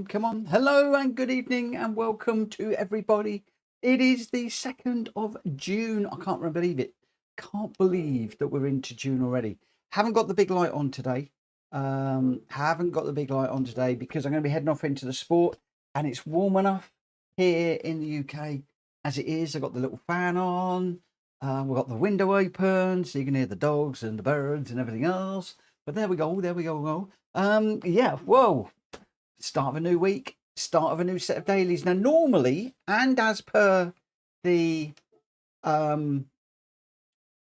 Come on. Hello and good evening and welcome to everybody. It is the 2nd of June. I can't believe it. Can't believe that we're into June already. Haven't got the big light on today. Haven't got the big light on today because I'm going to be heading off into the sport and it's warm enough here in the UK as it is. I've got the little fan on. We've got the window open so you can hear the dogs and the birds and everything else. But there we go. There we go. Yeah. Whoa. Start of a new week, start of a new set of dailies. Now, normally, and as per the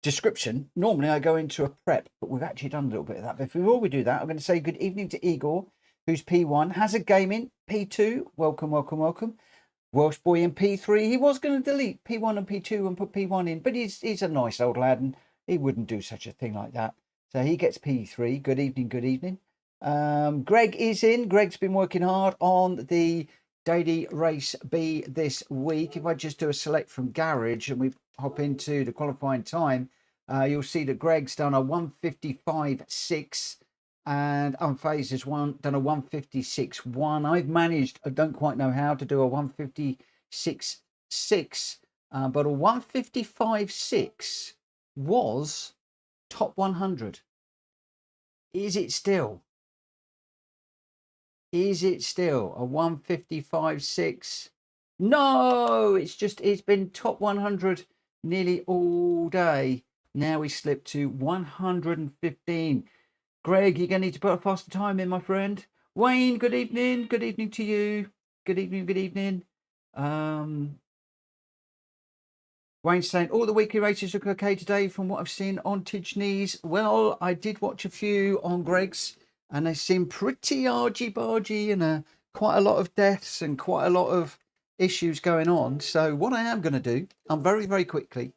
description, normally I go into a prep, but we've actually done a little bit of that. But before we do that, I'm going to say good evening to Igor, who's P1, has a game in P2. Welcome. Welsh boy in P3. He was going to delete P1 and P2 and put P1 in, but he's a nice old lad and he wouldn't do such a thing like that. So he gets P3. Good evening. Greg is in. Greg's been working hard on the daily race B this week. If I just do a select from garage and we hop into the qualifying time, you'll see that Greg's done a 1:55.6 and Unfazed has done a 1:56.1. I've managed, I don't quite know how to do a 1:56.6, but a 1:55.6 was top 100. Is it still? Is it still a 1:55.6? No, it's been top 100 nearly all day. Now we slip to 115. Greg, you're going to need to put a faster time in, my friend. Wayne, good evening. Good evening to you. Good evening. Wayne's saying, all the weekly races look okay today from what I've seen on Tidgeneys. Well, I did watch a few on Greg's. And they seem pretty argy-bargy and quite a lot of deaths and quite a lot of issues going on. So what I am going to do, I'm very quickly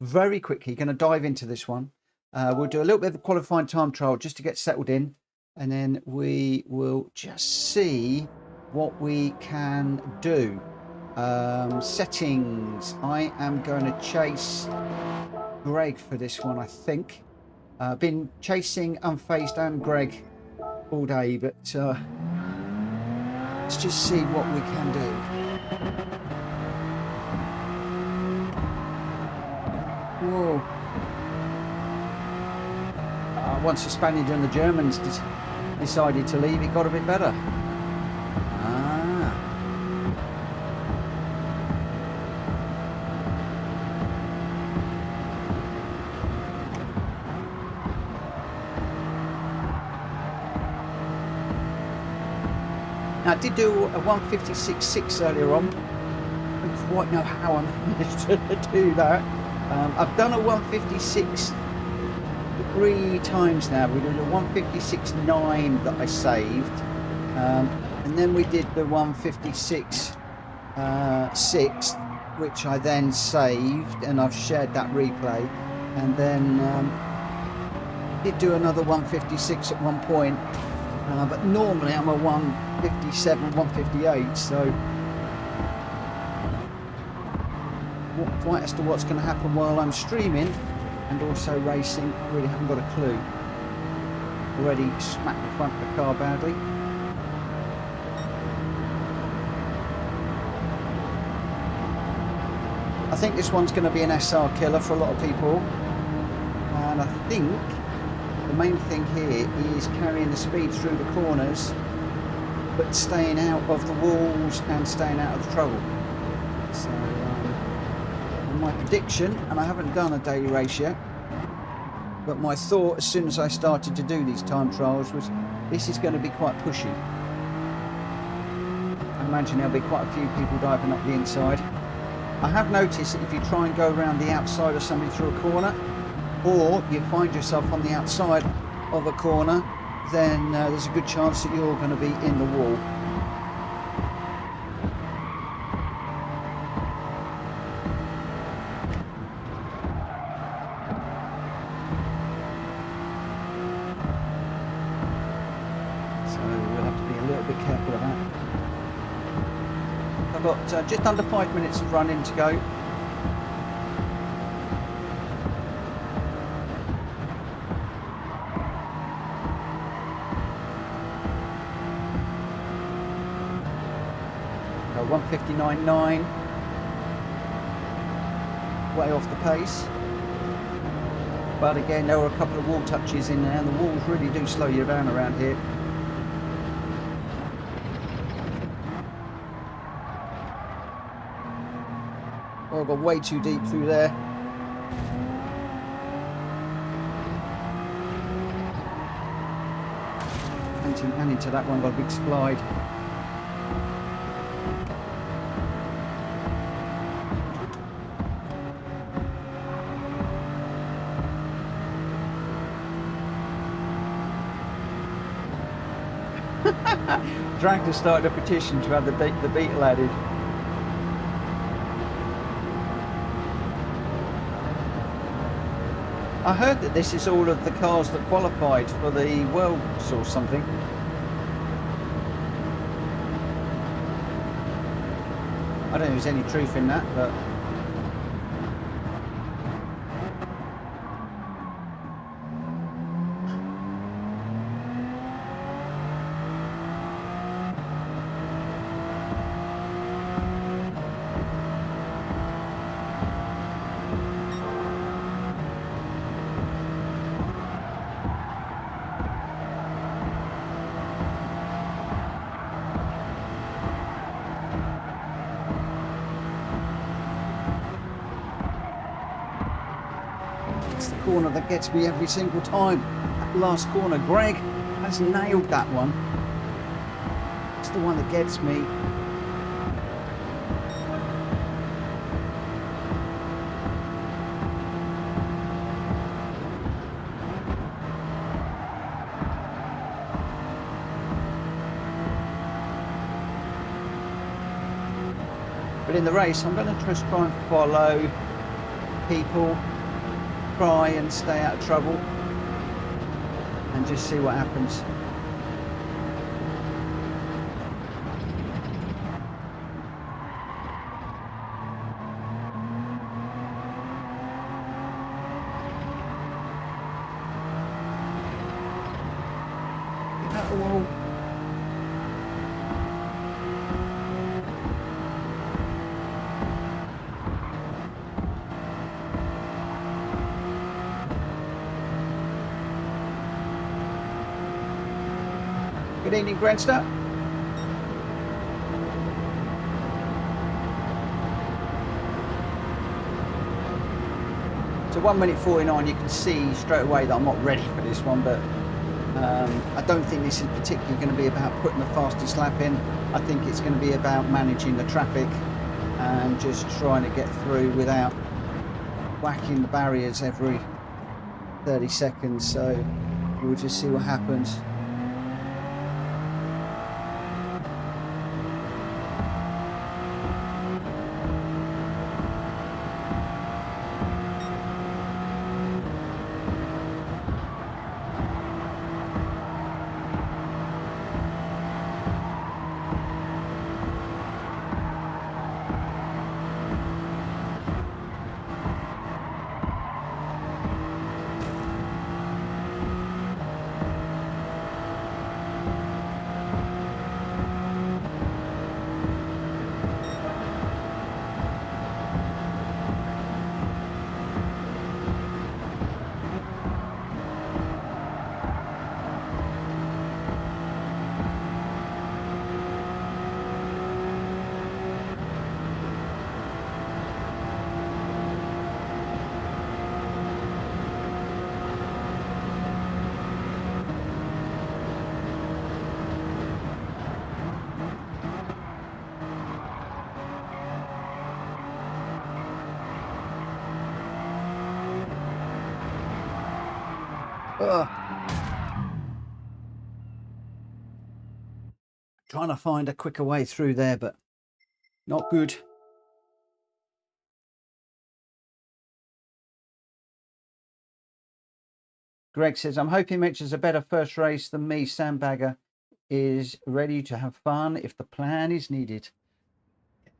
going to dive into this one. We'll do a little bit of the qualifying time trial just to get settled in. And then we will just see what we can do. Settings. I am going to chase Greg for this one, I think. Been chasing Unfazed and Greg all day, but let's just see what we can do. Whoa. Once the Spaniard and the Germans decided to leave, it got a bit better. I did do a 1:56.6 earlier on. I don't quite know how I managed to do that. I've done a 1:56 3 times now. We did a 1:56.9 that I saved. And then we did the 1:56.6, which I then saved, and I've shared that replay. And then did do another 1:56 at one point. But normally I'm a 1:57, 1:58, so quite as to what's going to happen while I'm streaming and also racing, I really haven't got a clue. Already smacked the front of the car badly. I think this one's going to be an SR killer for a lot of people, and I think the main thing here is carrying the speed through the corners, but staying out of the walls and staying out of the trouble. So, my prediction, and I haven't done a daily race yet, but my thought as soon as I started to do these time trials was this is going to be quite pushy. I imagine there'll be quite a few people diving up the inside. I have noticed that if you try and go around the outside of somebody through a corner, or you find yourself on the outside of a corner, then there's a good chance that you're going to be in the wall. So we'll have to be a little bit careful of that. I've got just under 5 minutes of running to go. 159.9. Way off the pace. But again, there were a couple of wall touches in there, and the walls really do slow you down around here. Oh, I got way too deep through there. And into that one, got a big slide. Drag has started a petition to have the Beetle added. I heard that this is all of the cars that qualified for the Worlds or something. I don't know if there's any truth in that, but it's the corner that gets me every single time. That last corner, Greg has nailed that one. It's the one that gets me. But in the race, I'm going to just try and follow people, try and stay out of trouble, and just see what happens. Get out the wall. Good evening, Grandster. So 1 minute 49, you can see straight away that I'm not ready for this one, but I don't think this is particularly going to be about putting the fastest lap in. I think it's going to be about managing the traffic and just trying to get through without whacking the barriers every 30 seconds. So we'll just see what happens. Trying to find a quicker way through there, but not good. Greg says, I'm hoping Mitch is a better first race than me. Sandbagger is ready to have fun if the plan is needed.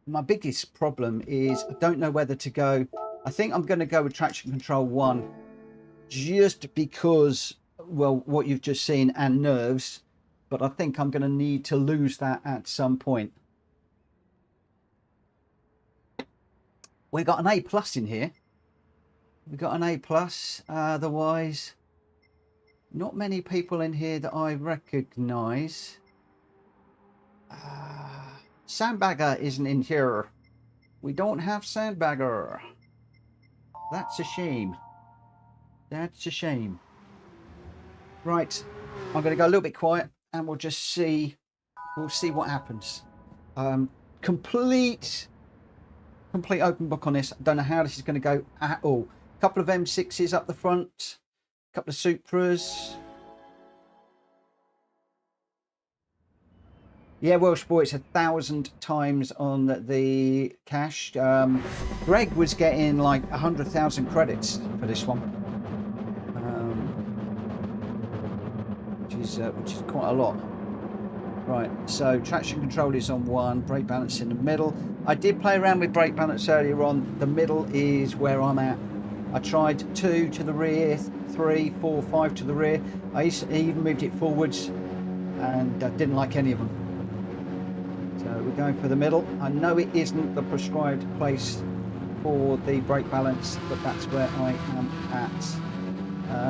My biggest problem is I don't know whether to go. I think I'm going to go with traction control 1 just because, well, what you've just seen and nerves, but I think I'm going to need to lose that at some point. We got an A plus in here. We got an A plus. Otherwise, not many people in here that I recognise. Sandbagger isn't in here. We don't have Sandbagger. That's a shame. That's a shame. Right, I'm going to go a little bit quiet, and we'll just see. We'll see what happens. Complete open book on this. I don't know how this is going to go at all. A couple of M6s up the front, a couple of Supras. Yeah, Welsh boy, it's 1,000 times on the cash. Greg was getting like 100,000 credits for this one, which is quite a lot. Right, so traction control is on 1, brake balance in the middle. I did play around with brake balance earlier on. The middle is where I'm at. I tried 2 to the rear, 3, 4, 5 to the rear. I even moved it forwards, and I didn't like any of them. So we're going for the middle. I know it isn't the prescribed place for the brake balance, but that's where I am at.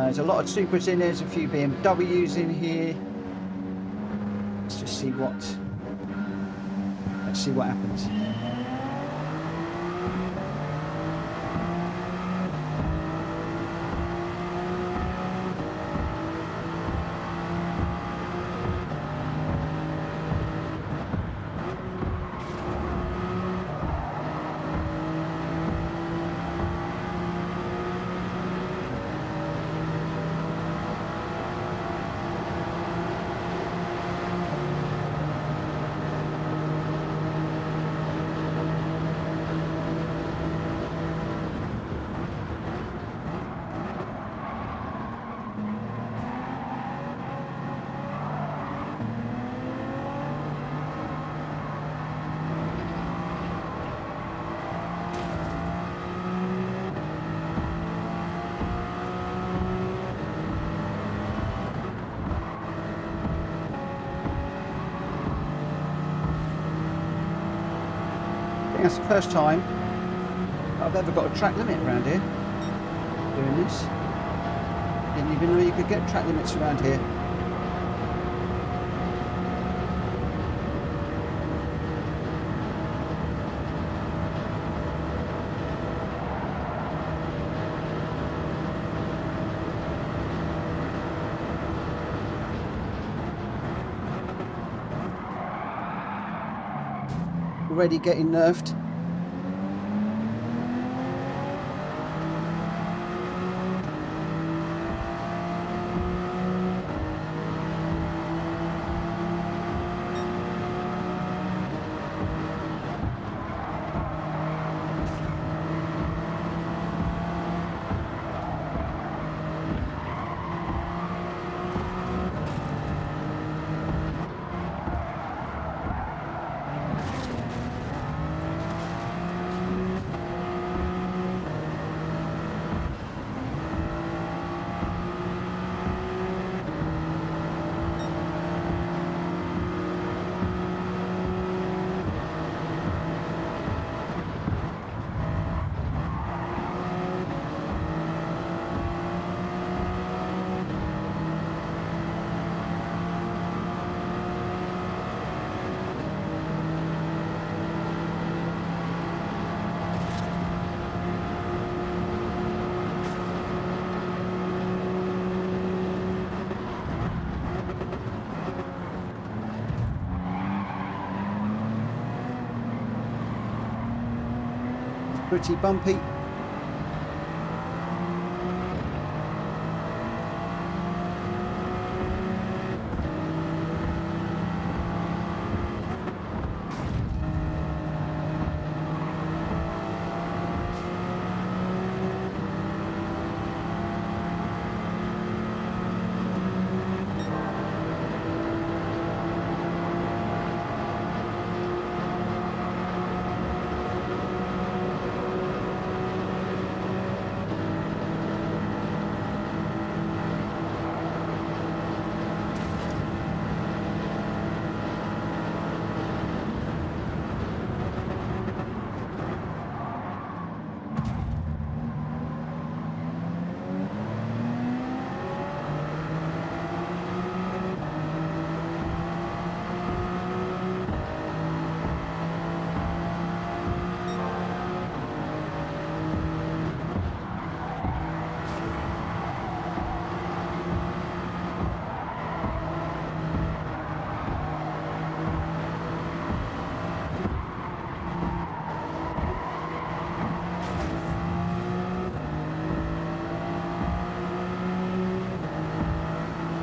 There's a lot of Supras in there. There's a few BMWs in here. Let's just see what. Let's see what happens. That's the first time I've ever got a track limit around here doing this. Didn't even know you could get track limits around here. Already getting nerfed. Pretty bumpy.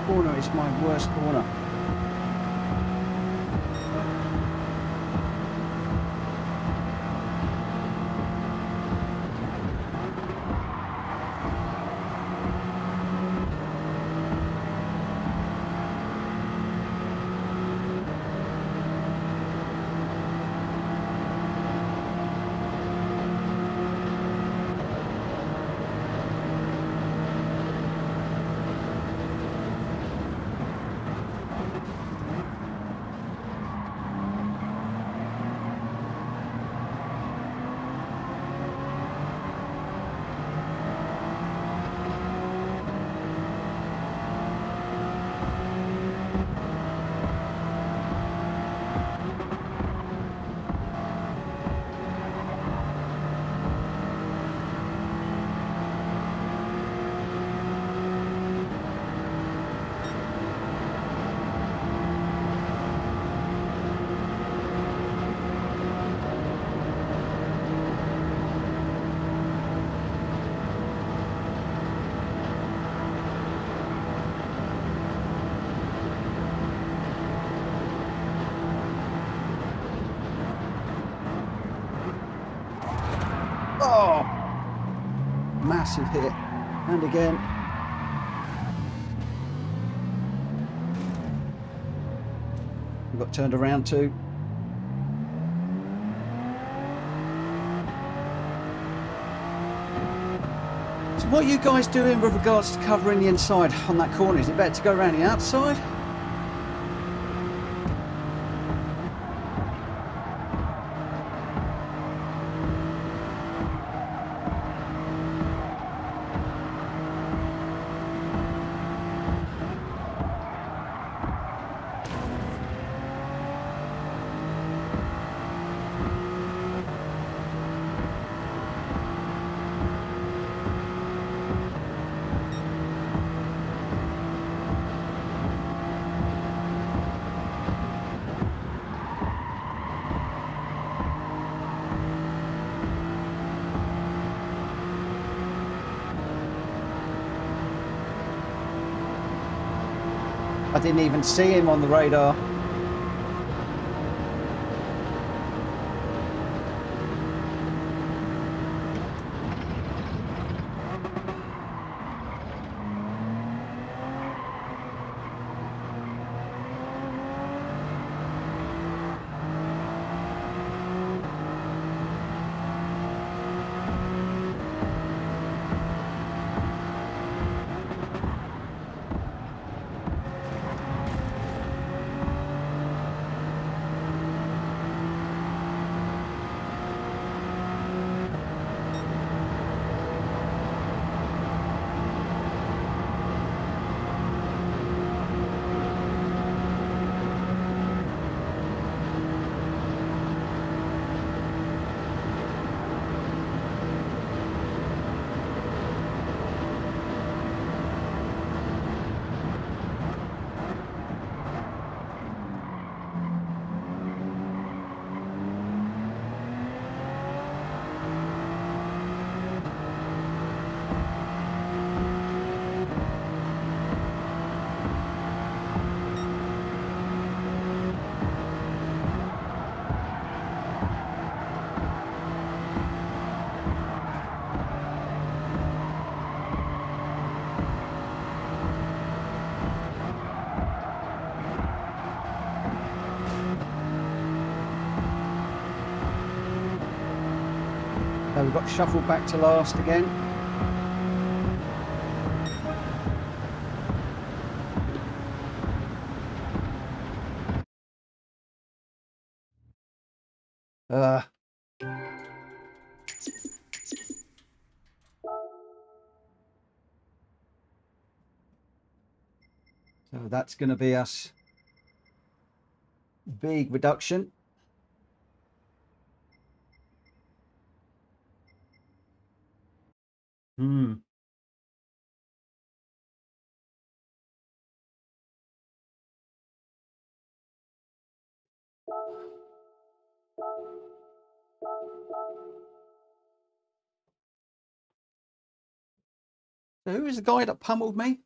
corner is my worst corner. Oh, massive hit. And again. We got turned around too. So what are you guys doing with regards to covering the inside on that corner? Is it better to go around the outside? I didn't even see him on the radar. So we've got shuffled back to last again. So that's going to be us. Big reduction. So who was the guy that pummeled me?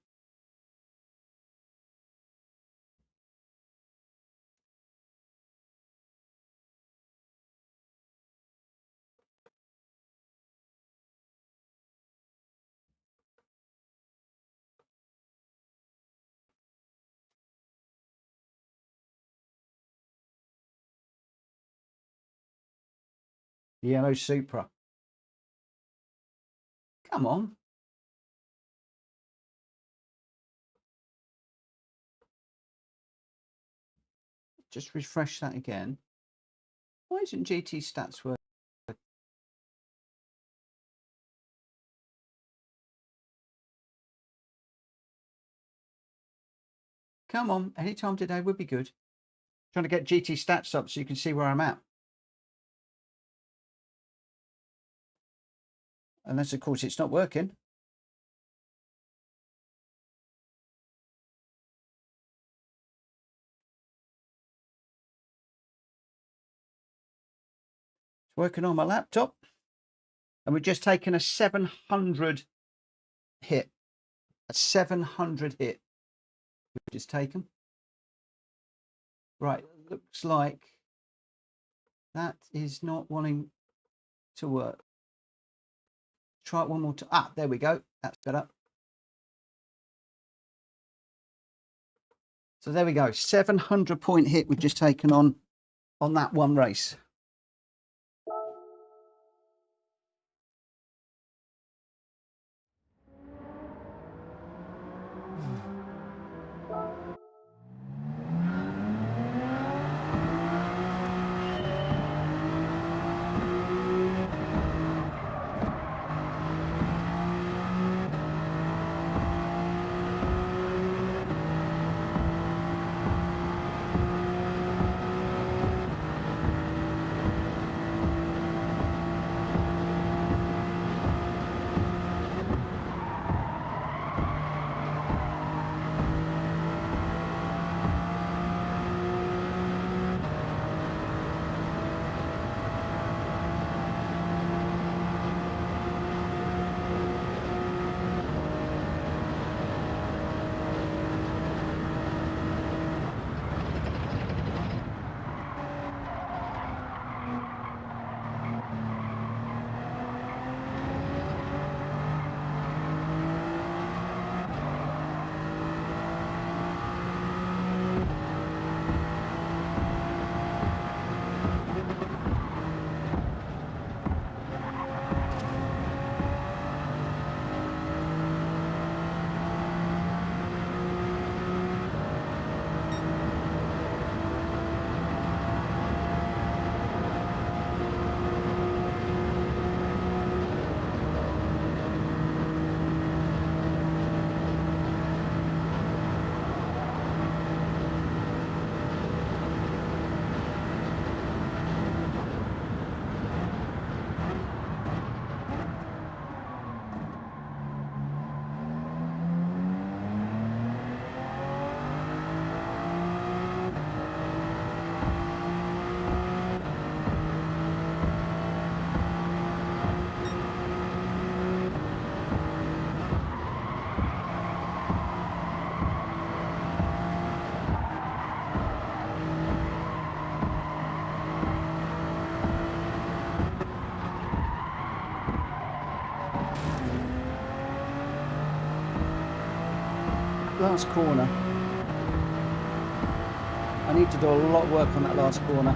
The yellow Supra. Come on. Just refresh that again. Why isn't GT stats working? Come on, any time today would be good. Trying to get GT stats up so you can see where I'm at. Unless, of course, it's not working. It's working on my laptop. And we've just taken a 700 hit. A 700 hit we've just taken. Right, looks like that is not wanting to work. Try it one more time. Ah, there we go. That's better. So there we go. 700-point hit we've just taken on that one race. Last corner. I need to do a lot of work on that last corner.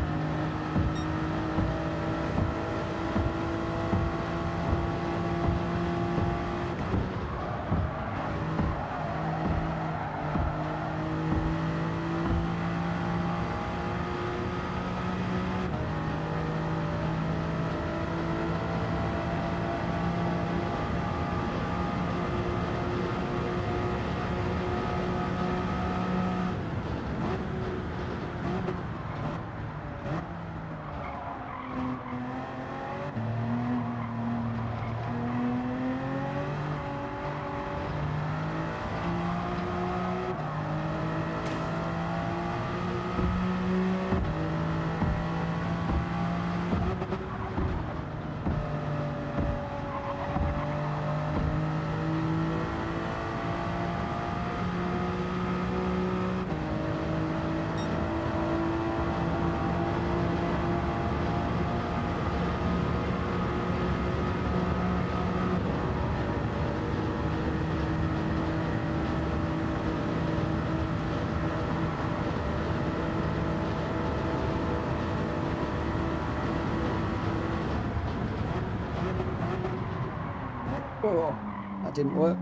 Oh, that didn't work.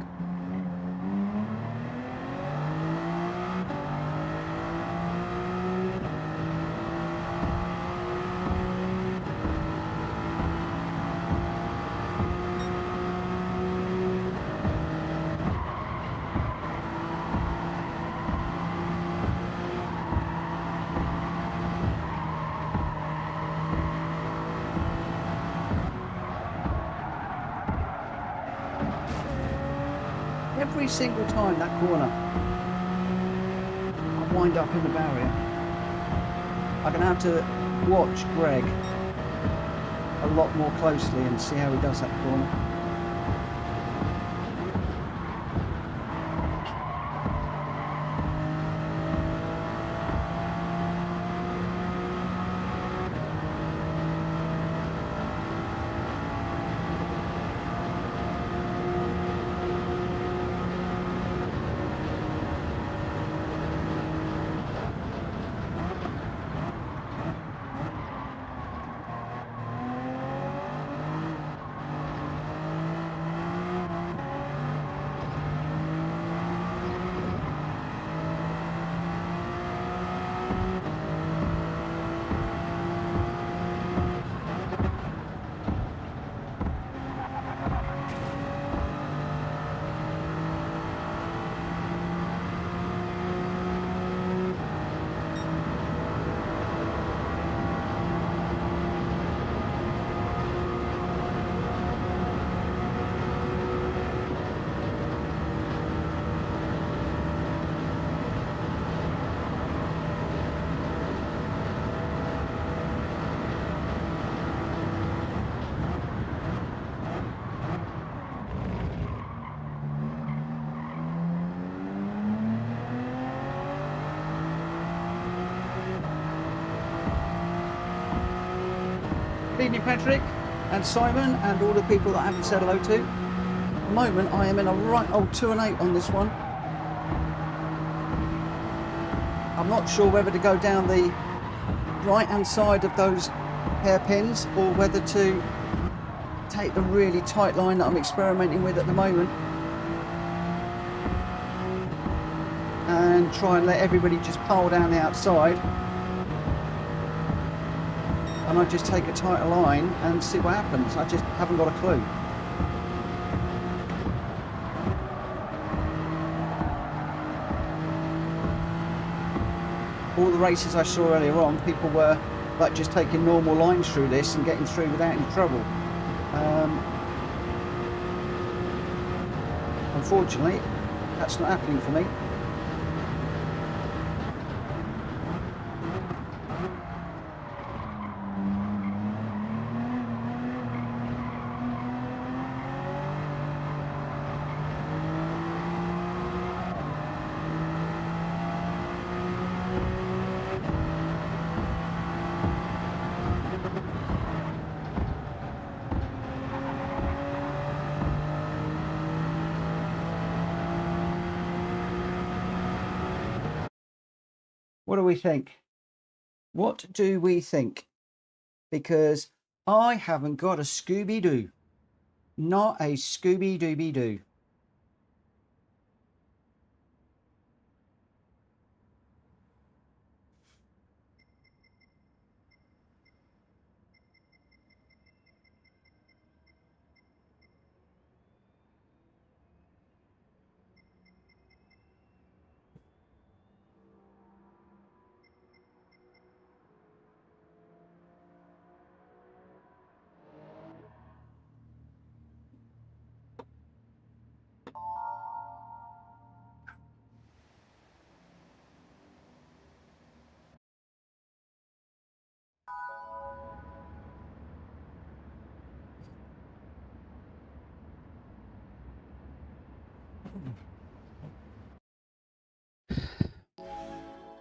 Every single time that corner, I wind up in the barrier. I'm going to have to watch Greg a lot more closely and see how he does that corner. Good evening, Patrick and Simon and all the people that I haven't said hello to. At the moment I am in a right old 2 and 8 on this one. I'm not sure whether to go down the right hand side of those hairpins or whether to take the really tight line that I'm experimenting with at the moment and try and let everybody just pile down the outside. And I just take a tighter line and see what happens. I just haven't got a clue. All the races I saw earlier on, people were like just taking normal lines through this and getting through without any trouble. Unfortunately, that's not happening for me. What do we think? What do we think? Because I haven't got a Scooby-Doo. Not a Scooby-Dooby-Doo.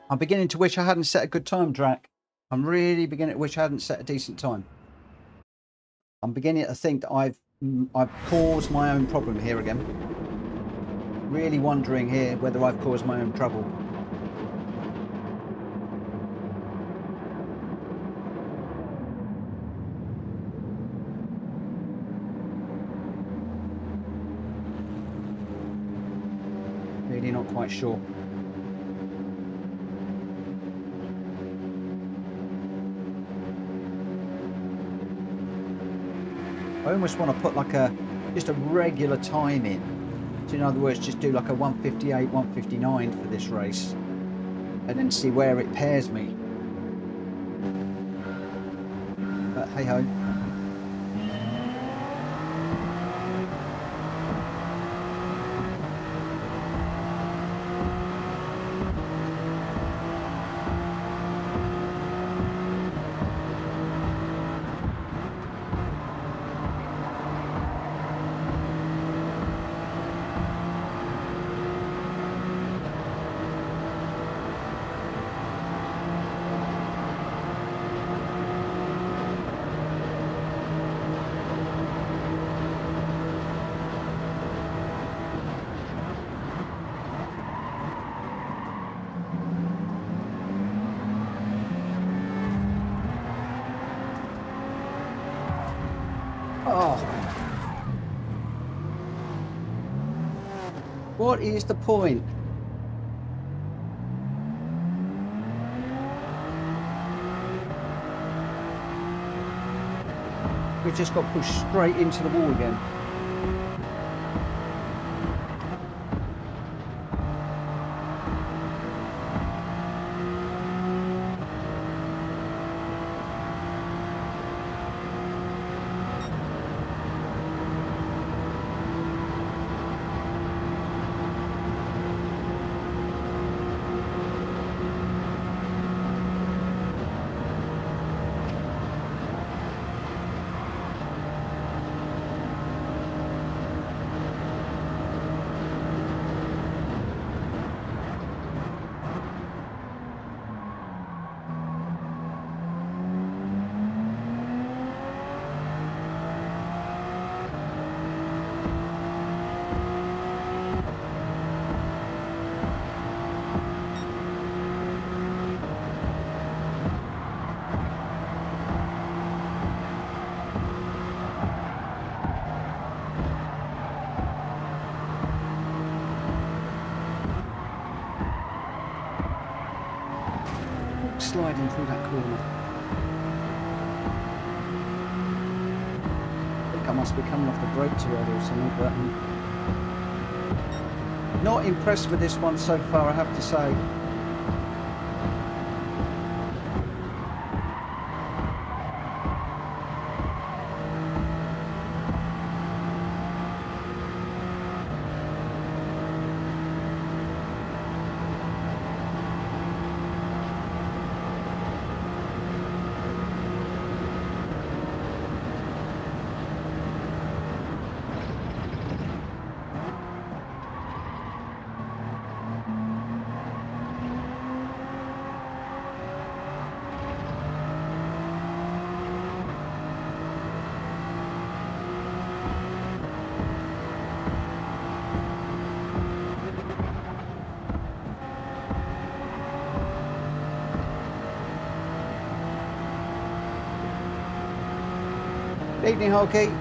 I'm beginning to wish I hadn't set a good time, Drac. I'm really beginning to wish I hadn't set a decent time. I'm beginning to think that I've caused my own problem here again. Really wondering here whether I've caused my own trouble. really not quite sure. I almost want to put like just a regular time in. So in other words, just do like a 158, 159 for this race, and then see where it pairs me. But hey ho. Oh, what is the point? We just got pushed straight into the wall again. Sliding through that corner. I think I must be coming off the brake too early or something, but not impressed with this one so far, I have to say. Good evening, Hulky.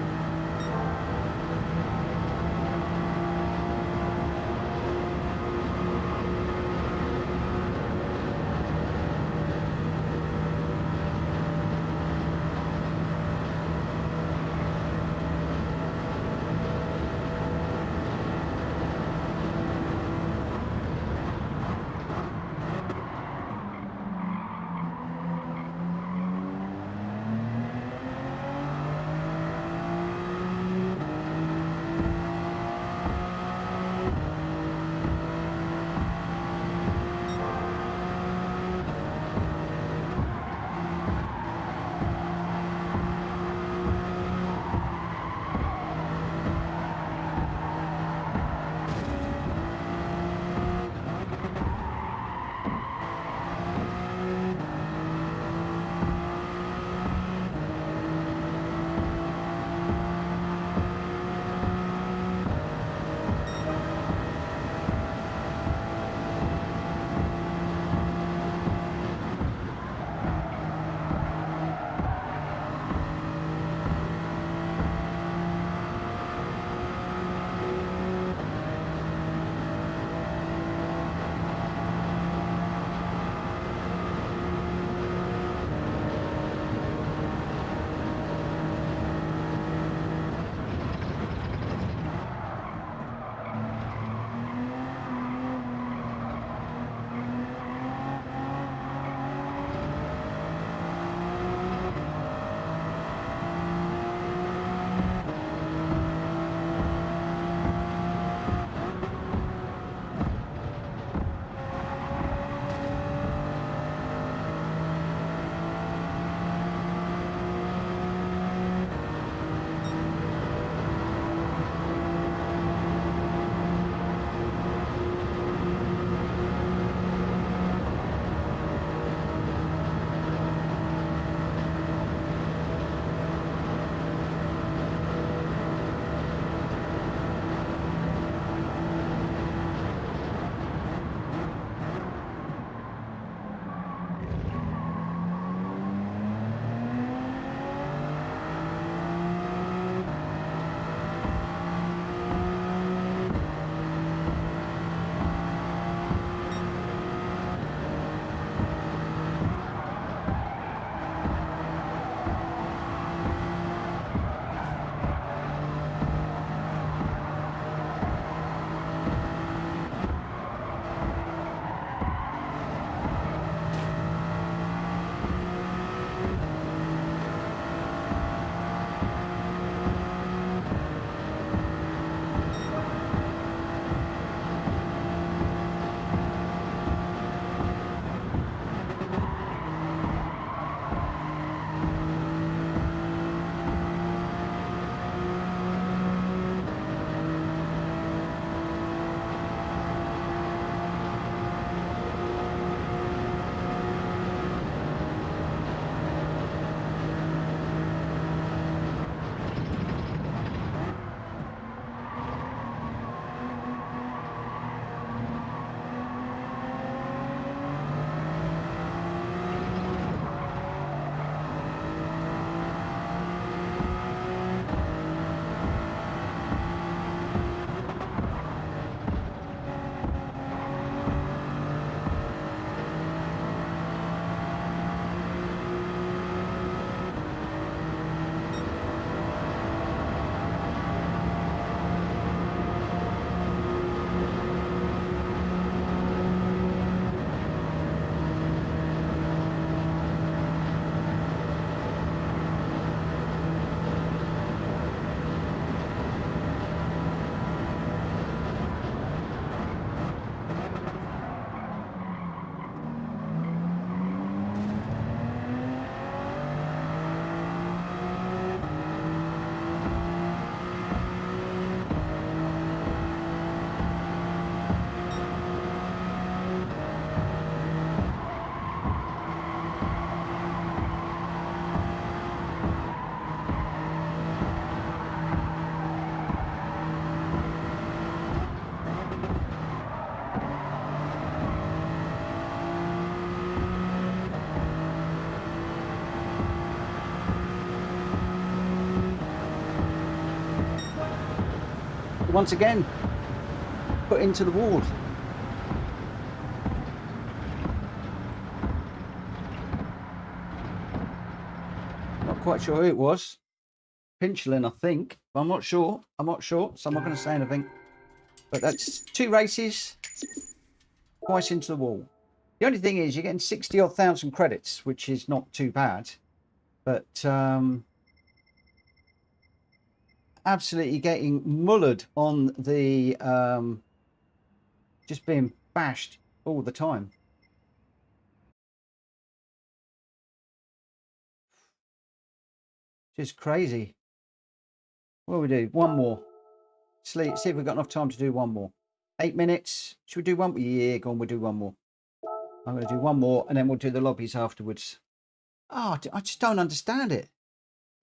once again put into the wall. Not quite sure who it was. Pinchlin, I think. I'm not sure. I'm not sure, so I'm not going to say anything. But that's 2 races, twice into the wall. The only thing is you're getting 60-odd thousand credits, which is not too bad. But absolutely getting mullered on the just being bashed all the time. Just crazy. What do we do? One more. See if we've got enough time to do one more. 8 minutes. Should we do one? Yeah, go on, we'll do one more. I'm going to do one more and then we'll do the lobbies afterwards. Oh, I just don't understand it.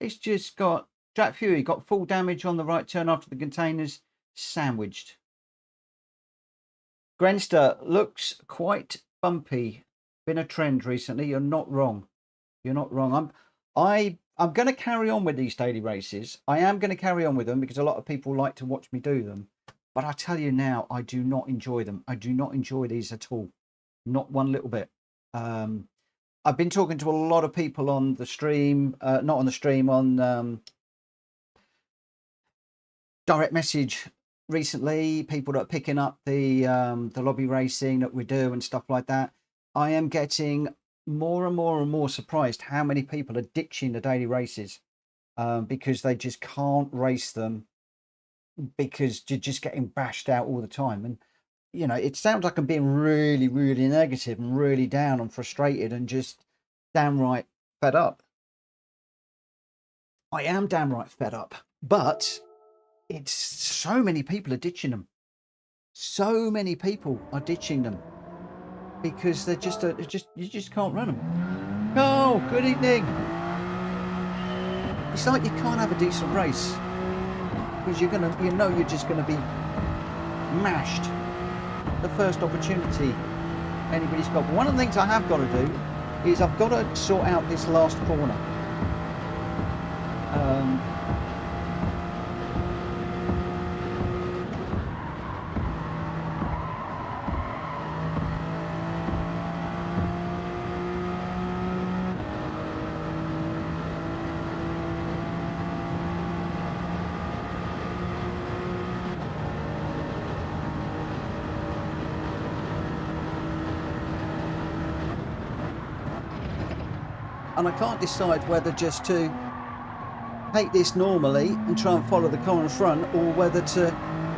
It's just got Jack Fury got full damage on the right turn after the containers sandwiched. Grenster looks quite bumpy. Been a trend recently. You're not wrong. You're not wrong. I'm going to carry on with these daily races. I am going to carry on with them because a lot of people like to watch me do them. But I tell you now, I do not enjoy them. I do not enjoy these at all. Not one little bit. I've been talking to a lot of people on the stream, not on the stream, on direct message recently. People that are picking up the lobby racing that we do and stuff like that. I am getting more and more and more surprised how many people are ditching the daily races because they just can't race them because you're just getting bashed out all the time. And you know, it sounds like I'm being really, really negative and really down and frustrated and just downright fed up. I am downright fed up, but it's so many people are ditching them. So many people are ditching them because they're just, you just can't run them. Oh, good evening. It's like you can't have a decent race because you're gonna, you know, you're just gonna be mashed the first opportunity anybody's got. But one of the things I have got to do is I've got to sort out this last corner. And I can't decide whether just to take this normally and try and follow the car in front, or whether to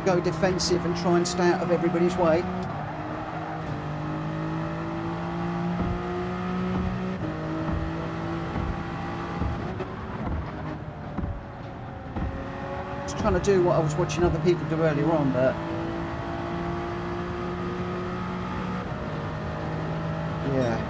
go defensive and try and stay out of everybody's way. Just trying to do what I was watching other people do earlier on, but yeah.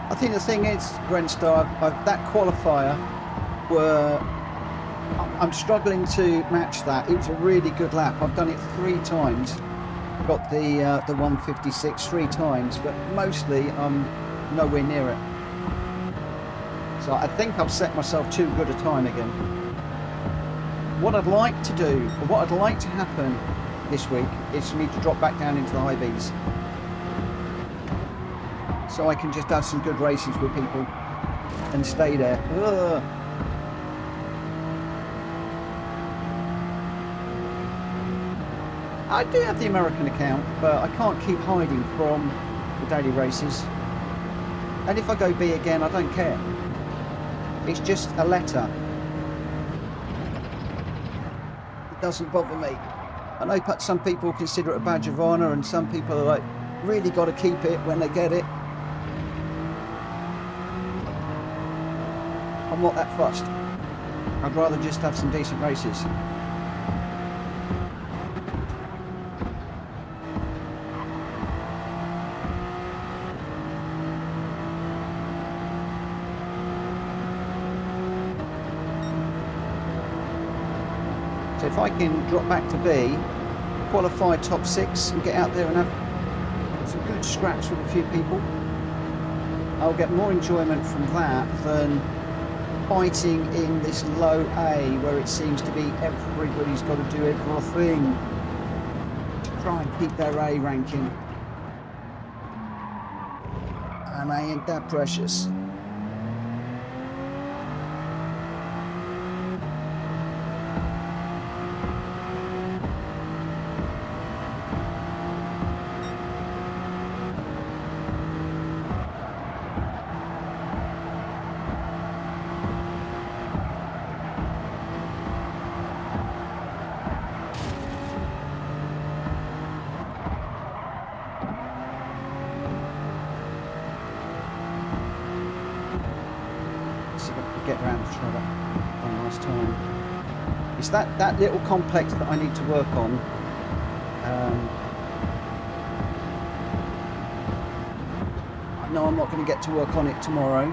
I think the thing is, Grenster, that qualifier were, I'm struggling to match that. It was a really good lap. I've done it 3 times, got the 156 3 times, but mostly I'm nowhere near it. So I think I've set myself too good a time again. What I'd like to do, or what I'd like to happen this week, is for me to drop back down into the high Bs, so I can just have some good races with people and stay there. Ugh. I do have the American account, but I can't keep hiding from the daily races. And if I go B again, I don't care. It's just a letter. It doesn't bother me. I know some people consider it a badge of honour, and some people are like, really got to keep it when they get it. I'm not that fussed. I'd rather just have some decent races. So if I can drop back to B, qualify top 6 and get out there and have some good scraps with a few people, I'll get more enjoyment from that than fighting in this low A where it seems to be everybody's got to do everything to try and keep their A ranking, and I ain't that precious. Get around the track one last time. It's that little complex that I need to work on. I know I'm not going to get to work on it tomorrow.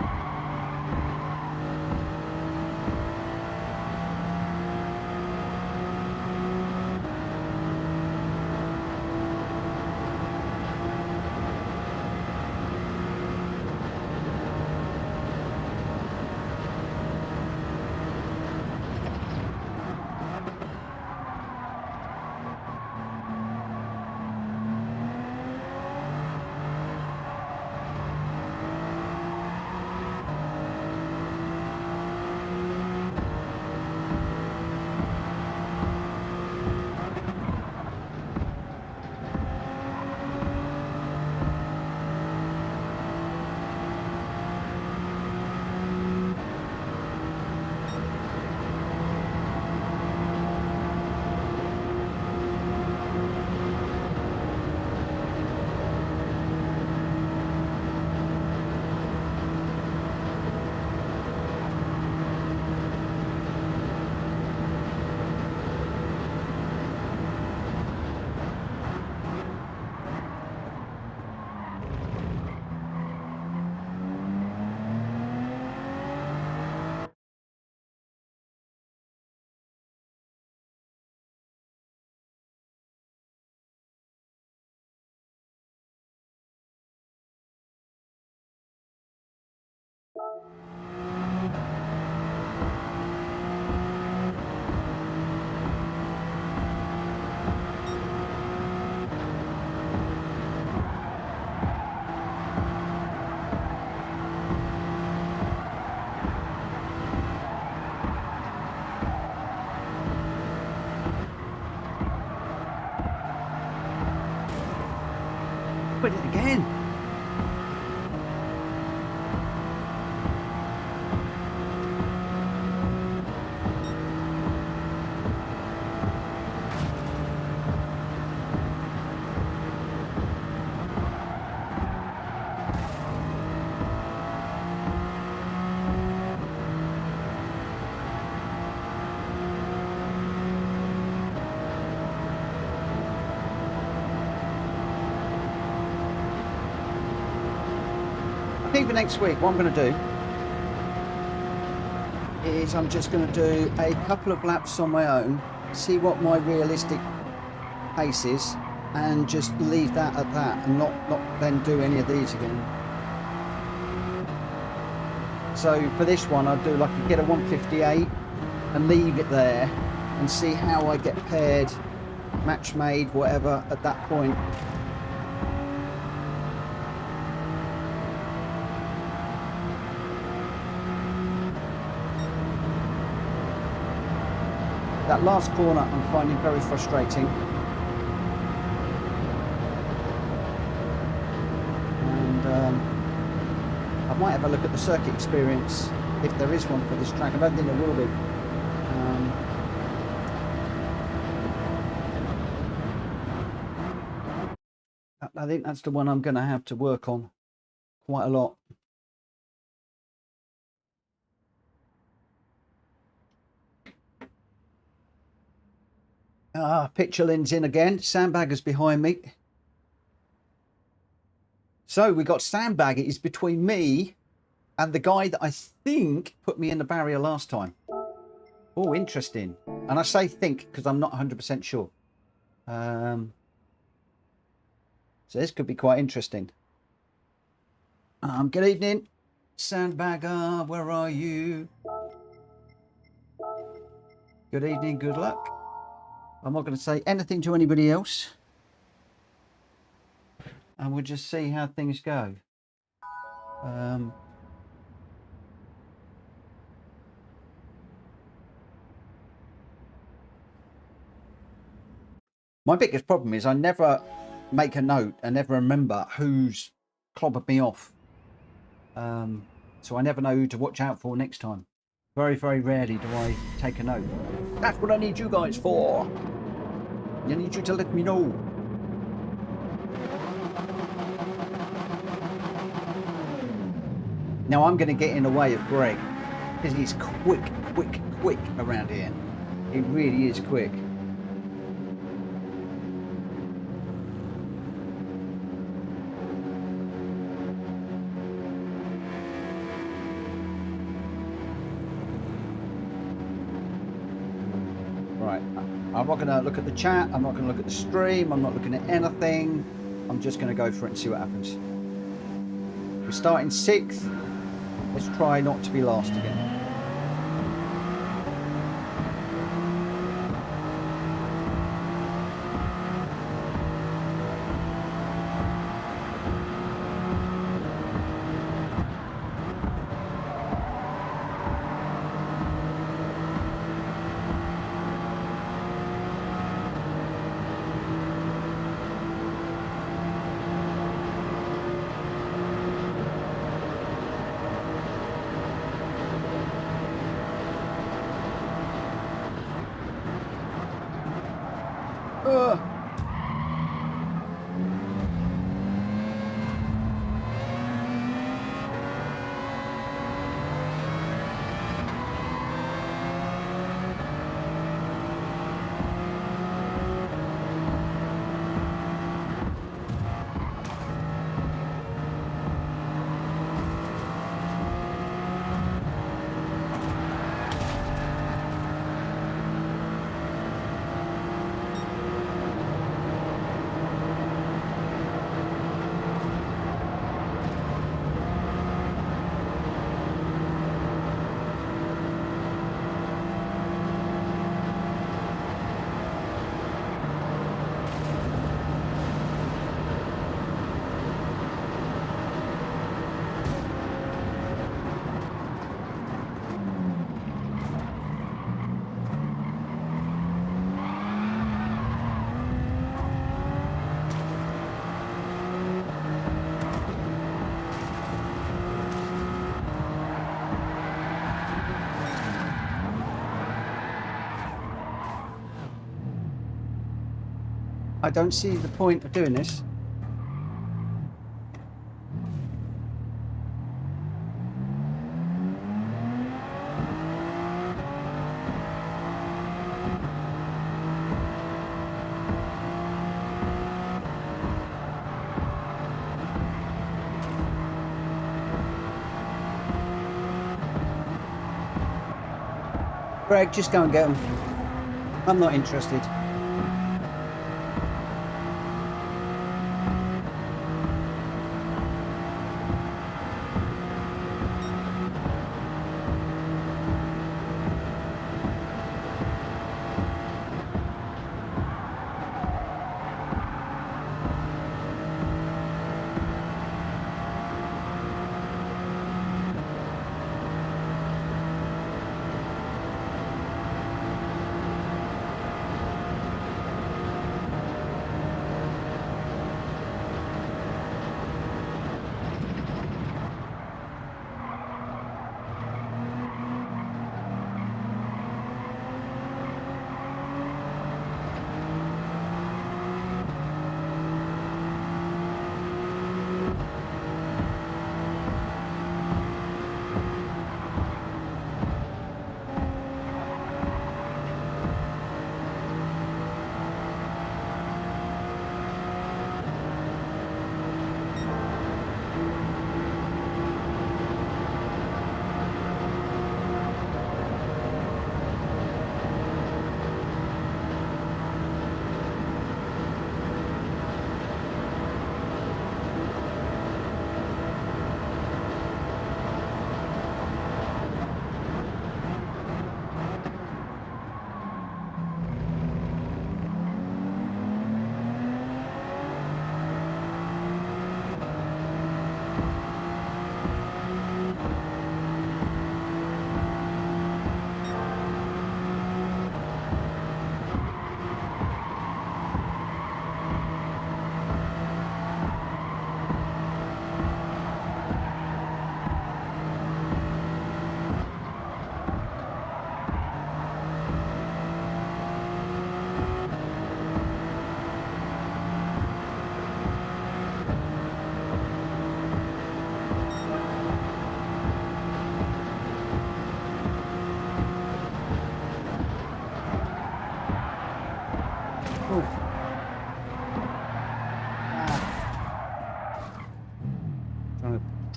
Quit it again. I think for next week, what I'm going to do is I'm just going to do a couple of laps on my own, see what my realistic pace is, and just leave that at that, and not then do any of these again. So for this one, I'll do like get a 158 and leave it there, and see how I get paired, match made, whatever at that point. That last corner I'm finding very frustrating. And I might have a look at the circuit experience, if there is one for this track. I don't think there will be. I think that's the one I'm going to have to work on quite a lot. Picture lens in again. Sandbagger's behind me. So we got Sandbagger is between me and the guy that I think put me in the barrier last time. Oh, interesting. And I say think because I'm not 100% sure. So this could be quite interesting. Good evening, Sandbagger. Where are you? Good evening. Good luck. I'm not going to say anything to anybody else. And we'll just see how things go. My biggest problem is I never make a note. I never remember who's clobbered me off. So I never know who to watch out for next time. Very, very rarely do I take a note. That's what I need you guys for. I need you to let me know. Now I'm going to get in the way of Greg because he's quick around here. He really is quick. Right, I'm not going to look at the chat. I'm not going to look at the stream. I'm not looking at anything. I'm just going to go for it and see what happens. We're starting 6th. Let's try not to be last again. I don't see the point of doing this. Greg, just go and get them. I'm not interested.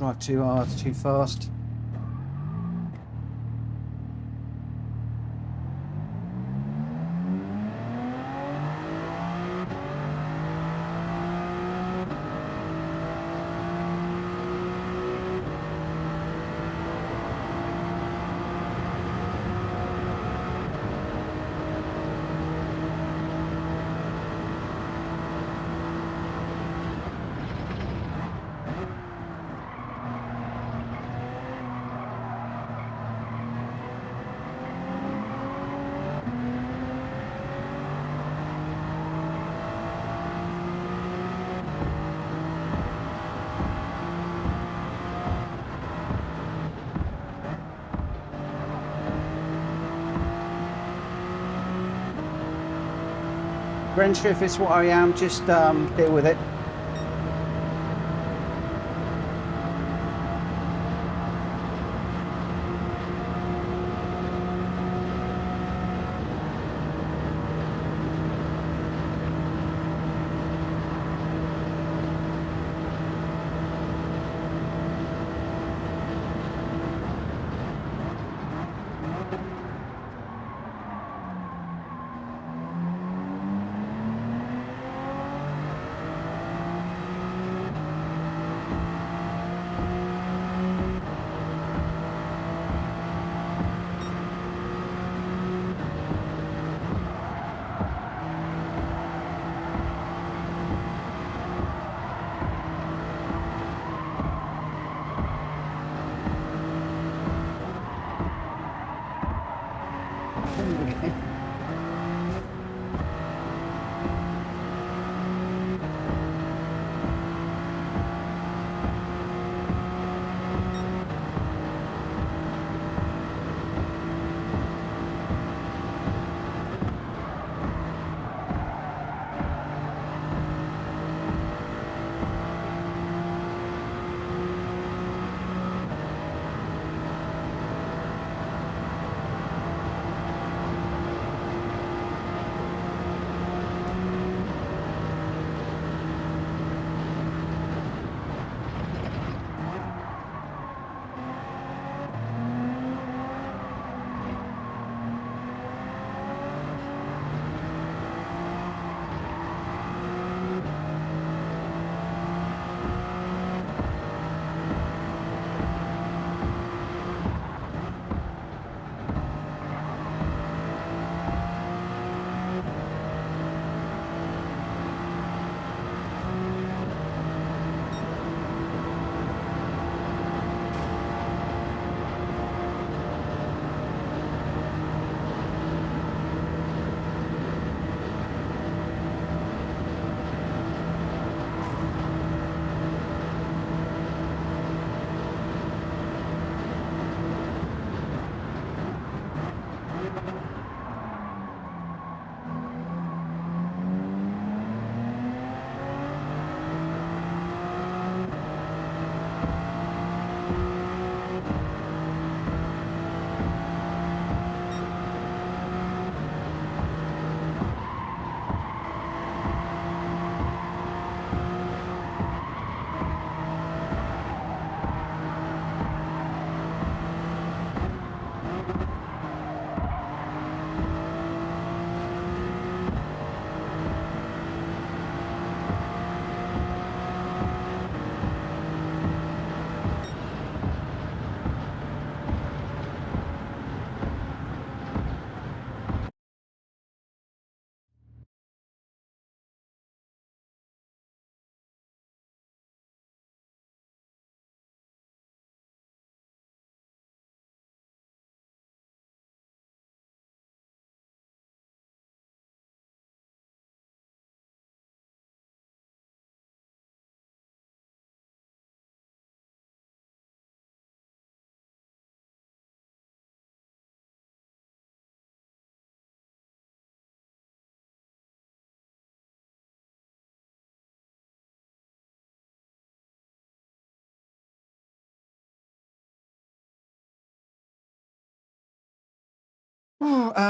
drive too hard, too fast. Renshaw, if it's what I am, just deal with it.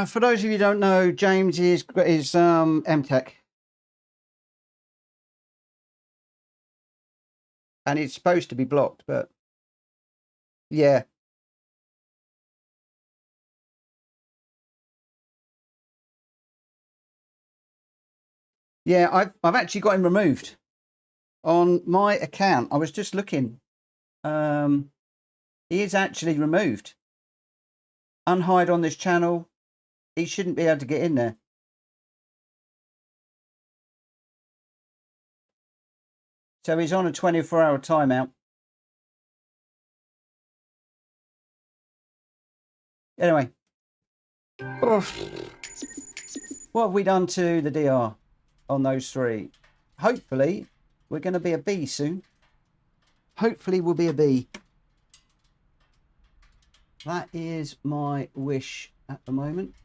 For those of you who don't know, James is MTech, and it's supposed to be blocked, but Yeah. Yeah, I've actually got him removed on my account. I was just looking. He is actually removed. Unhide on this channel. He shouldn't be able to get in there. So he's on a 24-hour timeout. Anyway. Oh, what have we done to the DR on those three? Hopefully, we're going to be a B soon. Hopefully, we'll be a B. That is my wish at the moment.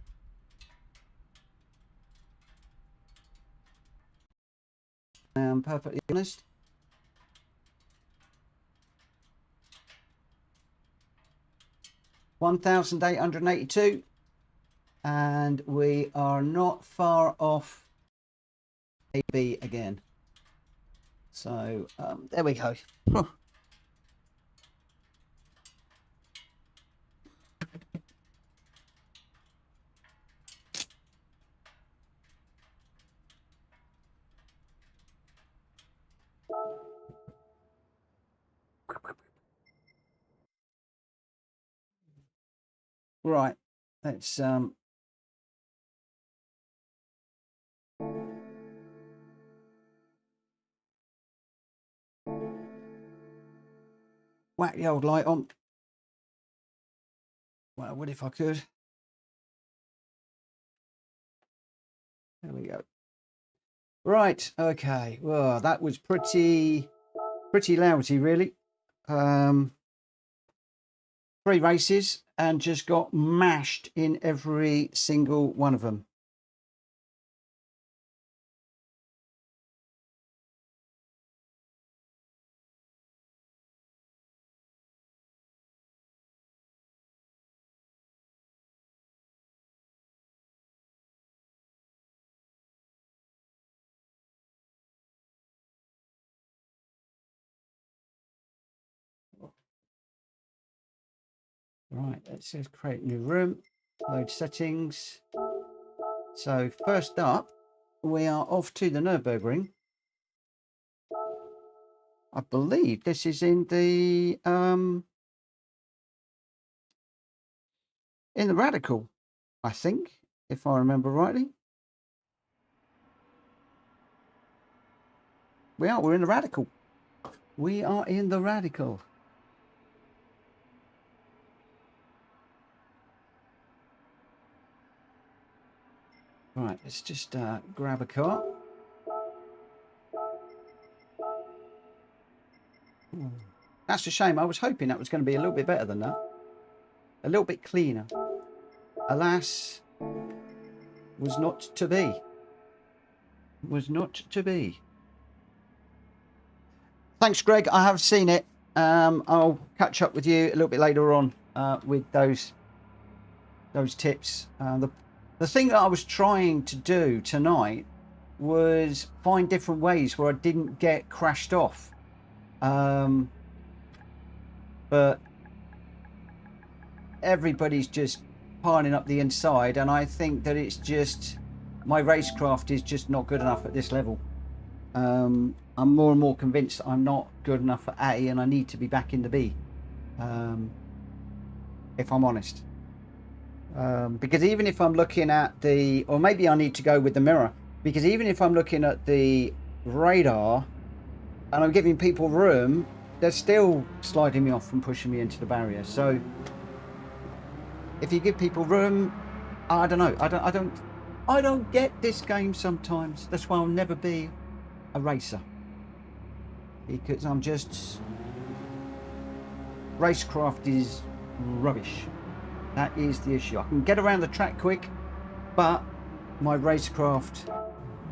I am perfectly honest. $1,882, and we are not far off a B again. So there we go. Right, let's whack the old light on. Well, I would if I could. There we go. Right, okay. Well, that was pretty lousy, really. 3 races and just got mashed in every single one of them. Right, it says create new room, load settings. So first up, we are off to the Nurbergring. I believe this is in the Radical, I think, if I remember rightly. We're in the Radical. We are in the Radical. Right, let's just grab a car. That's a shame. I was hoping that was going to be a little bit better than that. A little bit cleaner. Alas, was not to be. Was not to be. Thanks, Greg. I have seen it. I'll catch up with you a little bit later on with those tips. The thing that I was trying to do tonight was find different ways where I didn't get crashed off. But everybody's just piling up the inside, and I think that it's just my racecraft is just not good enough at this level. I'm more and more convinced I'm not good enough for A, and I need to be back in the B, if I'm honest. Because even if I'm looking at the, or maybe I need to go with the mirror, because even if I'm looking at the radar and I'm giving people room, they're still sliding me off and pushing me into the barrier. So if you give people room, I don't know. I don't get this game sometimes. That's why I'll never be a racer, because I'm just, racecraft is rubbish. That is the issue. I can get around the track quick, but my racecraft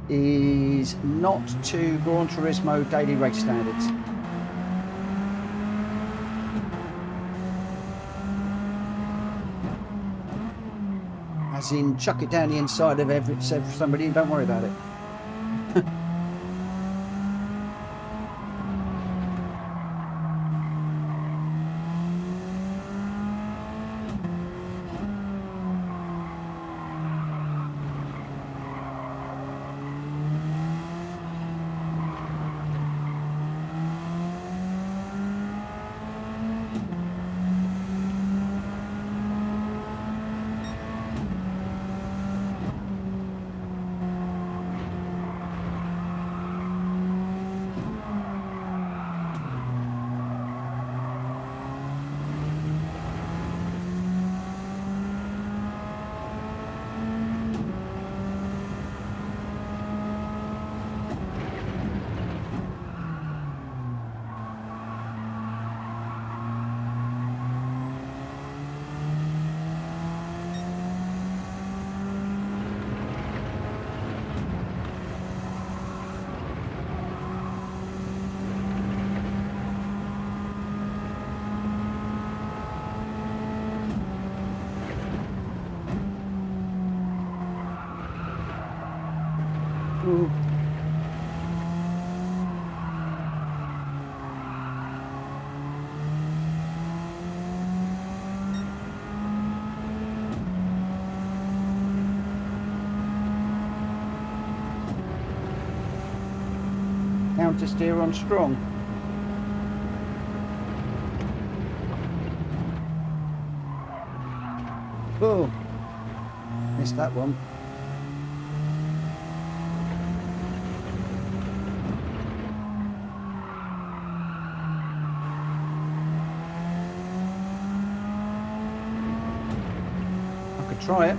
is not to Gran Turismo daily race standards. As in, chuck it down the inside of somebody and don't worry about it. Ooh. Counter steer on strong. Oh, missed that one. I could try it.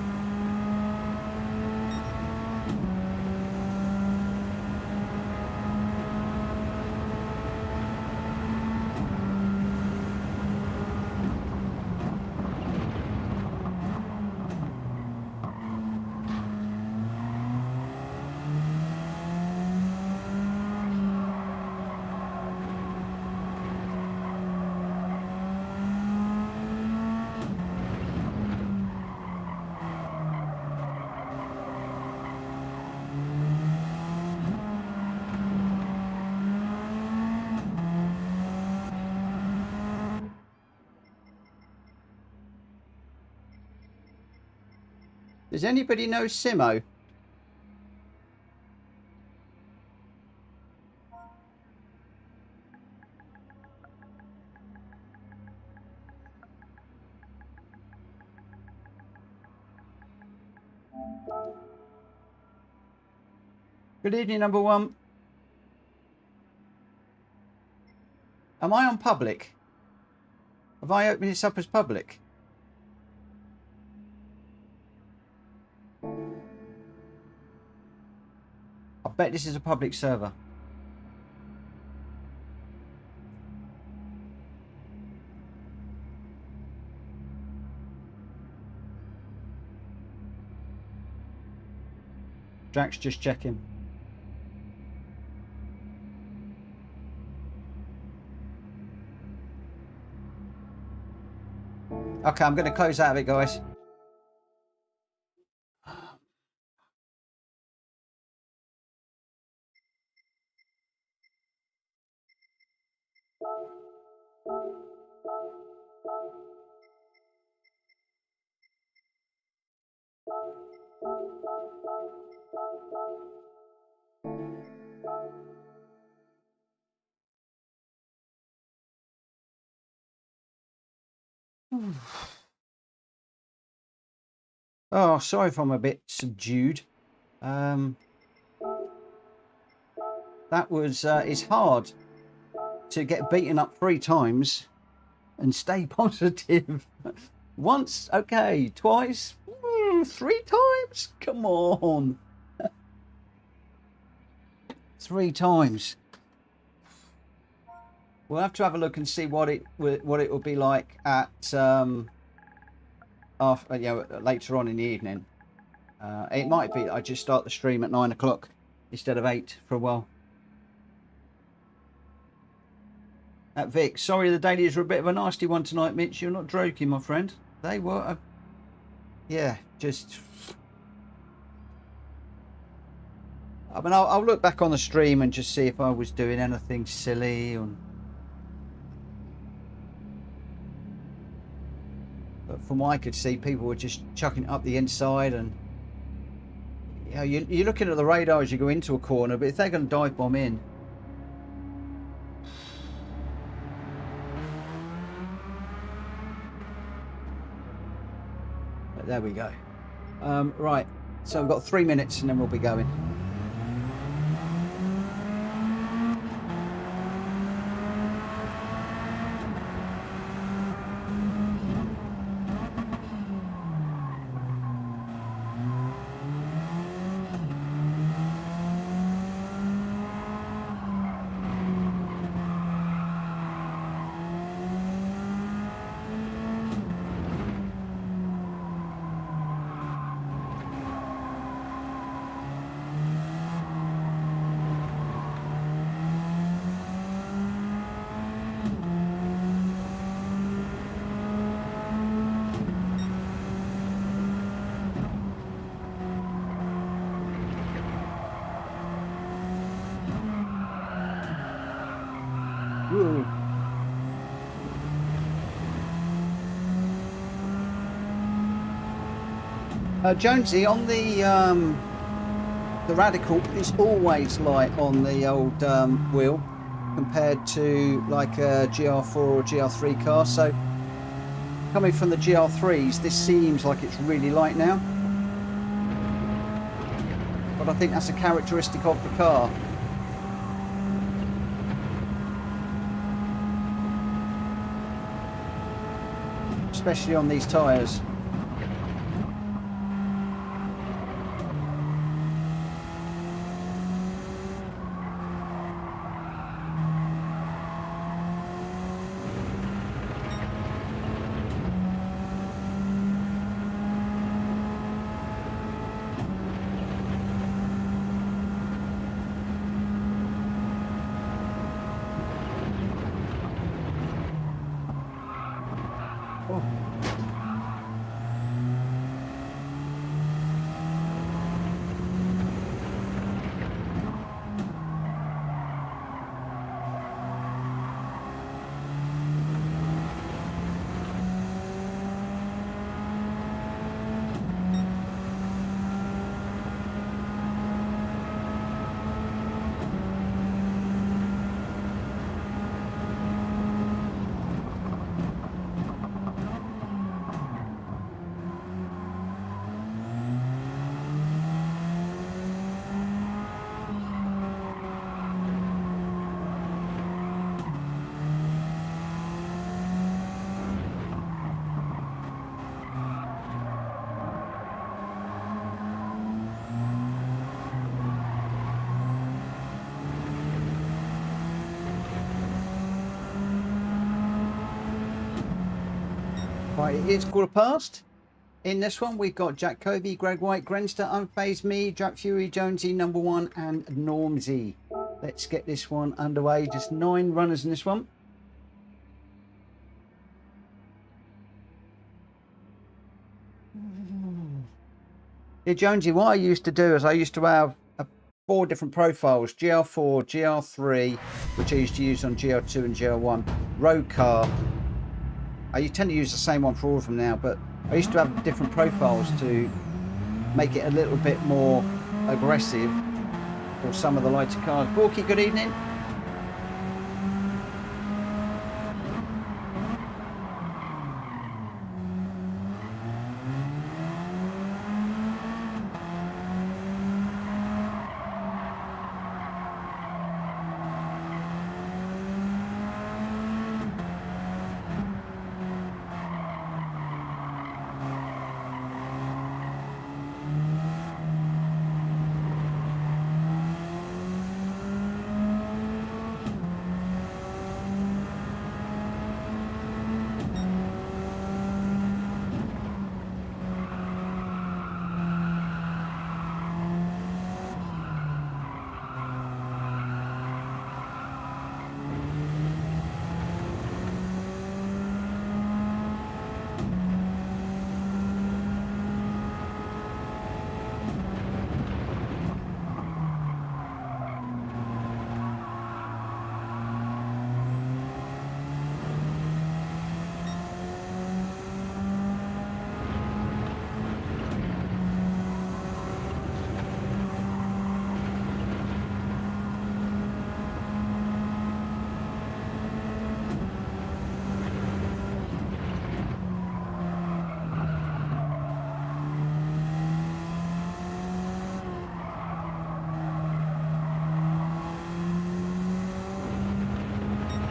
Does anybody know Simo? Good evening, number one. Am I on public? Have I opened this up as public? I bet this is a public server. Jack's just checking. Okay, I'm going to close out of it, guys. Oh, sorry if I'm a bit subdued. That was, it's hard to get beaten up 3 times and stay positive. Once, okay, twice, 3 times? Come on. 3 times. We'll have to have a look and see what it will be like at after, you know, later on in the evening. It might be that I just start the stream at 9 o'clock instead of 8 for a while. At Vic, sorry the dailies were a bit of a nasty one tonight, Mitch. You're not joking, my friend. They were, yeah, just. I mean, I'll look back on the stream and just see if I was doing anything silly. But from what I could see, people were just chucking it up the inside, and you know, you're looking at the radar as you go into a corner. But if they're going to dive bomb in, but there we go. Right, so we've got 3 minutes, and then we'll be going. Jonesy, on the Radical is always light on the old wheel compared to like a GR4 or GR3 car. So coming from the GR3s, this seems like it's really light now. But I think that's a characteristic of the car. Especially on these tyres. Right, it is quarter past. In this one, we've got Jack Covey, Greg White, Grenster, Unfazed Me, Jack Fury, Jonesy, Number One, and Normsy. Let's get this one underway. Just 9 runners in this one. Yeah, Jonesy, what I used to do is I used to have 4 different profiles: GR4, GR3, which I used to use on GR2 and GR1, road car. I tend to use the same one for all of them now, but I used to have different profiles to make it a little bit more aggressive for some of the lighter cars. Borky, good evening.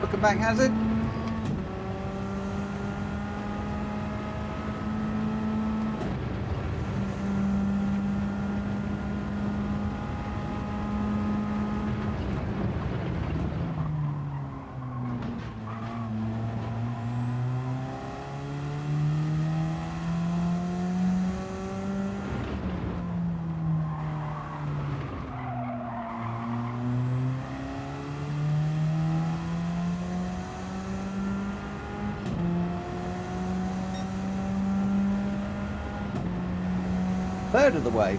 Looking back, Hazard. Third of the way.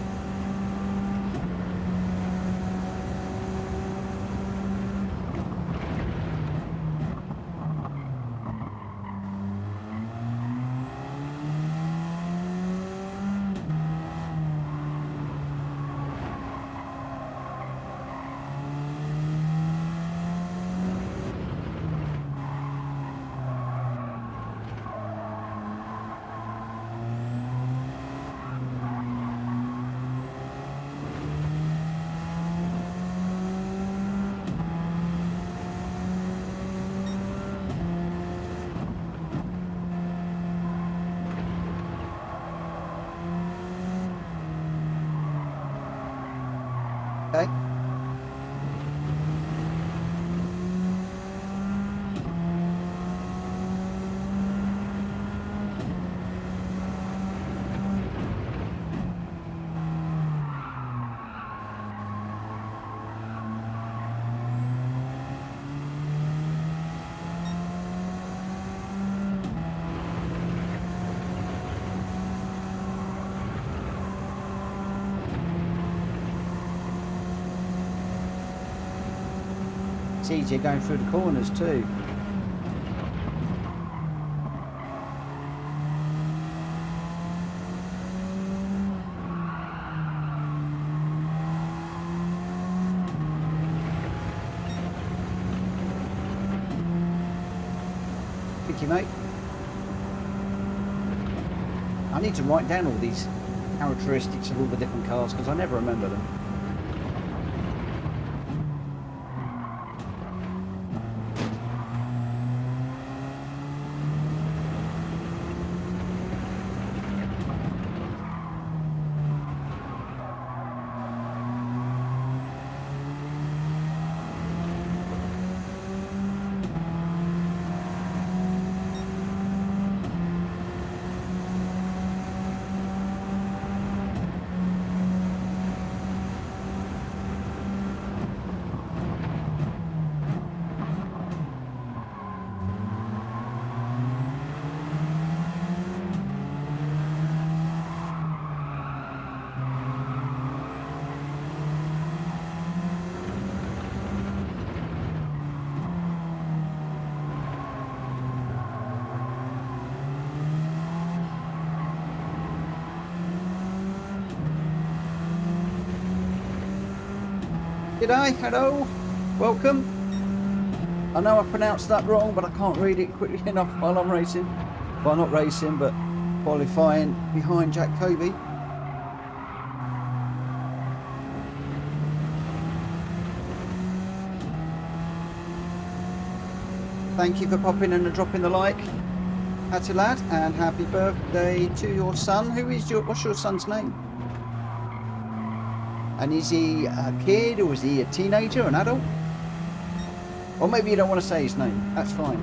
It's easier going through the corners too. Thank you, mate. I need to write down all these characteristics of all the different cars because I never remember them. G'day, hello, welcome. I know I pronounced that wrong, but I can't read it quickly enough while I'm racing. Well, not racing, but qualifying behind Jack Kobe. Thank you for popping in and dropping the like, Hattie lad, and happy birthday to your son. What's your son's name? And is he a kid or is he a teenager, an adult? Or maybe you don't want to say his name, that's fine.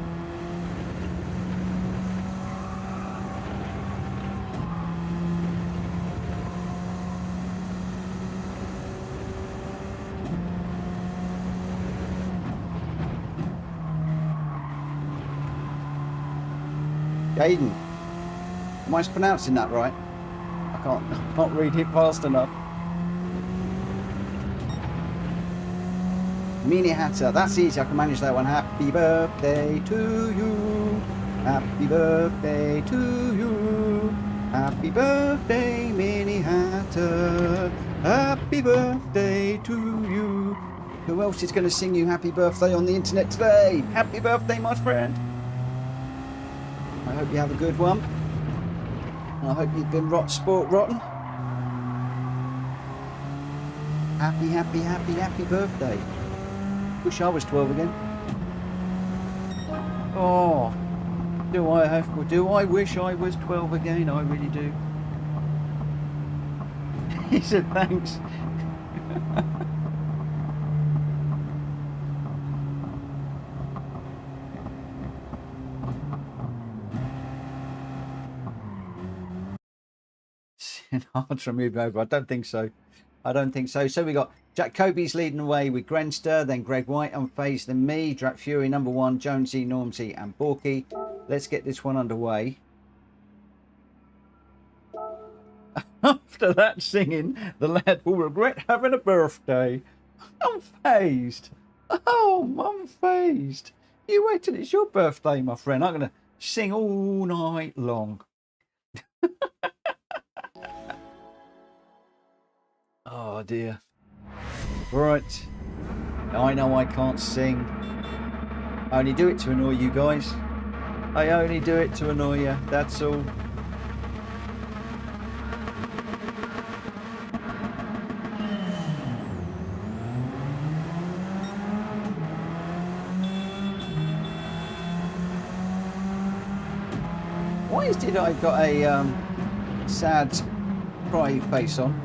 Jaden, am I pronouncing that right? I can't read it fast enough. Mini Hatter, that's easy, I can manage that one. Happy birthday to you. Happy birthday to you. Happy birthday, Mini Hatter. Happy birthday to you. Who else is going to sing you happy birthday on the internet today? Happy birthday, my friend. I hope you have a good one. And I hope you've been sport rotten. Happy, happy, happy, happy birthday. Wish I was 12 again. Oh, do I wish I was 12 again? I really do. He said thanks. Hard to move over. I don't think so. I don't think so. So we got Jack Kobe's leading the way with Grenster, then Greg White unfazed, then me, Drac Fury number 1, Jonesy, Normsy and Borky. Let's get this one underway. After that singing, the lad will regret having a birthday. Unfazed. Oh, I'm unfazed. You wait till it's your birthday, my friend. I'm going to sing all night long. Oh dear. Right. I know I can't sing. I only do it to annoy you guys. I only do it to annoy you. That's all. Why is it I got a sad cry face on?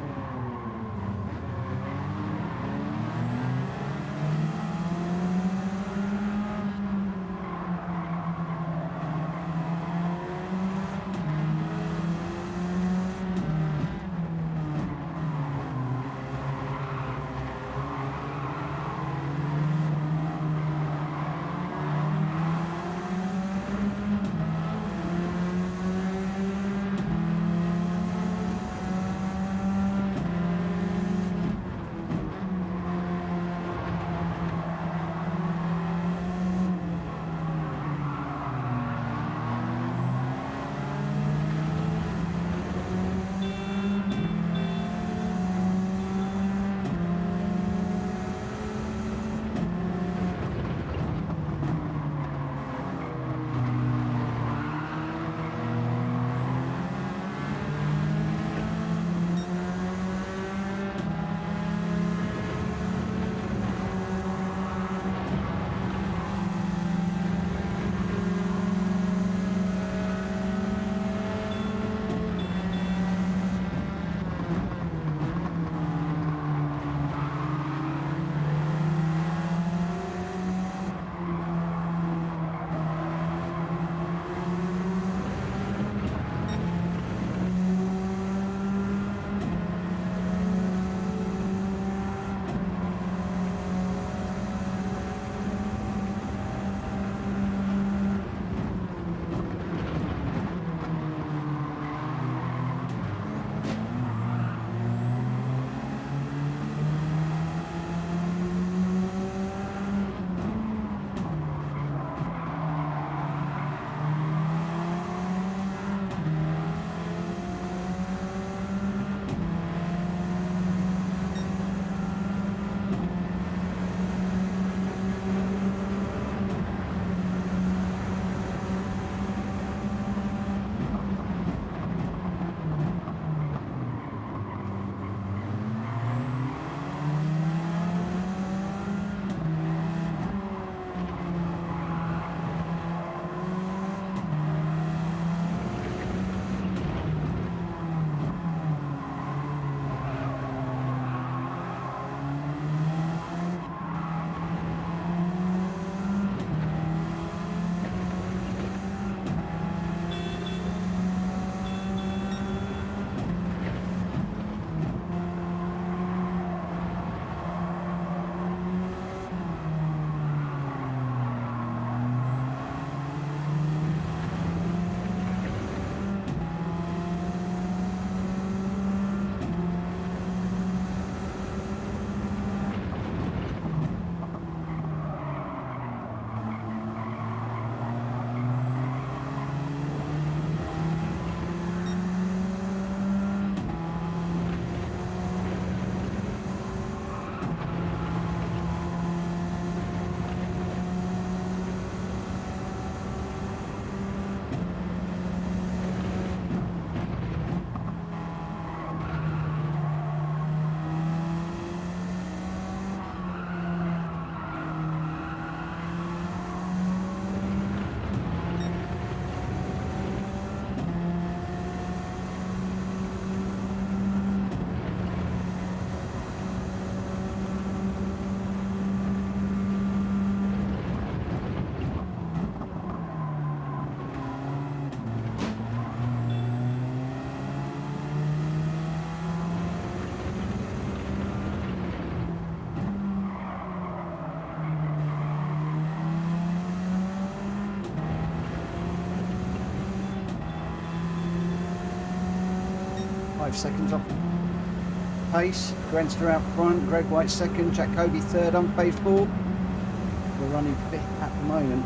5 seconds off pace. Grenster out front, Greg White second, Jacoby third, unfazed fourth. We're running fifth at the moment.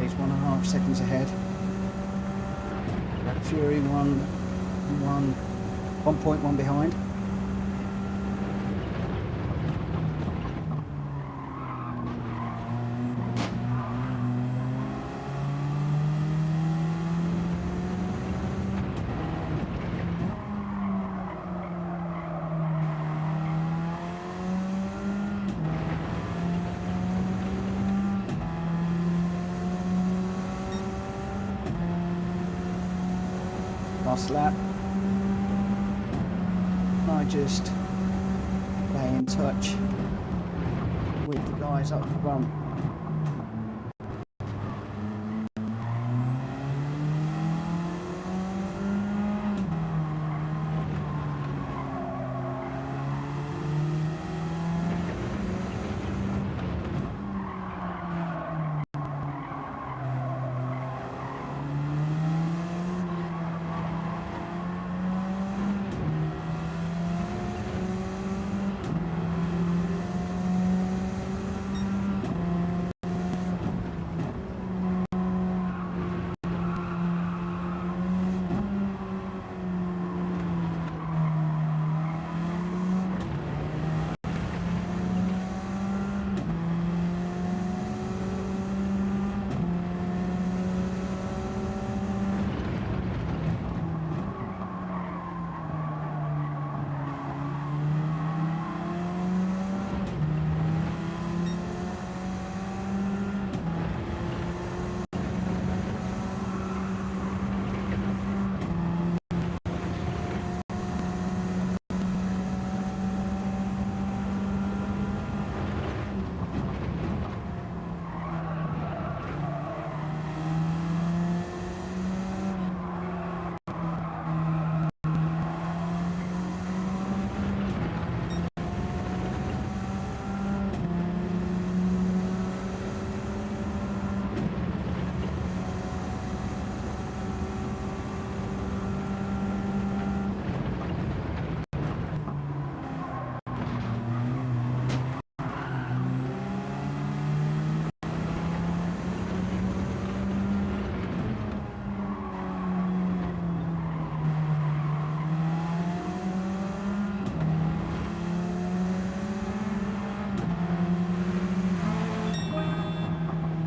He's 1.5 seconds ahead. Black Fury 1.1 behind. Last lap. I just stay in touch with the guys up front.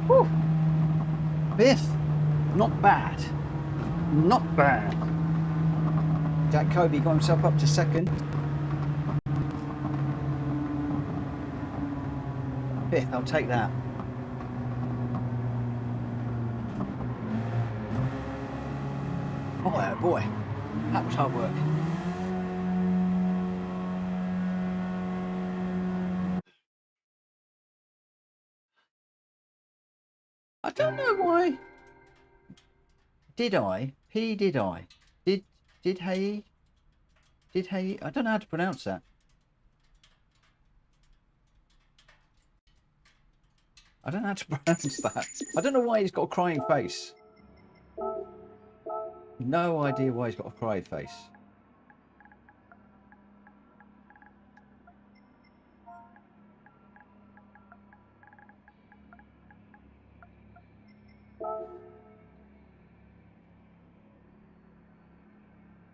Whew. Fifth, not bad, not bad. Jack Kobe got himself up to second. Fifth, I'll take that. Oh boy, that was hard work. I don't know why. Did I? Did Did he? I don't know how to pronounce that. I don't know how to pronounce that. I don't know why he's got a crying face. No idea why he's got a crying face.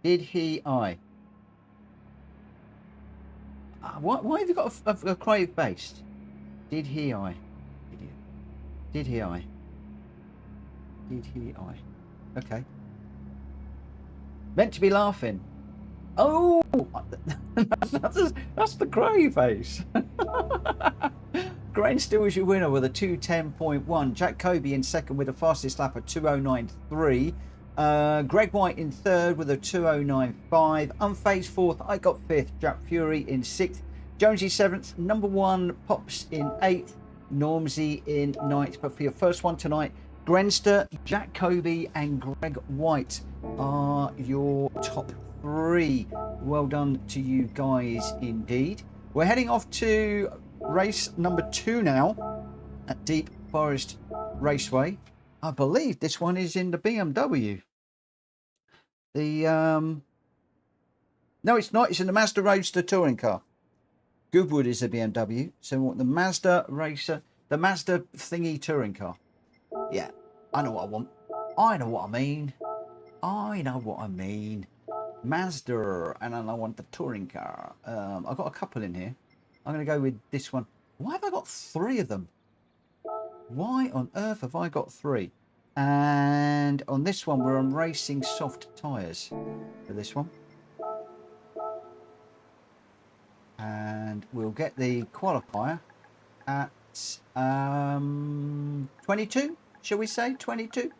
Did he? Why have you got a crying face? Did he? Did he? Did he? Okay. Meant to be laughing. Oh, that's the crying face. Grant still is your winner with a 2:10.1. Jack Kobe in second with the fastest lap of 2:09.3. Greg White in third with a 2:09.5. Unfazed fourth. I got fifth. Jack Fury in sixth. Jonesy seventh. Number one. Pops in eighth. Normsy in ninth. But for your first one tonight, Grenster, Jack Kobe, and Greg White are your top three. Well done to you guys indeed. We're heading off to race number 2 now at Deep Forest Raceway. I believe this one is in the BMW. No, it's not. It's in the Mazda Roadster touring car. Goodwood is a BMW. So we want the Mazda Racer, the Mazda thingy touring car. Yeah, I know what I want. I know what I mean. I know what I mean. Mazda, and I want the touring car. I've got a couple in here. I'm going to go with this one. Why have I got 3 of them? Why on earth have I got 3? And on this one, we're on racing soft tyres for this one. And we'll get the qualifier at 22, shall we say? 22.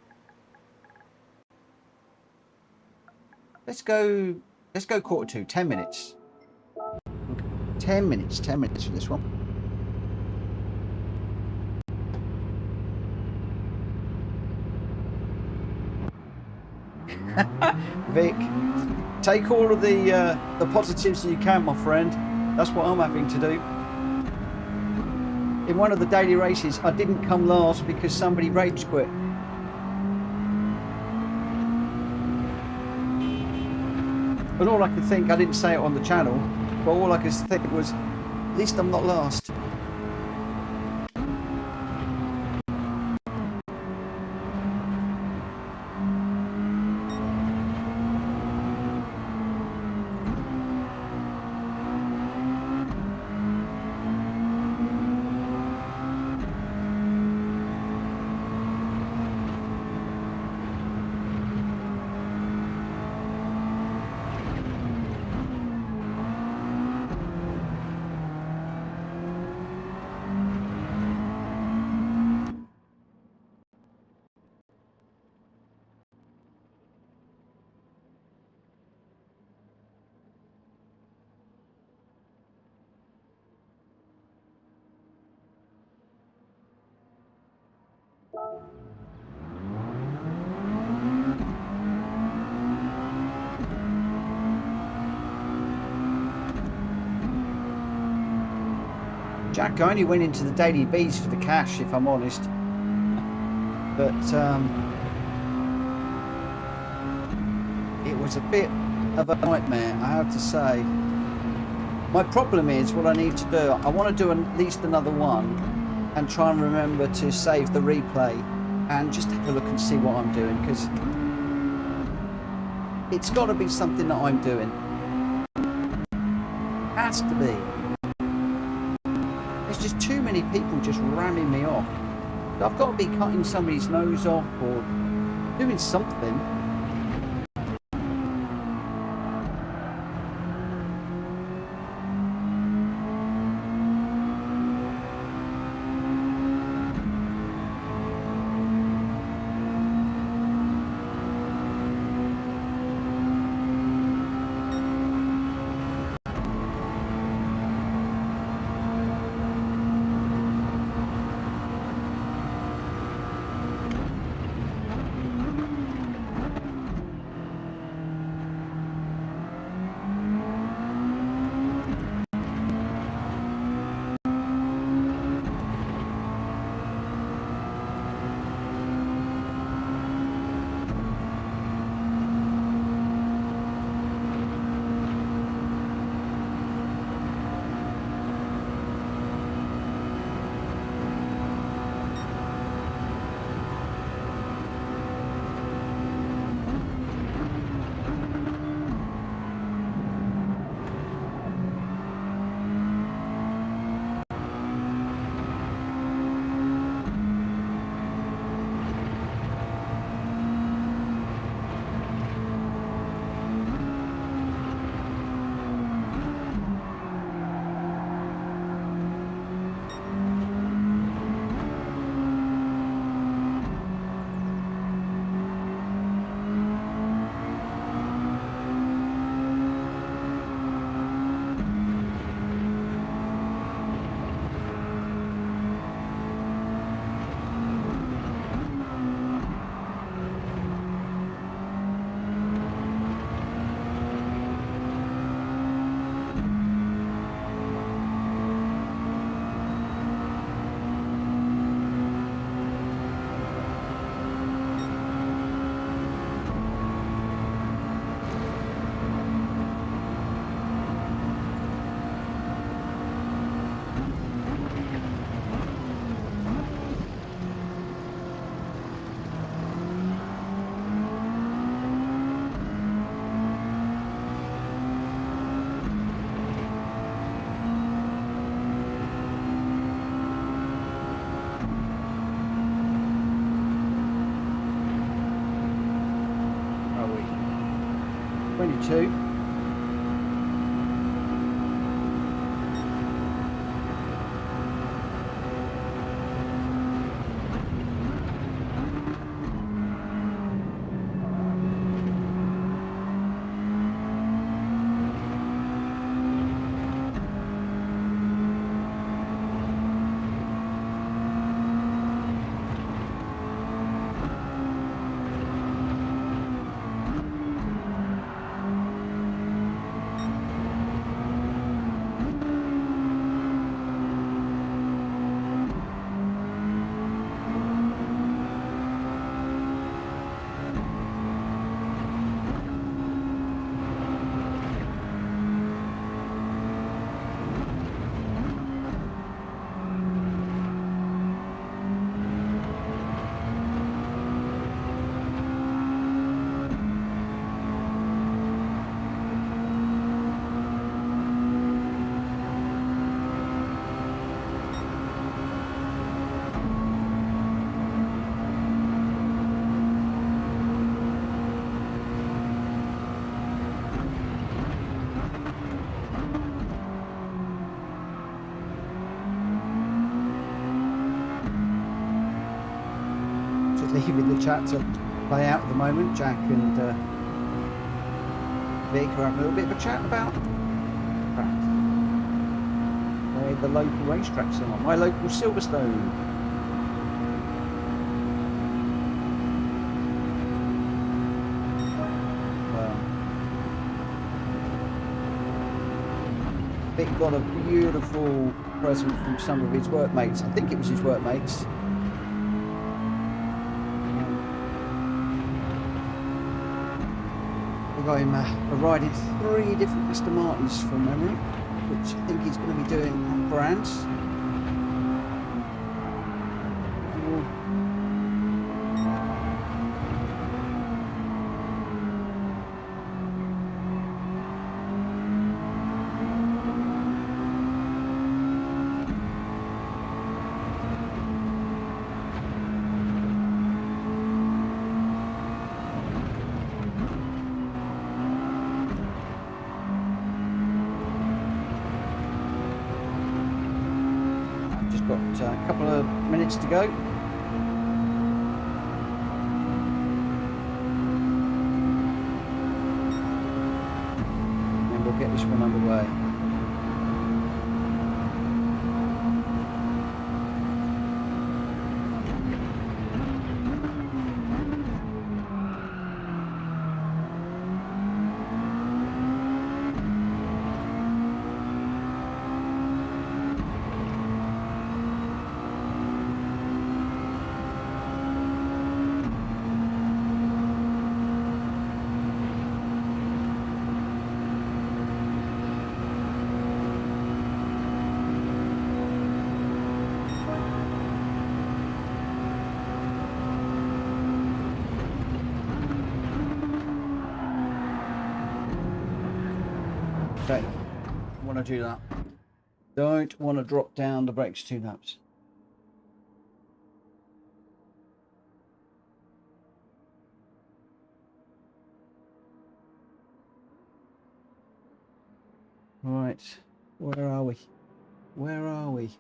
Let's go 1/4 to 10 minutes. 10 minutes for this one. Vic, take all of the positives you can, my friend. That's what I'm having to do. In one of the daily races, I didn't come last because somebody rage quit. But all I could think, I didn't say it on the channel, but all I could think was, at least I'm not last. Jack, I only went into the Daily Bees for the cash, if I'm honest. But it was a bit of a nightmare, I have to say. My problem is what I need to do. I want to do at least another one and try and remember to save the replay and just have a look and see what I'm doing, because it's got to be something that I'm doing. Has to be. There's just too many people just ramming me off. I've got to be cutting somebody's nose off or doing something. 22. Leaving the chat to play out at the moment. Jack and Vic are having a little bit of a chat about where the local racetracks are. My local Silverstone. Vic got a beautiful present from some of his workmates. I think it was his workmates. I got him a ride in 3 different Aston Martins from memory, which I think he's going to be doing on brands. A couple of minutes to go. And we'll get this one underway. Okay, don't want to do that. Don't want to drop down the brakes too much. Right, where are we? Where are we?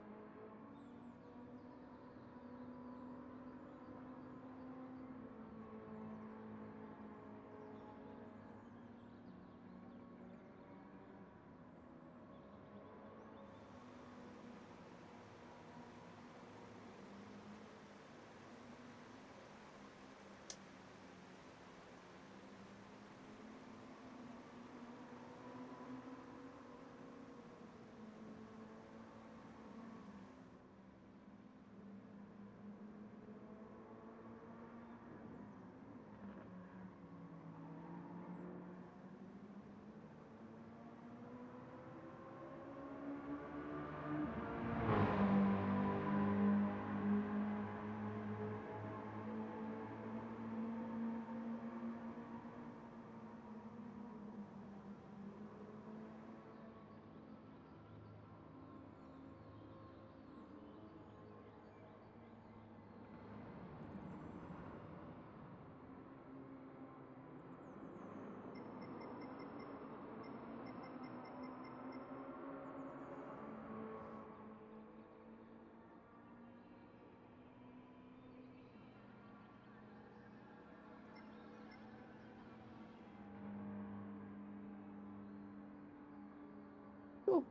Cool.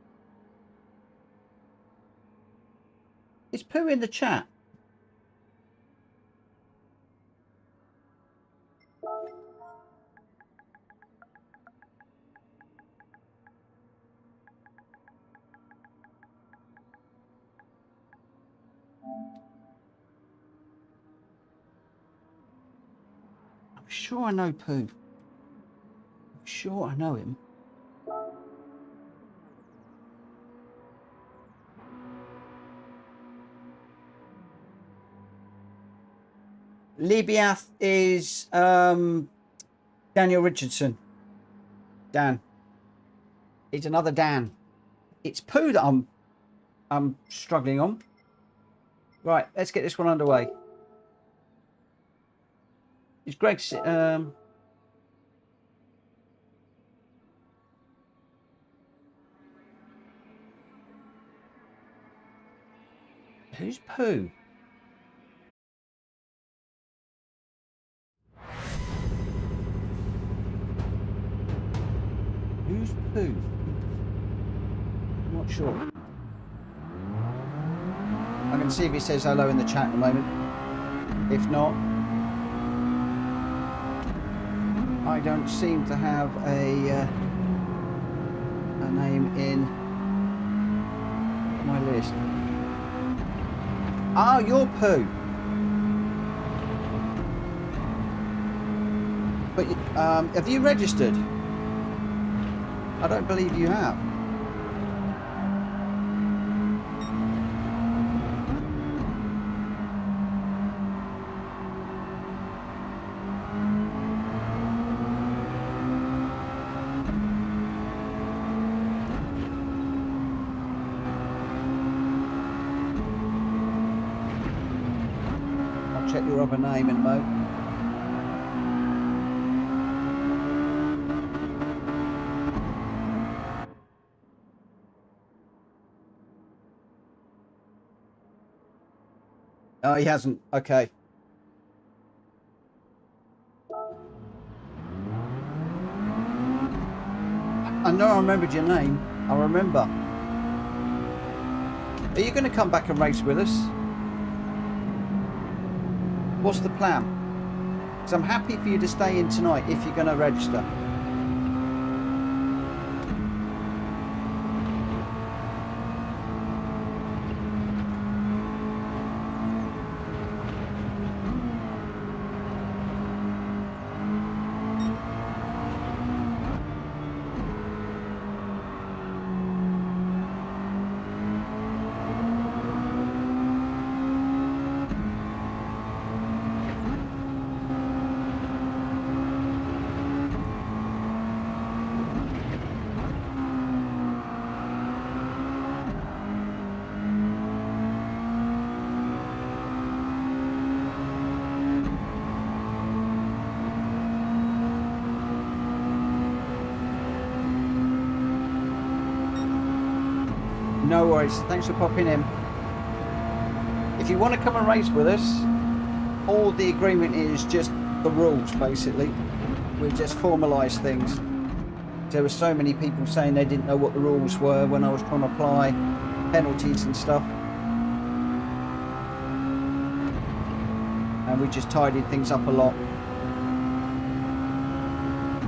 Is Pooh in the chat? I'm sure I know Pooh. I'm sure I know him. Libiath is Daniel Richardson. Dan. It's another Dan. It's Pooh that I'm struggling on. Right, let's get this one underway. Is Greg who's Pooh? Who's Pooh? I'm not sure. I'm going to see if he says hello in the chat in a moment. If not, I don't seem to have a name in my list. Oh, you're Pooh. But have you registered? I don't believe you have. I'll check your other name in a moment. Oh, he hasn't. Okay. I know I remembered your name. I remember. Are you going to come back and race with us? What's the plan? Because I'm happy for you to stay in tonight if you're going to register. No worries. Thanks for popping in. If you want to come and race with us, all the agreement is just the rules, basically. We just formalise things. There were so many people saying they didn't know what the rules were when I was trying to apply penalties and stuff. And we just tidied things up a lot.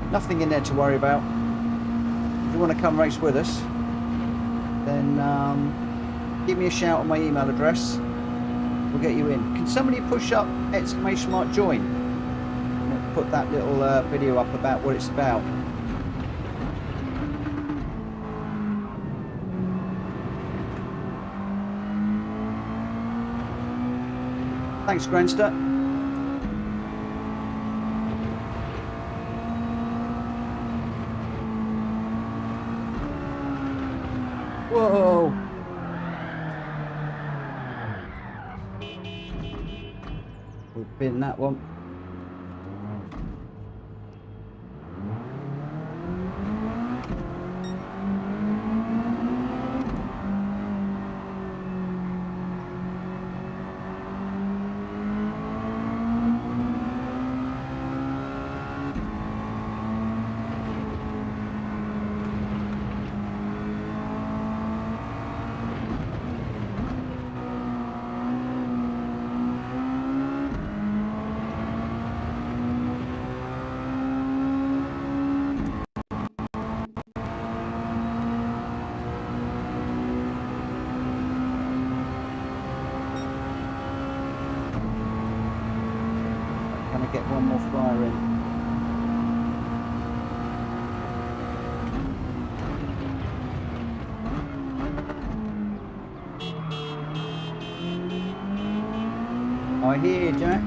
Nothing in there to worry about. If you want to come race with us, then give me a shout on my email address. We'll get you in. Can somebody push up ! Join? I'll put that little video up about what it's about. Thanks, Grandster. Whoa! We've been that one. one more flyer in. I hear you, Jack.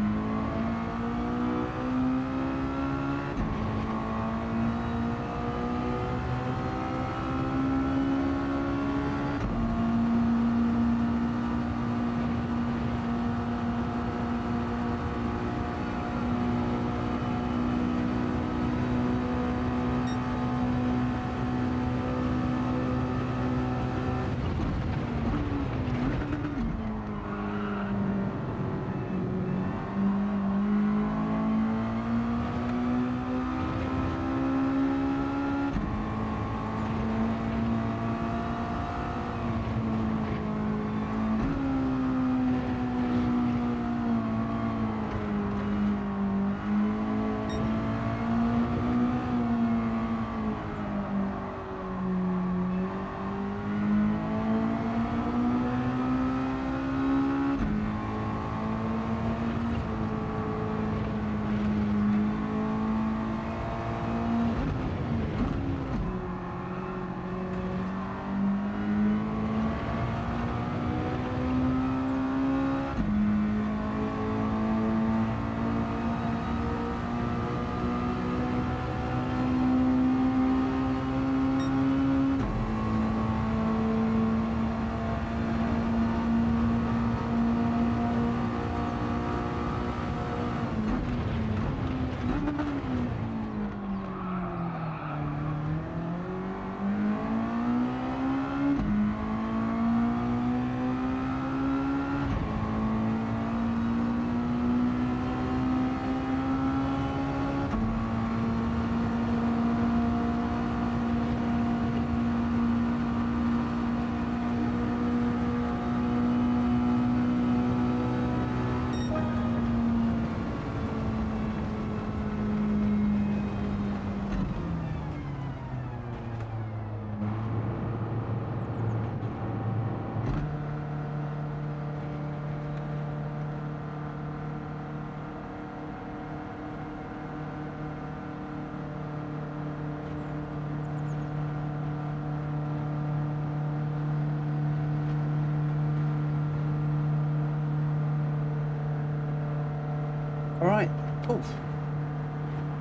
All right. Oof.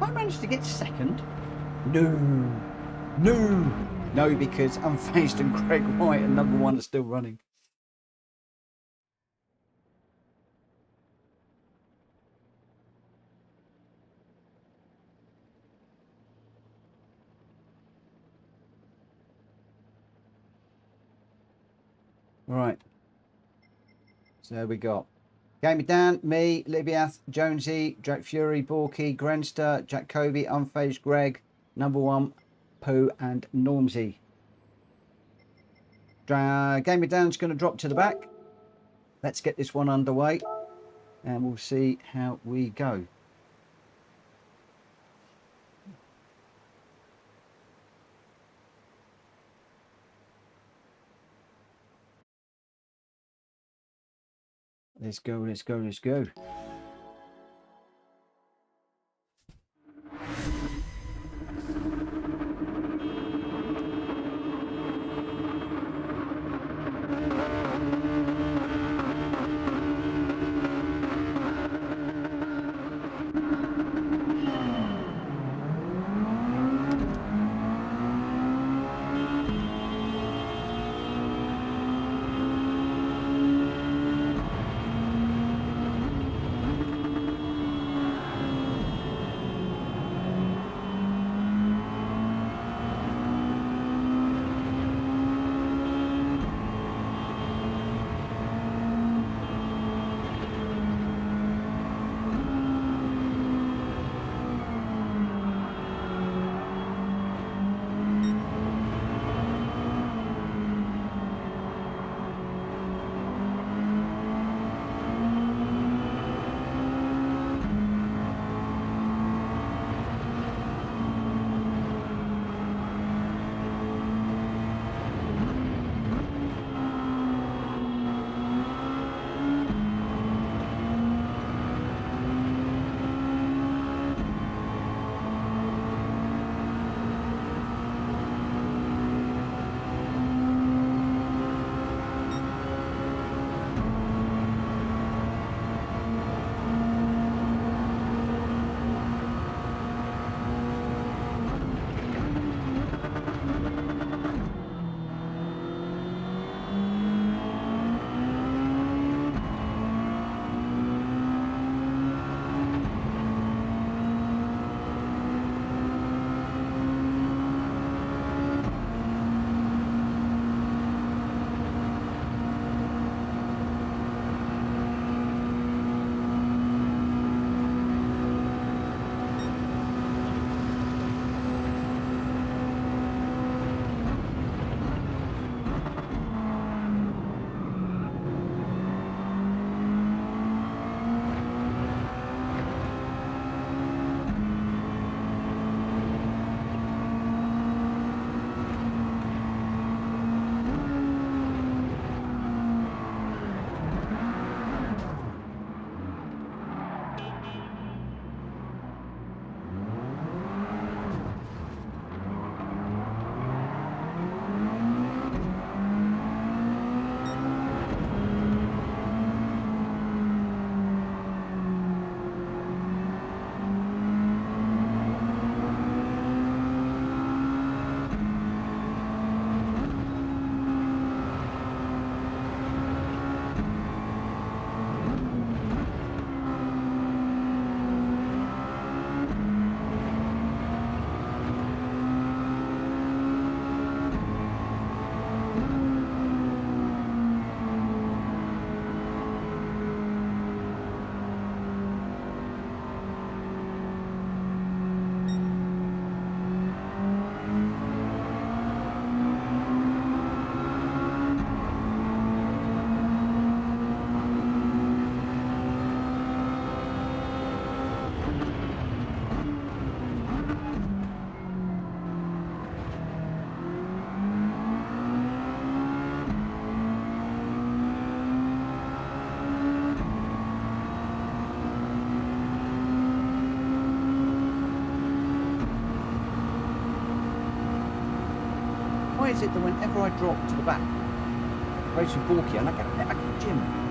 I managed to get second. No, because Unfazed and Greg White and number one are still running. All right. So we got Gamey Dan, me, Libiath, Jonesy, Jack Fury, Borky, Grenster, Jack Kobe, Unfazed Greg, number one, Pooh, and Normsy. Gamey Dan's going to drop to the back. Let's get this one underway and we'll see how we go. Let's go, let's go, let's go. Why is it that whenever I drop to the back, race with Borky, and I get back to the gym?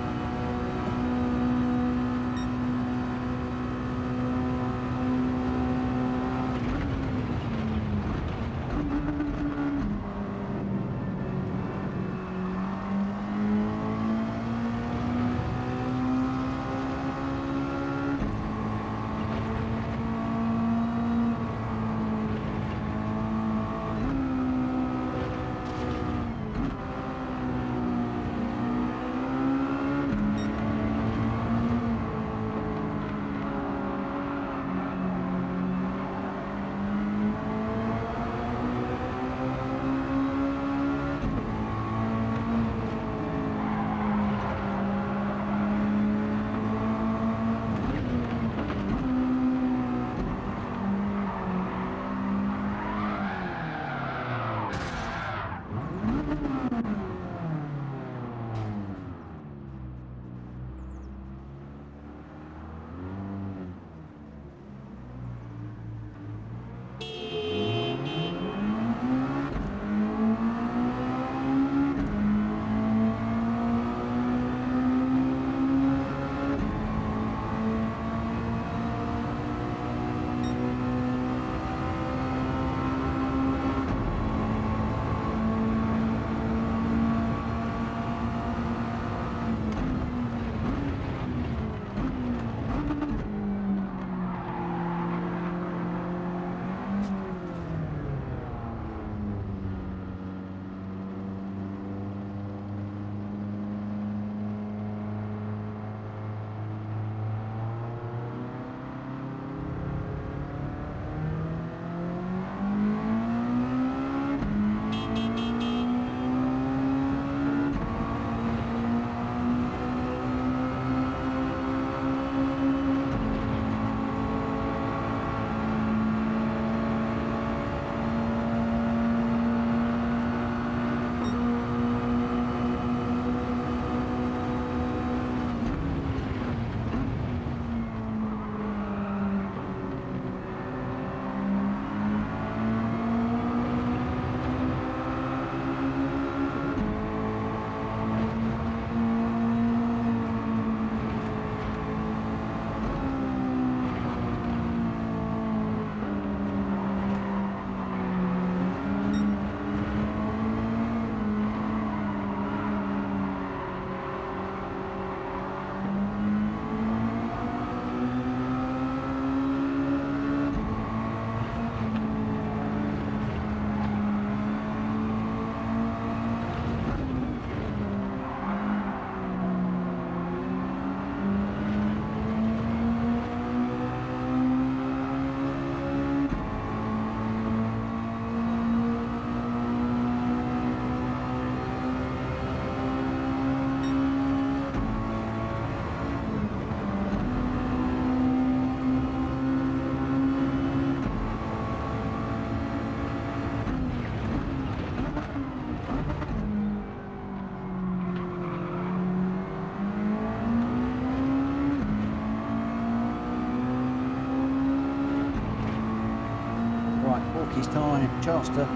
It's time, Chaster.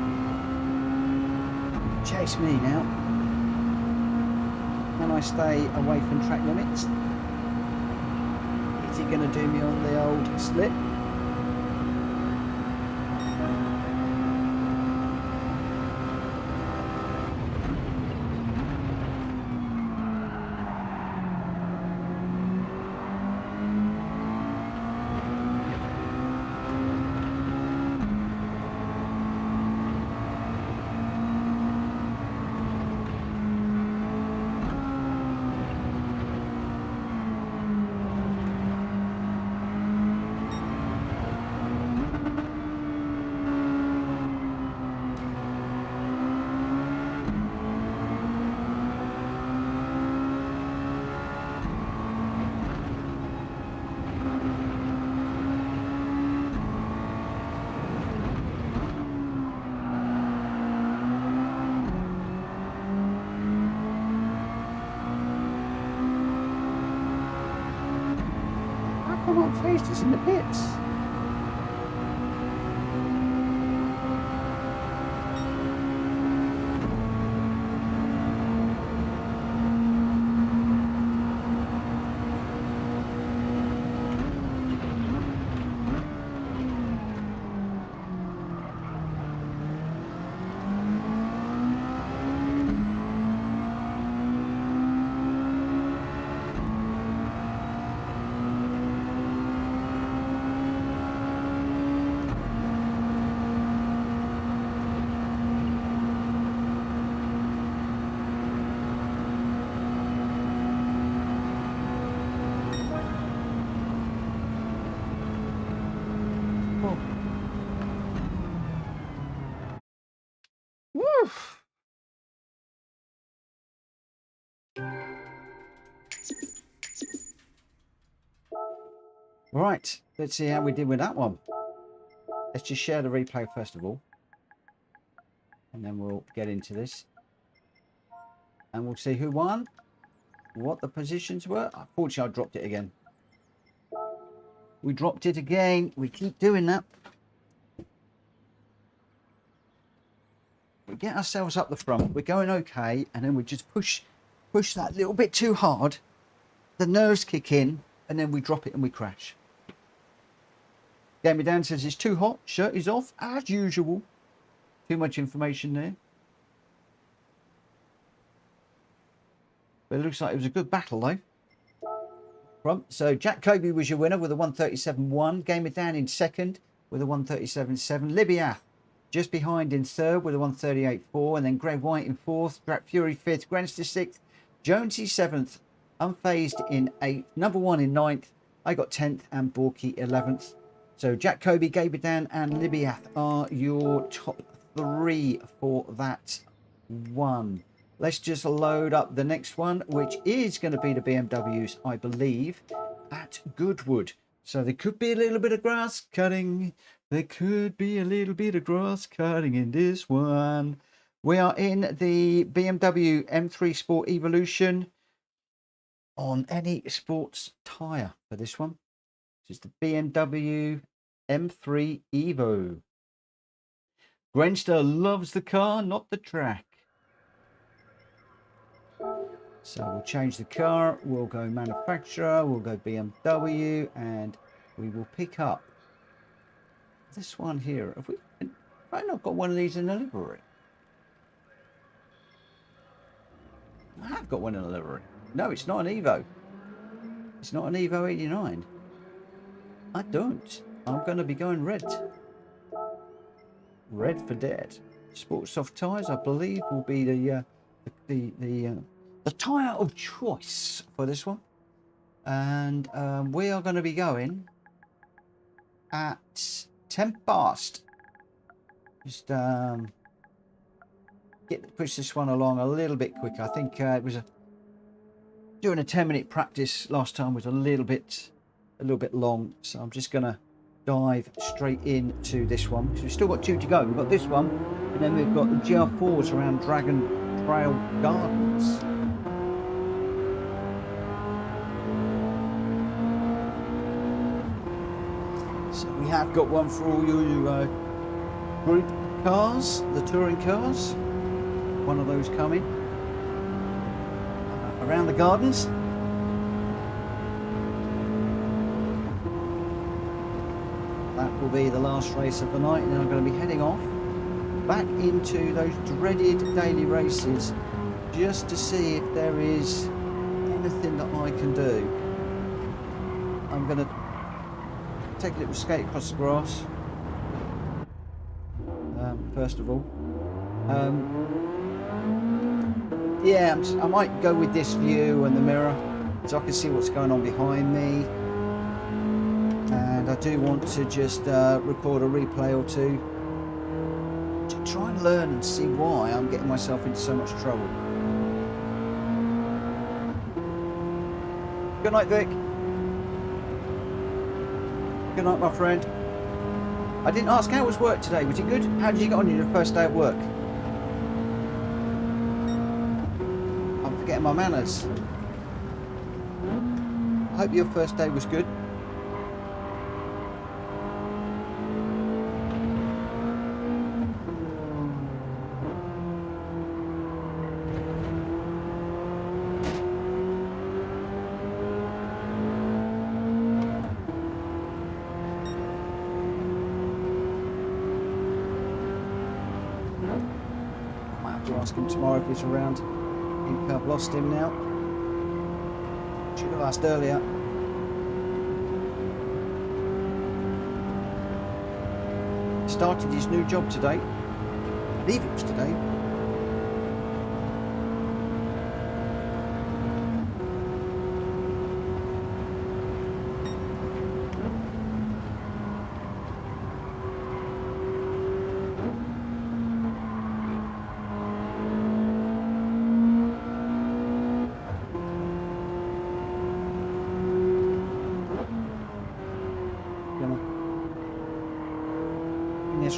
Chase me now. Can I stay away from track limits? Is he going to do me on the old slip? It's in the pits. Right, let's see how we did with that one. Let's just share the replay first of all. And then we'll get into this. And we'll see who won, what the positions were. Unfortunately, I dropped it again. We dropped it again. We keep doing that. We get ourselves up the front. We're going okay. And then we just push that little bit too hard. The nerves kick in. And then we drop it and we crash. Game Me Down says it's too hot. Shirt is off as usual. Too much information there. But it looks like it was a good battle though. So Jack Kobe was your winner with a 137.1. Game Me Down in second with a 137.7. Libya just behind in third with a 138.4. And then Greg White in fourth. Drat Fury fifth. Grandster sixth. Jonesy seventh. Unfazed in eighth. Number one in ninth. I got 10th and Borky 11th. So Jack Kobe, Game Me Down and Libya are your top three for that one. Let's just load up the next one, which is going to be the BMWs, I believe, at Goodwood. So there could be a little bit of grass cutting. There could be a little bit of grass cutting in this one. We are in the BMW M3 Sport Evolution on any sports tyre for this one. This is the BMW M3 Evo. Grandster loves the car, not the track. So we'll change the car, we'll go manufacturer, we'll go BMW, and we will pick up this one here. Have I not got one of these in the livery? I have got one in the livery. No, it's not an Evo. It's not an Evo 89. I don't. I'm going to be going red. Red for dead. Sport soft tyres, I believe, will be the tyre of choice for this one. And we are going to be going at 10 past. Just push this one along a little bit quicker. I think it was doing a 10-minute practice last time was a little bit long, so I'm just going to dive straight into this one because we've still got two to go. We've got this one, and then we've got the GR4s around Dragon Trail Gardens. So we have got one for all your group cars, the touring cars. One of those coming around the gardens. That will be the last race of the night, and then I'm going to be heading off back into those dreaded daily races just to see if there is anything that I can do. I'm going to take a little skate across the grass first of all. Yeah, I might go with this view and the mirror so I can see what's going on behind me. And I do want to just record a replay or two to try and learn and see why I'm getting myself into so much trouble. Good night, Vic. Good night, my friend. I didn't ask how was work today. Was it good? How did you get on your first day at work? I'm forgetting my manners. I hope your first day was good. Ask him tomorrow if he's around. I think I've lost him now. Should have asked earlier. Started his new job today. I believe it was today.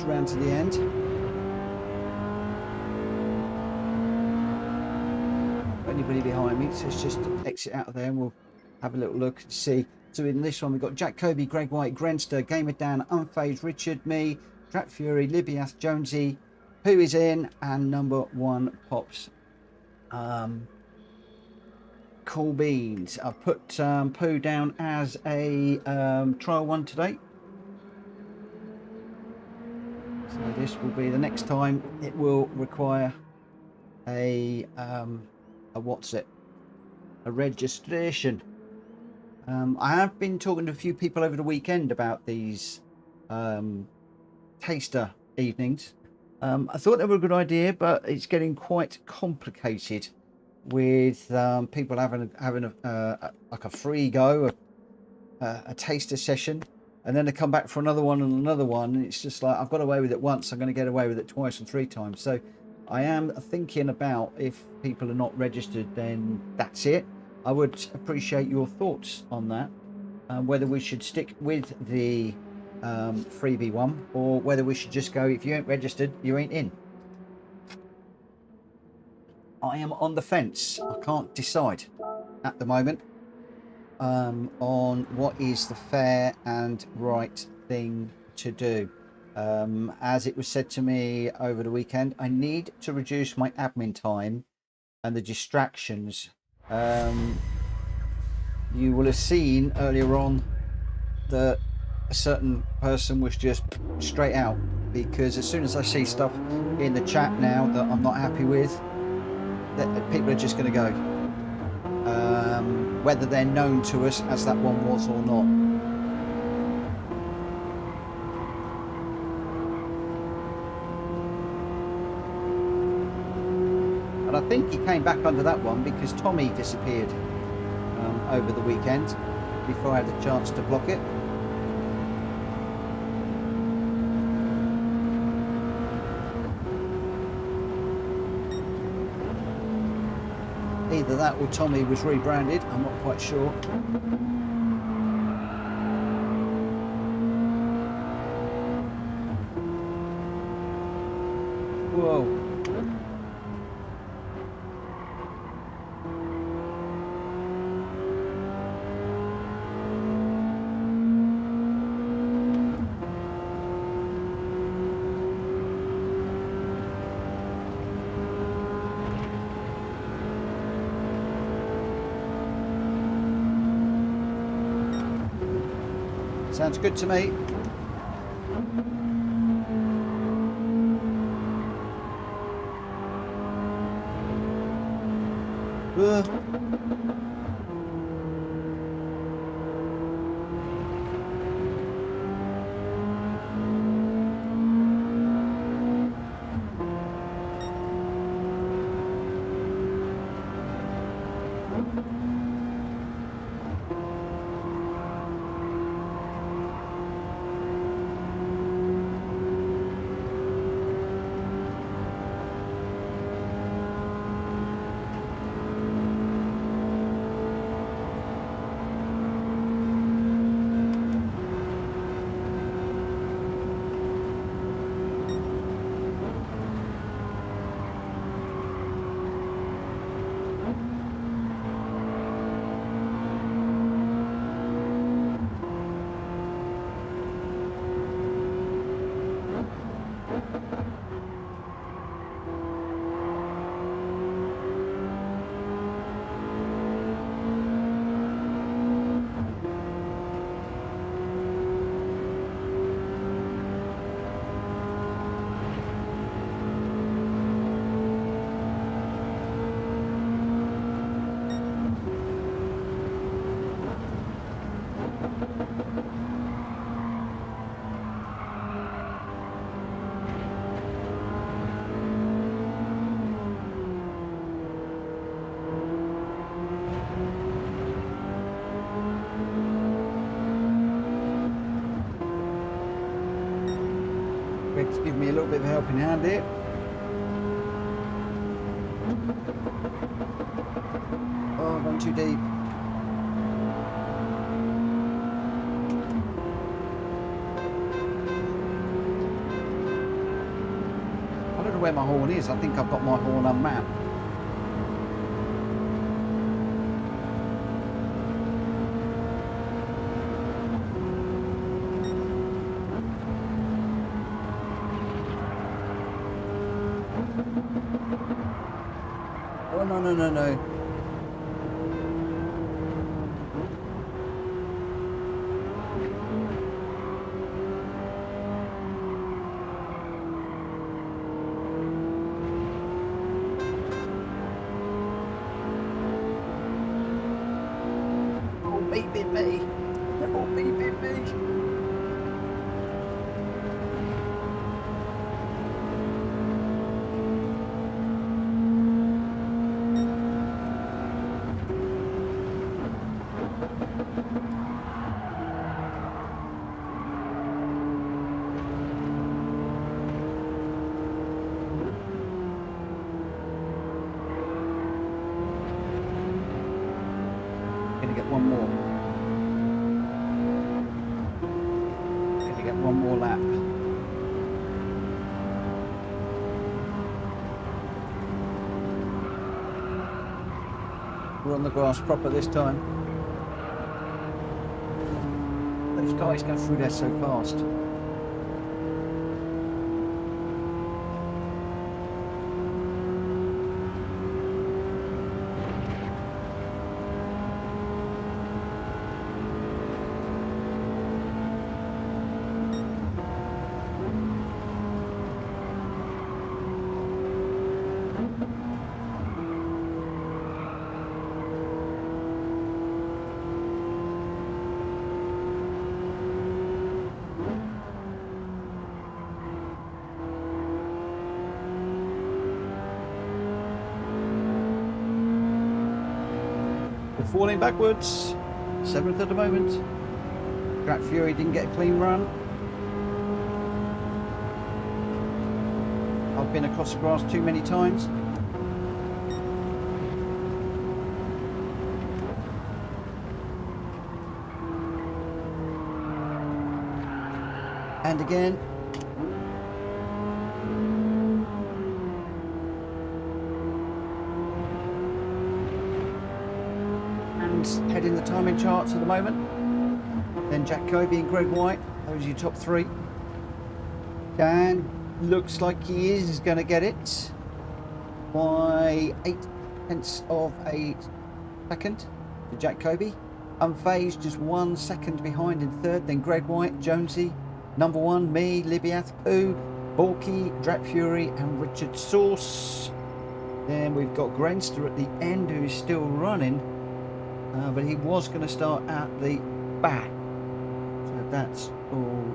just round to the end. Anybody behind me, so let's just exit out of there and we'll have a little look and see. So in this one we've got Jack Kobe, Greg White, Grenster, Gamer Dan, Unfazed, Richard, me, Track Fury, Libiath, Jonesy, who is in, and number 1 Pops. Cool beans. I've put Pooh down as a trial one today. So this will be the next time. It will require a what's it? A registration. I have been talking to a few people over the weekend about these taster evenings. I thought they were a good idea, but it's getting quite complicated with people having like a free go, a taster session, and then they come back for another one and another one. And it's just like, I've got away with it once, I'm going to get away with it twice and 3 times. So I am thinking about, if people are not registered, then that's it. I would appreciate your thoughts on that, whether we should stick with the freebie one, or whether we should just go, if you ain't registered, you ain't in. I am on the fence. I can't decide at the moment on what is the fair and right thing to do. As it was said to me over the weekend, I need to reduce my admin time and the distractions. You will have seen earlier on that a certain person was just straight out, because as soon as I see stuff in the chat now that I'm not happy with, that people are just going to go, whether they're known to us as that one was or not. And I think he came back under that one because Tommy disappeared over the weekend before I had a chance to block it. Either that or Tommy was rebranded, I'm not quite sure. Whoa. Sounds good to me. Greg's giving me a little bit of a helping hand here. Oh, gone too deep. know where my horn is. I think I've got my horn unmapped. Oh, no, no, no, no. Oh, beeping me. Oh, beeping me. Gonna get one more. Gonna get one more lap. We're on the grass proper this time. Those guys go through there so fast. Falling backwards, 7th at the moment. Track Fury didn't get a clean run. I've been across the grass too many times. And again. Heading the timing charts at the moment. Then Jack Kobe and Greg White, those are your top three. Dan looks like he is going to get it by 0.8 of a second to Jack Kobe. Unfazed, just 1 second behind in third. Then Greg White, Jonesy, number one, me, Libiath, Pooh, Balky, Drap Fury, and Richard Sauce. Then we've got Grenster at the end, who is still running. But he was going to start at the back, so that's all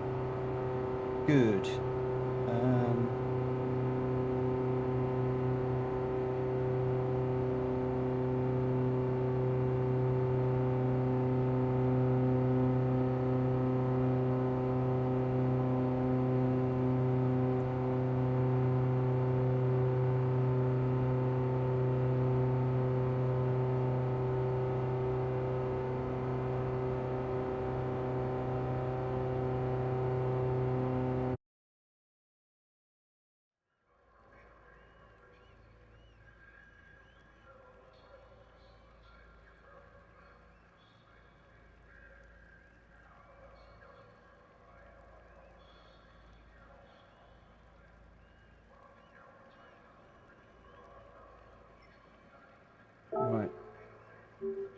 good. Right.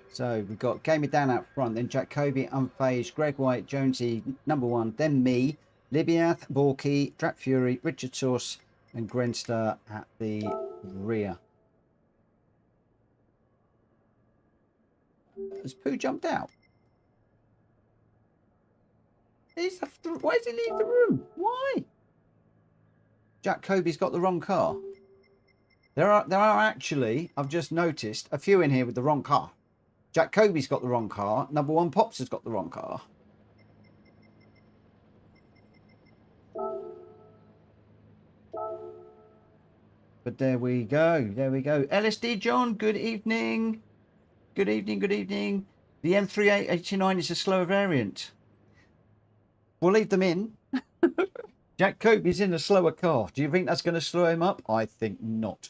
So we've got Gamer Dan out front, then Jack Kobe, Unfazed, Greg White, Jonesy, number one, then me, Libiath, Balky, Drap Fury, Richard Sauce, and Grenster at the rear. Has Pooh jumped out? Why does he leave the room? Why? Jack Kobe's got the wrong car. There are actually, I've just noticed, a few in here with the wrong car. Jack Kobe's got the wrong car. Number one, Pops has got the wrong car. But there we go. There we go. LSD John, good evening. Good evening, good evening. The M3889 is a slower variant. We'll leave them in. Jack Kobe's in a slower car. Do you think that's going to slow him up? I think not.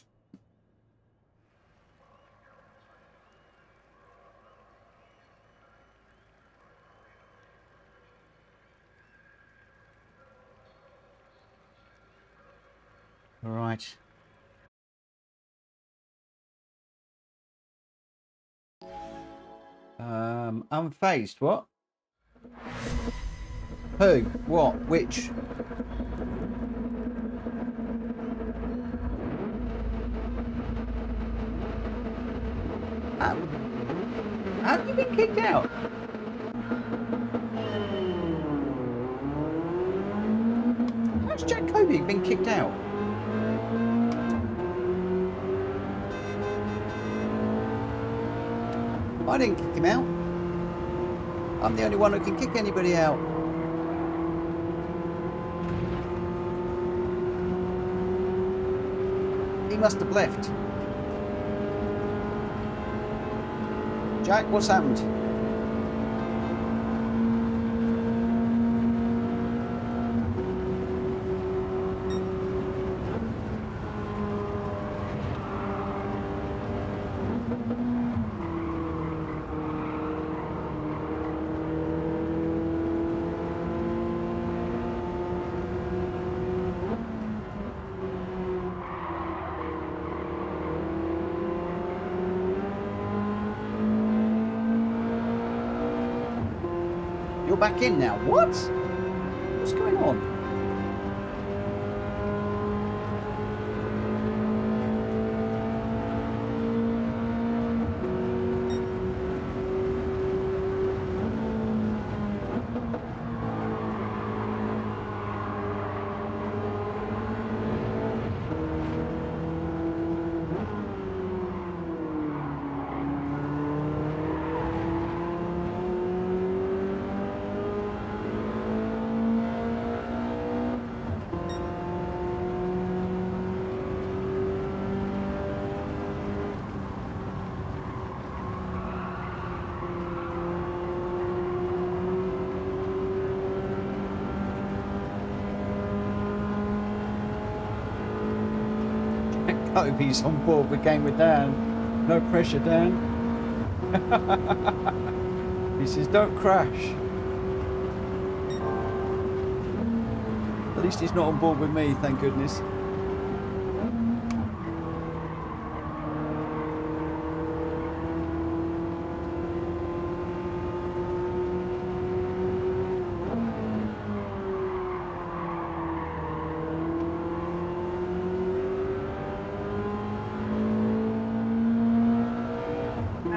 All right. Unfazed. What? Who? What? Which? How have you been kicked out? How's Jack Kobe been kicked out? I didn't kick him out. I'm the only one who can kick anybody out. He must have left. Jack, what's happened? You're back in now. What? What's going on? Kobe's on board with Game with Dan. No pressure, Dan. He says, don't crash. At least he's not on board with me, thank goodness.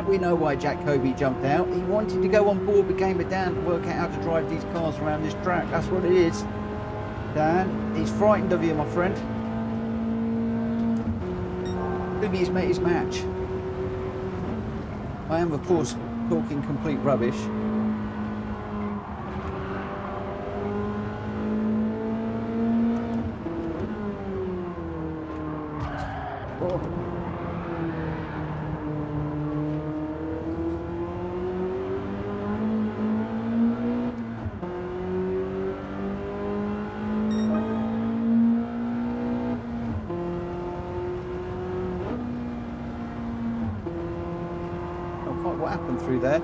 We know why Jack Kobe jumped out. He wanted to go on board with Game of Dan to work out how to drive these cars around this track. That's what it is. Dan, he's frightened of you, my friend. Kobe's met his match. I am, of course, talking complete rubbish. Oh. What happened through there?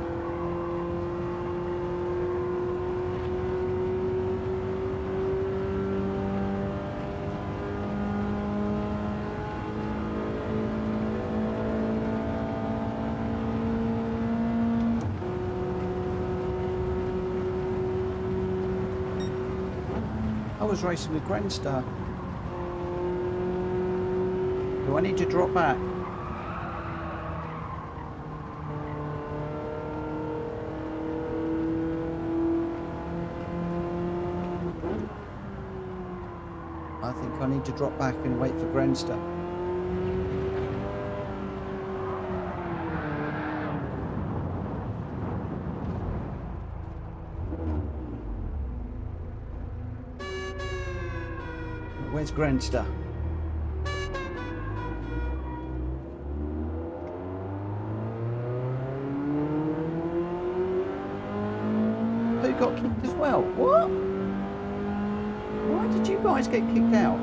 I was racing with Grandster. Do I need to drop back? I think I need to drop back and wait for Grandster. Where's Grandster? Who got kicked as well? What? Why did Did you guys get kicked out?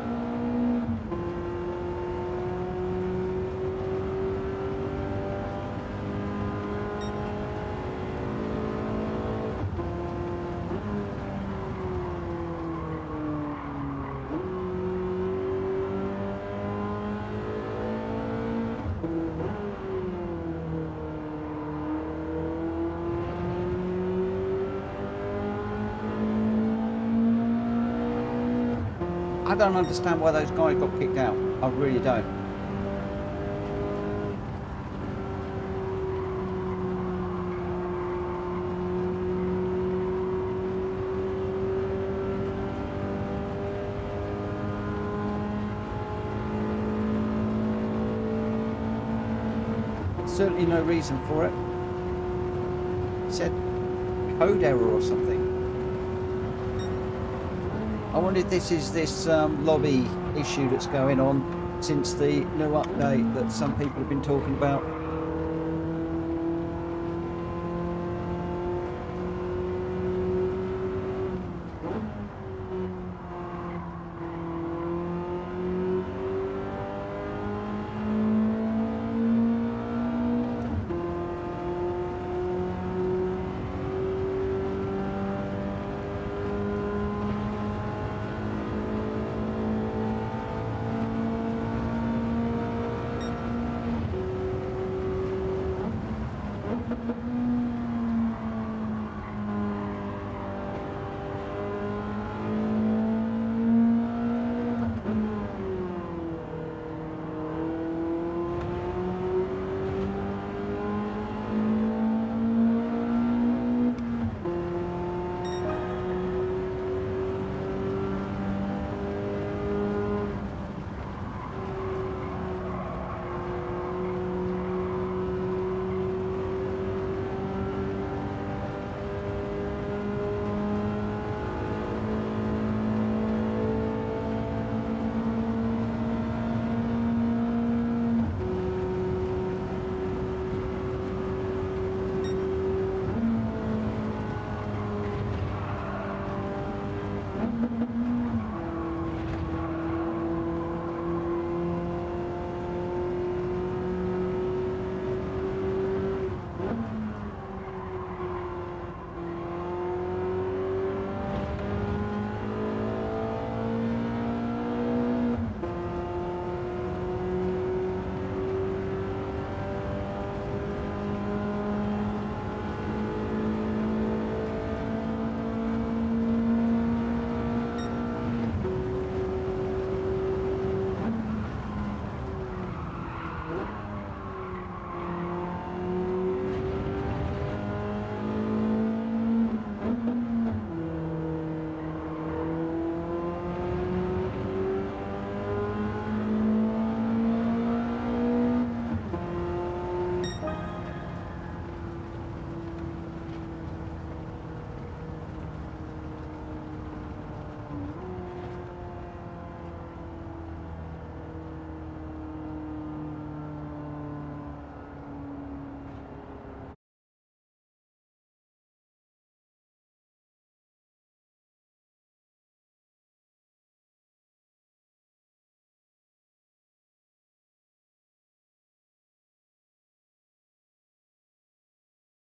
I don't understand why those guys got kicked out. I really don't. Certainly no reason for it. It said code error or something. I wonder if this is this lobby issue that's going on since the new update that some people have been talking about.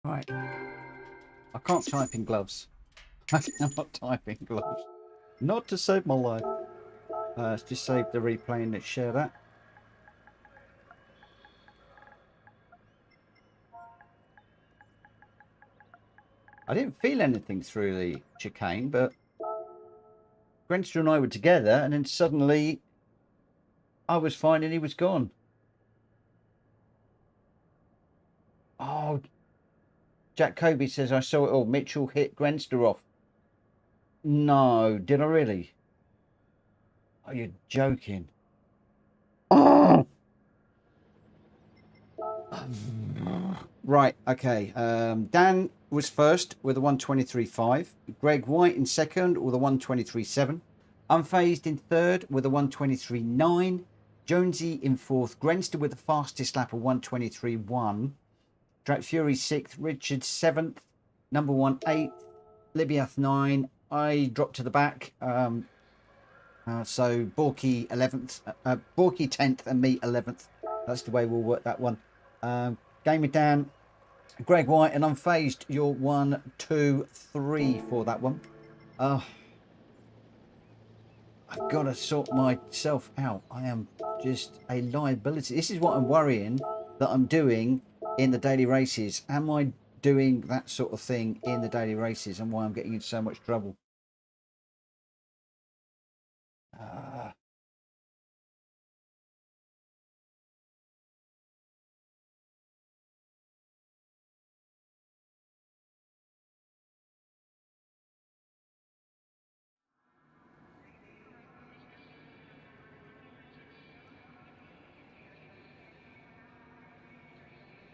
Right. I can't type in gloves. I cannot type in gloves. Not to save my life. Let's just save the replay and let's share that. I didn't feel anything through the chicane, but Grenster and I were together, and then suddenly I was fine and he was gone. Oh, Jack Kobe says, I saw it all. Mitchell hit Grenster off. No, did I really? Oh, you're joking. Oh! Right, okay. Dan was first with a 123.5. Greg White in second with a 123.7. Unfazed in third with a 123.9. Jonesy in fourth. Grenster with the fastest lap of 123.1. Drake Fury 6th, Richard 7th, number 1 8th, Libyath 9. I dropped to the back. So Borky 11th, Borky 10th and me 11th. That's the way we'll work that one. Gaming down, Greg White and Unfazed, you're 1, 2, 3 for that one. I've got to sort myself out. I am just a liability. This is what I'm worrying that I'm doing in the daily races. Am I doing that sort of thing in the daily races, and why I'm getting into so much trouble?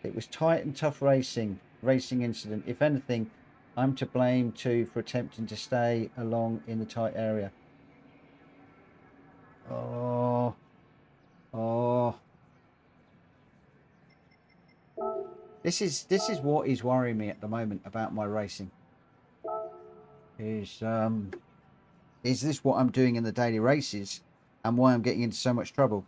It was tight and tough racing incident. If anything, I'm to blame too for attempting to stay along in the tight area. Oh. This is what is worrying me at the moment about my racing. Is this what I'm doing in the daily races, and why I'm getting into so much trouble?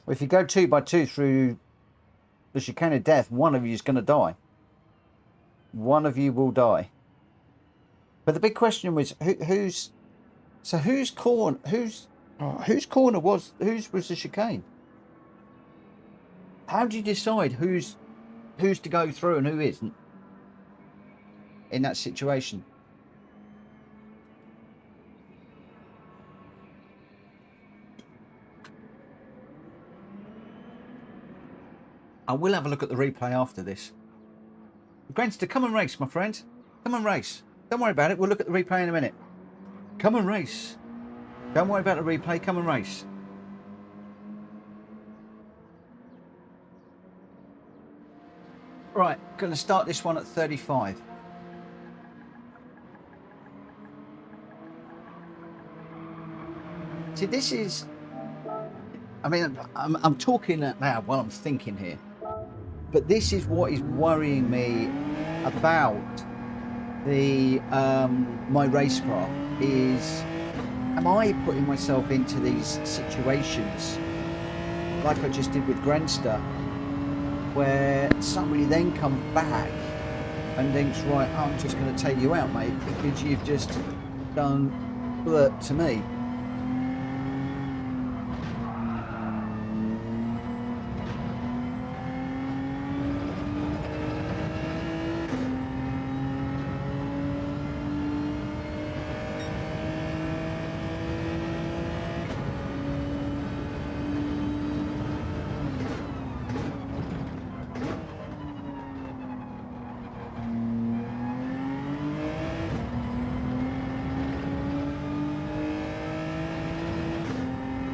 If you go 2x2 through the chicane of death, one of you is going to die. One of you will die. But the big question was whose corner was the chicane? How do you decide who's to go through and who isn't in that situation? I will have a look at the replay after this. Granster, come and race, my friend. Come and race. Don't worry about it. We'll look at the replay in a minute. Come and race. Don't worry about the replay. Come and race. Right, going to start this one at 35. See, this is... I mean, I'm talking now while I'm thinking here. But this is what is worrying me about the my racecraft is, am I putting myself into these situations like I just did with Granster, where somebody then comes back and thinks, right, I'm just going to take you out, mate, because you've just done that to me.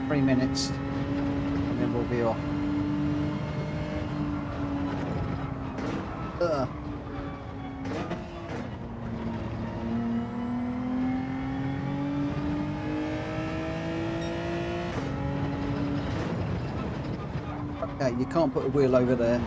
3 minutes and then we'll be off. Okay, you can't put a wheel over there.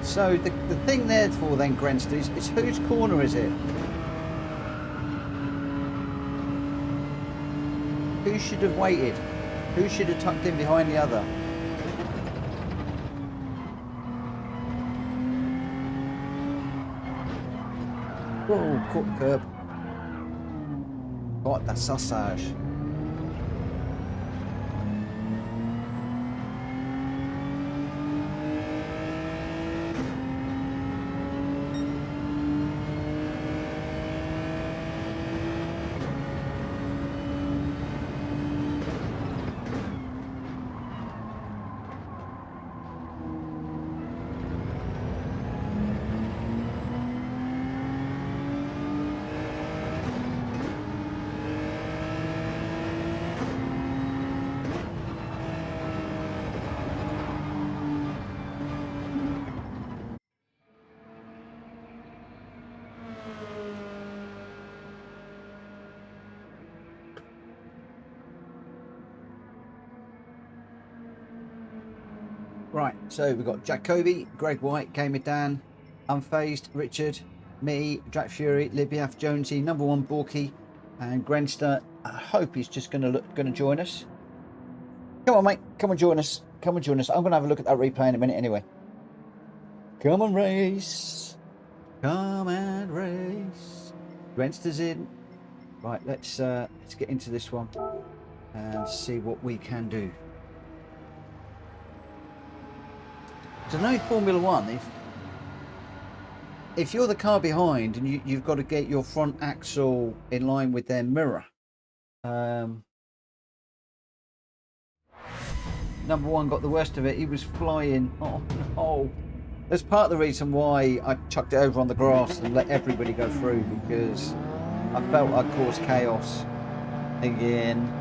So the thing therefore then, Grenster, is whose corner is it? Who should have waited? Who should have tucked in behind the other? Whoa, caught the curb. Got the sausage. Right, so we've got Jacoby, Greg White, Gamer Dan, Unfazed, Richard, me, Jack Fury, Libiaf, Jonesy, Number One Borky, and Grenster. I hope he's just going to join us. Come on, mate. Come and join us. Come and join us. I'm going to have a look at that replay in a minute anyway. Come and race. Come and race. Grenster's in. Right, let's get into this one and see what we can do. So no Formula One, if you're the car behind and you've got to get your front axle in line with their mirror, Number One got the worst of it. He was flying. Oh no! That's part of the reason why I chucked it over on the grass and let everybody go through, because I felt I'd caused chaos again.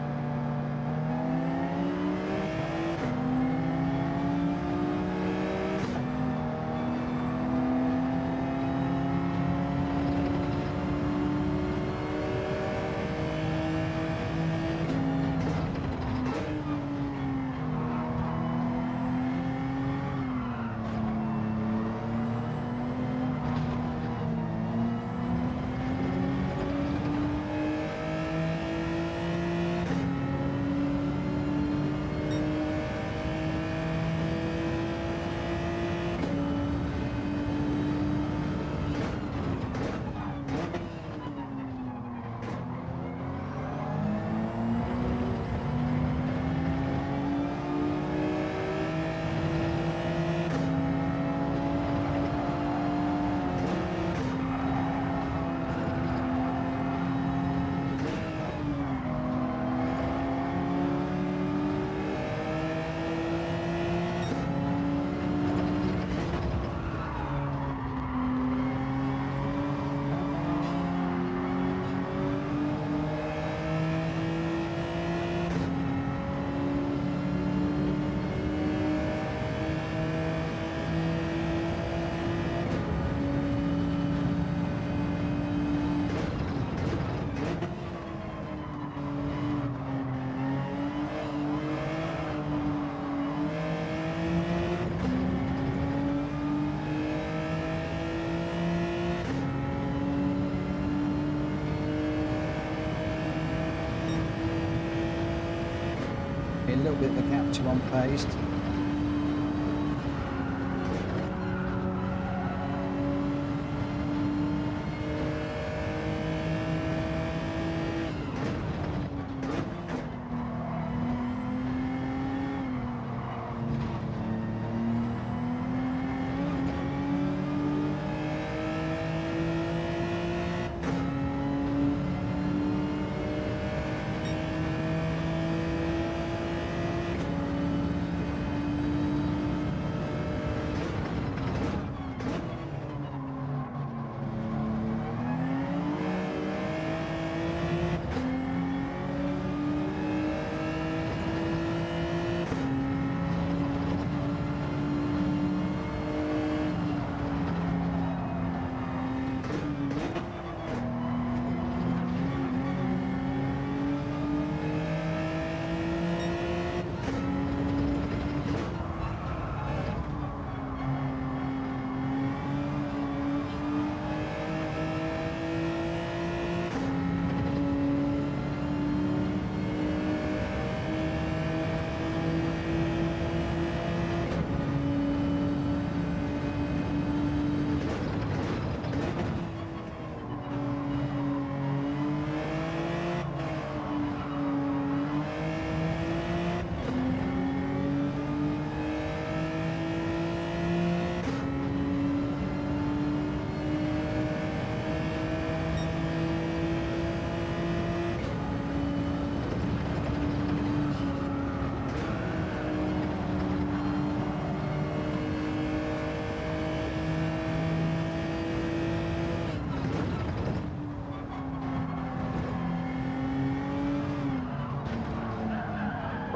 A little bit of a gap to Unfazed.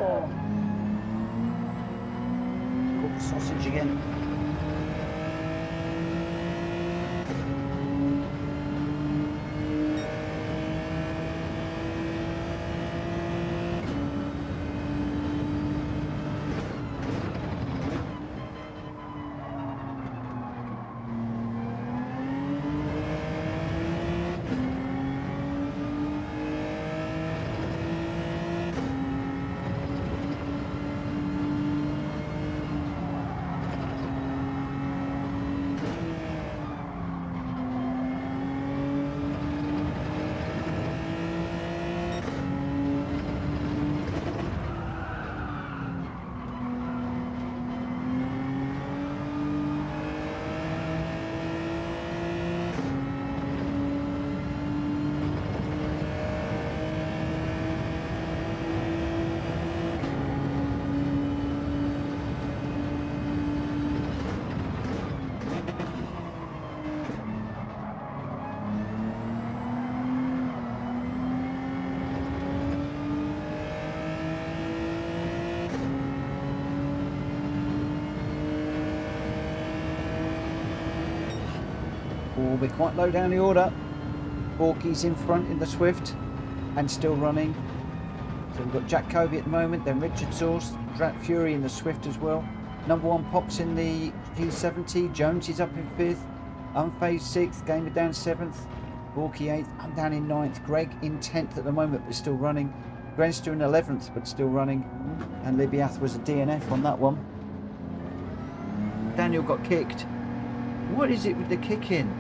Oh, caught the sausage again. Oh, we're quite low down the order. Borky's in front in the Swift and still running. So we've got Jack Covey at the moment, then Richard Sauce, Drat Fury in the Swift as well. Number one Pops in the G70. Jones is up in 5th. Unfazed 6th. Gamer down 7th. Borky 8th. I'm down in 9th. Greg in 10th at the moment, but still running. Grenster in 11th, but still running. And Libiath was a DNF on that one. Daniel got kicked. What is it with the kicking?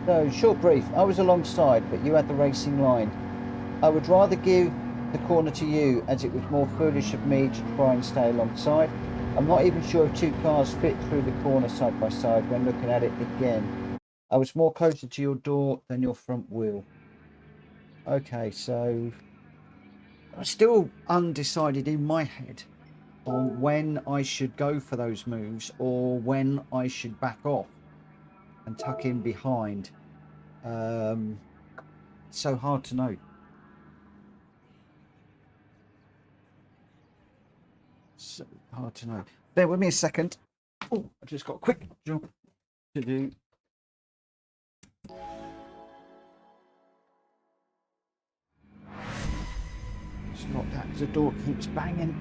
So, short brief, I was alongside, but you had the racing line. I would rather give the corner to you, as it was more foolish of me to try and stay alongside. I'm not even sure if two cars fit through the corner side by side when looking at it again. I was more closer to your door than your front wheel. Okay, so I'm still undecided in my head on when I should go for those moves or when I should back off and tuck in behind. So hard to know. So hard to know. Bear with me a second. Oh, I just got a quick job to do. It's not that, the door keeps banging.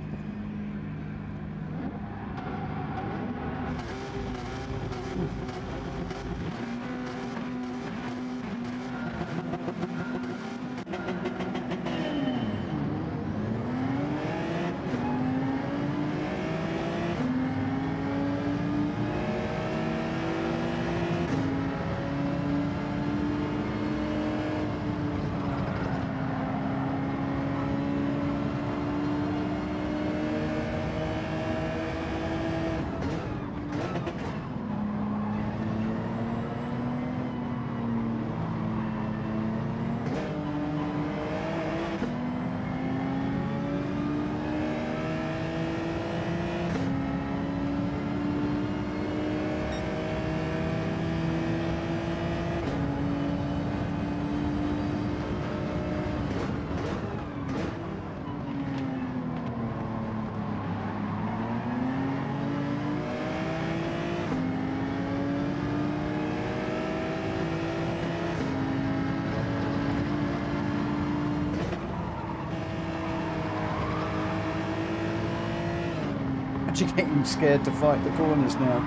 You're getting scared to fight the corners now.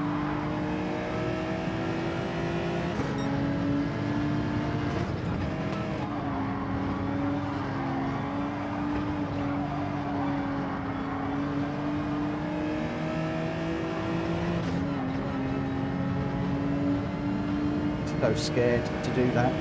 So scared to do that.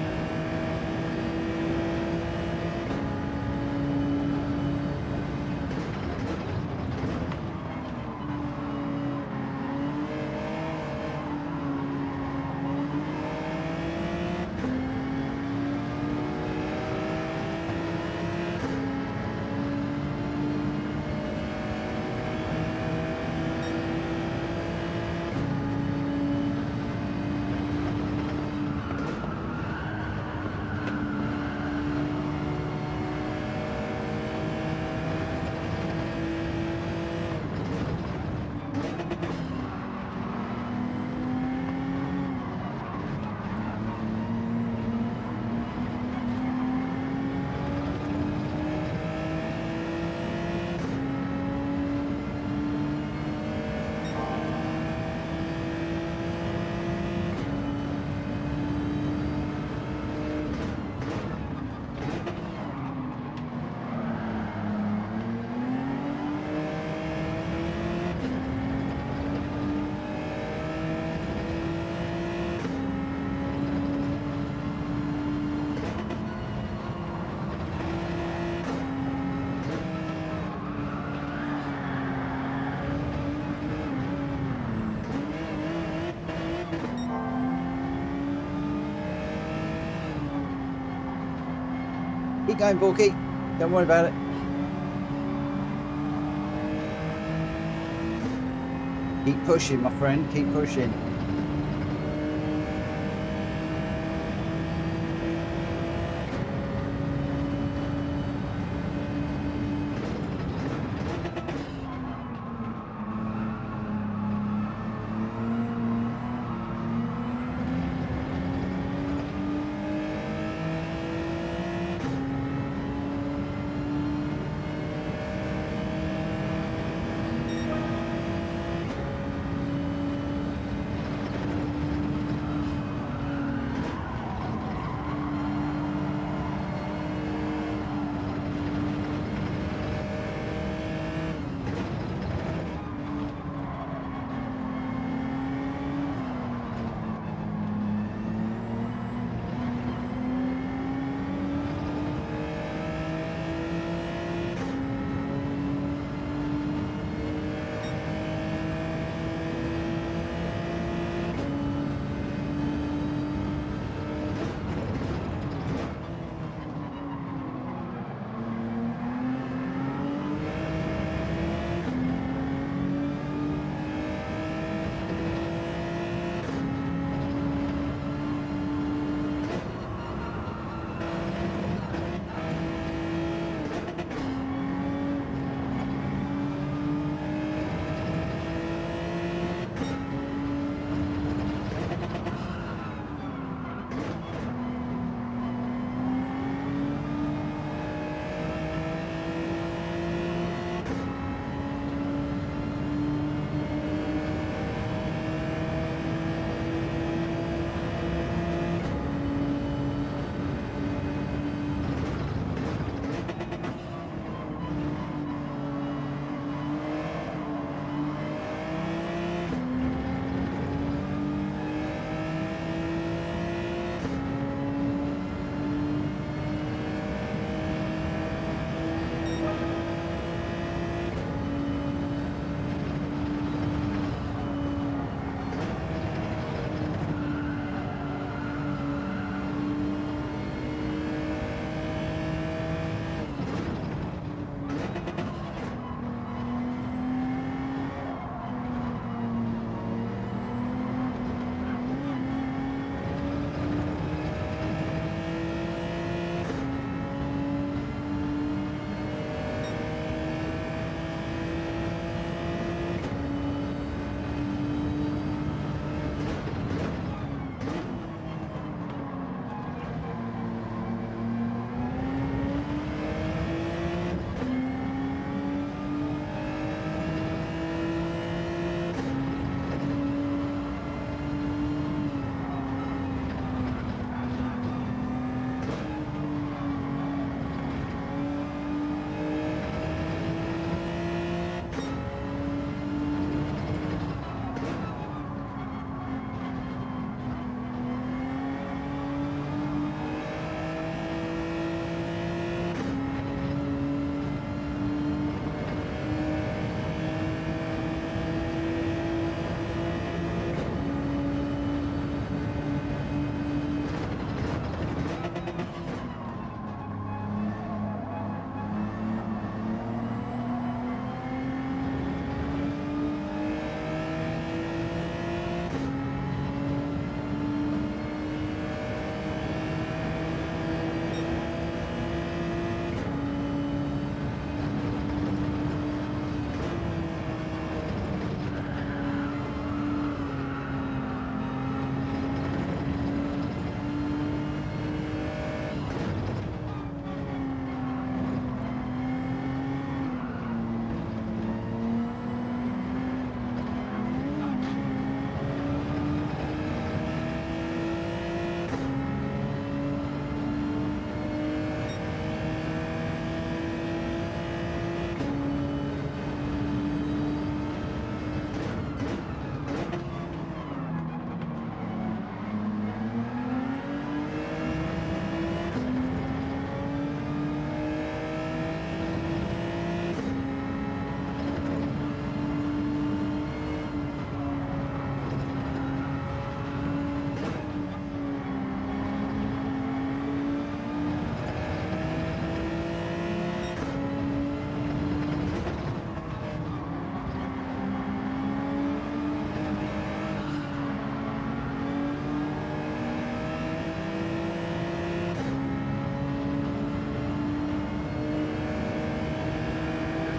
Keep going, Borky. Don't worry about it. Keep pushing, my friend. Keep pushing.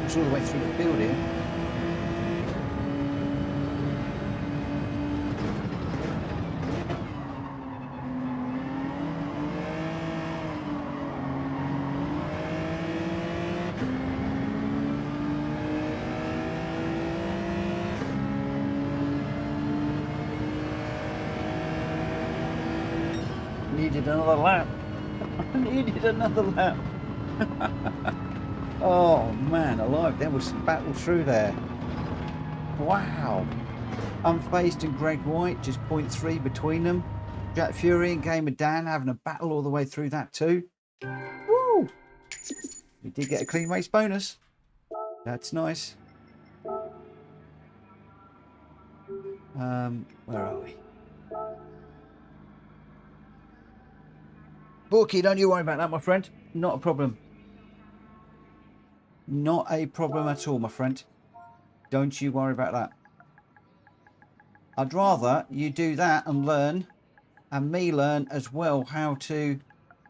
battles all the way through the field here. Needed another lap. I needed another lap. Oh man, alive. There was some battle through there. Wow. Unfazed and Greg White, just 0.3 between them. Jack Fury and Gamer Dan having a battle all the way through that too. Woo! We did get a clean race bonus. That's nice. Where are we? Borky, don't you worry about that, my friend. Not a problem. Not a problem at all, my friend. Don't you worry about that. I'd rather you do that and learn, and me learn as well how to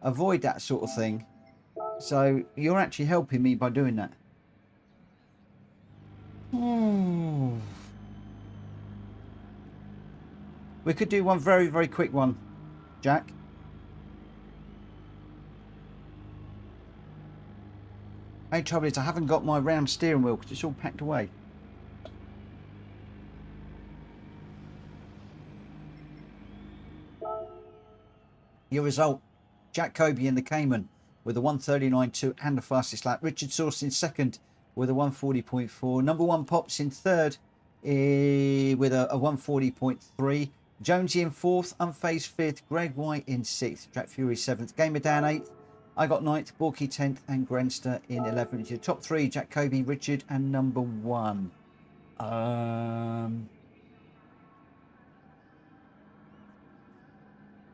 avoid that sort of thing. So you're actually helping me by doing that. We could do one very, very quick one, Jack. Only trouble is I haven't got my round steering wheel because it's all packed away. Your result, Jack Kobe in the Cayman with a 139.2 and the fastest lap. Richard Sauce in second with a 140.4. Number one Pops in third with a 140.3. Jonesy in fourth, Unfazed fifth, Greg White in sixth, Jack Fury seventh, Gamer Dan eighth. I got 9th, Borky 10th, and Grenster in 11th. Your top three, Jack Kobe, Richard, and number one. It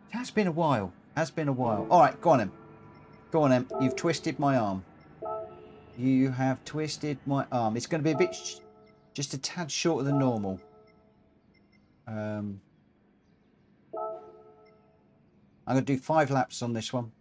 has been a while. Has been a while. All right, go on, Em. Go on, Em. You've twisted my arm. You have twisted my arm. It's going to be a bit, just a tad shorter than normal. I'm going to do 5 laps on this one.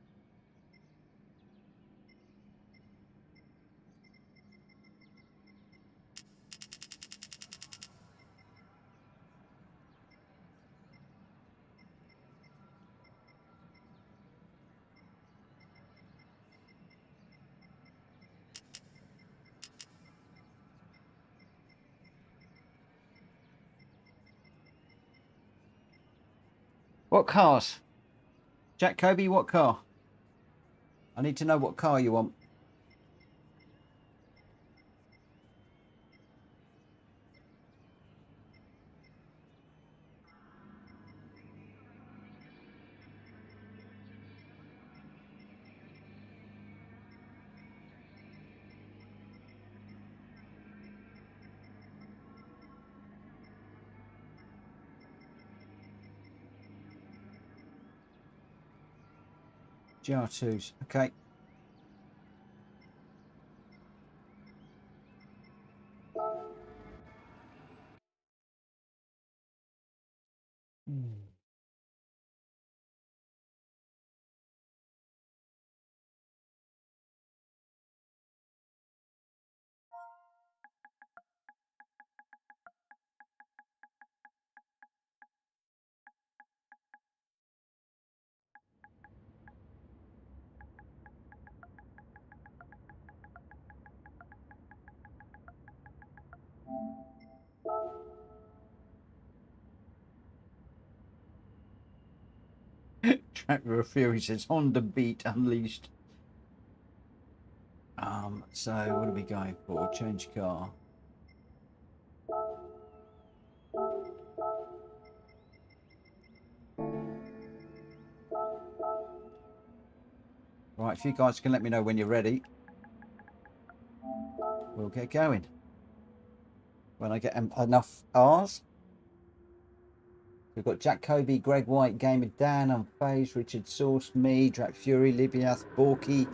What cars? Jack Kobe, what car? I need to know what car you want. GR2s, okay. Tracker of Fury says Honda Beat Unleashed. So what are we going for? Change car. Right, if you guys can let me know when you're ready, we'll get going. When I get enough R's. We've got Jack Kobe, Greg White, Gamer Dan, Unfazed, Richard Sauce, me, Jack Fury, Libiath, Borky,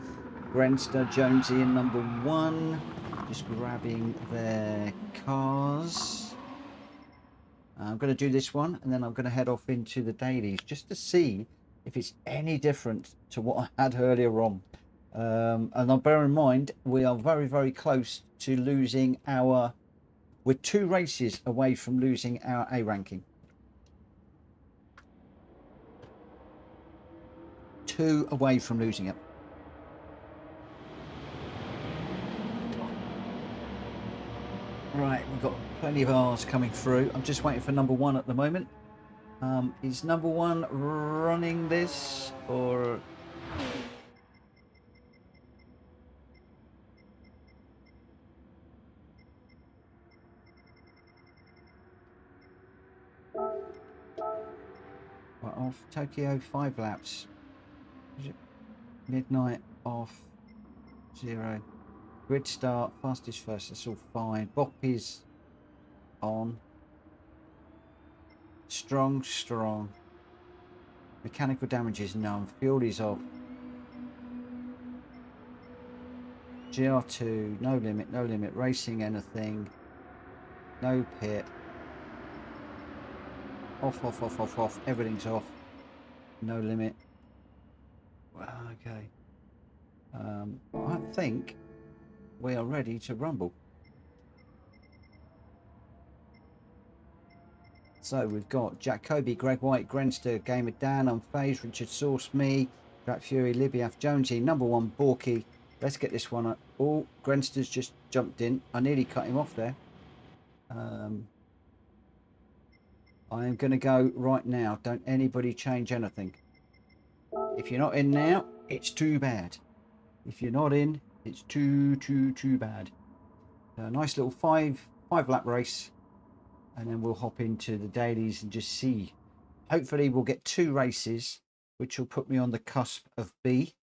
Grenster, Jonesy in number one. Just grabbing their cars. I'm going to do this one and then I'm going to head off into the dailies just to see if it's any different to what I had earlier on. And I'll bear in mind, we are very, very close to losing our... We're 2 races away from losing our A ranking. 2 away from losing it. Right, we've got plenty of R's coming through. I'm just waiting for number 1 at the moment. Is number 1 running this or... Right, off Tokyo 5 laps. Midnight off 0. Grid start, fastest first, that's all fine. Bop is on. Strong, strong. Mechanical damage is none. Fuel is off. GR2, no limit, no limit. Racing anything. No pit. Off, off, off, off, off. Everything's off. No limit. Okay. I think we are ready to rumble. So we've got Jacoby, Greg White, Grenster, Gamer Dan, Unfazed, Richard Source, me, Drat Fury, Libiaf, Jonesy, number 1, Borky. Let's get this one up. Oh, Grenster's just jumped in. I nearly cut him off there. I am going to go right now. Don't anybody change anything. If you're not in now, it's too bad. If you're not in, it's too bad. A nice little five lap race, and then we'll hop into the dailies and just see. Hopefully we'll get 2 races, which will put me on the cusp of B.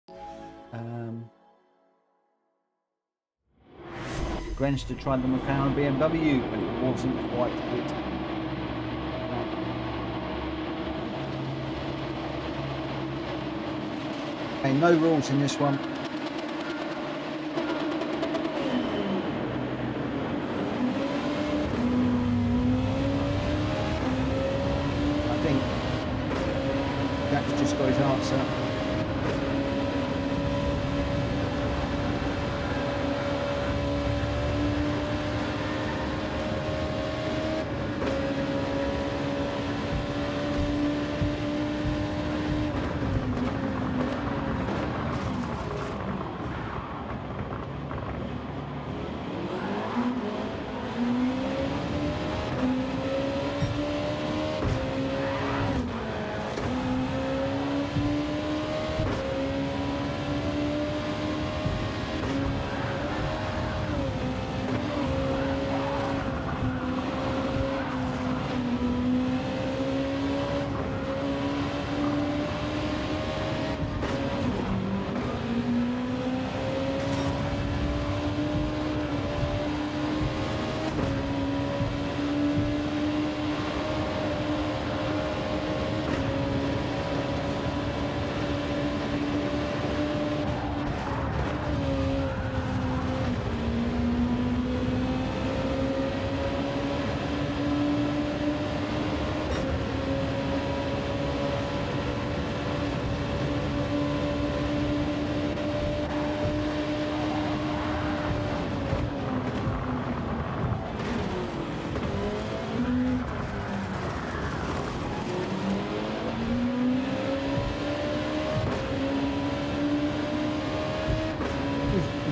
Grenster tried the McLaren BMW, but it wasn't quite it. Okay, no rules in this one. I think Jack's just got his answer.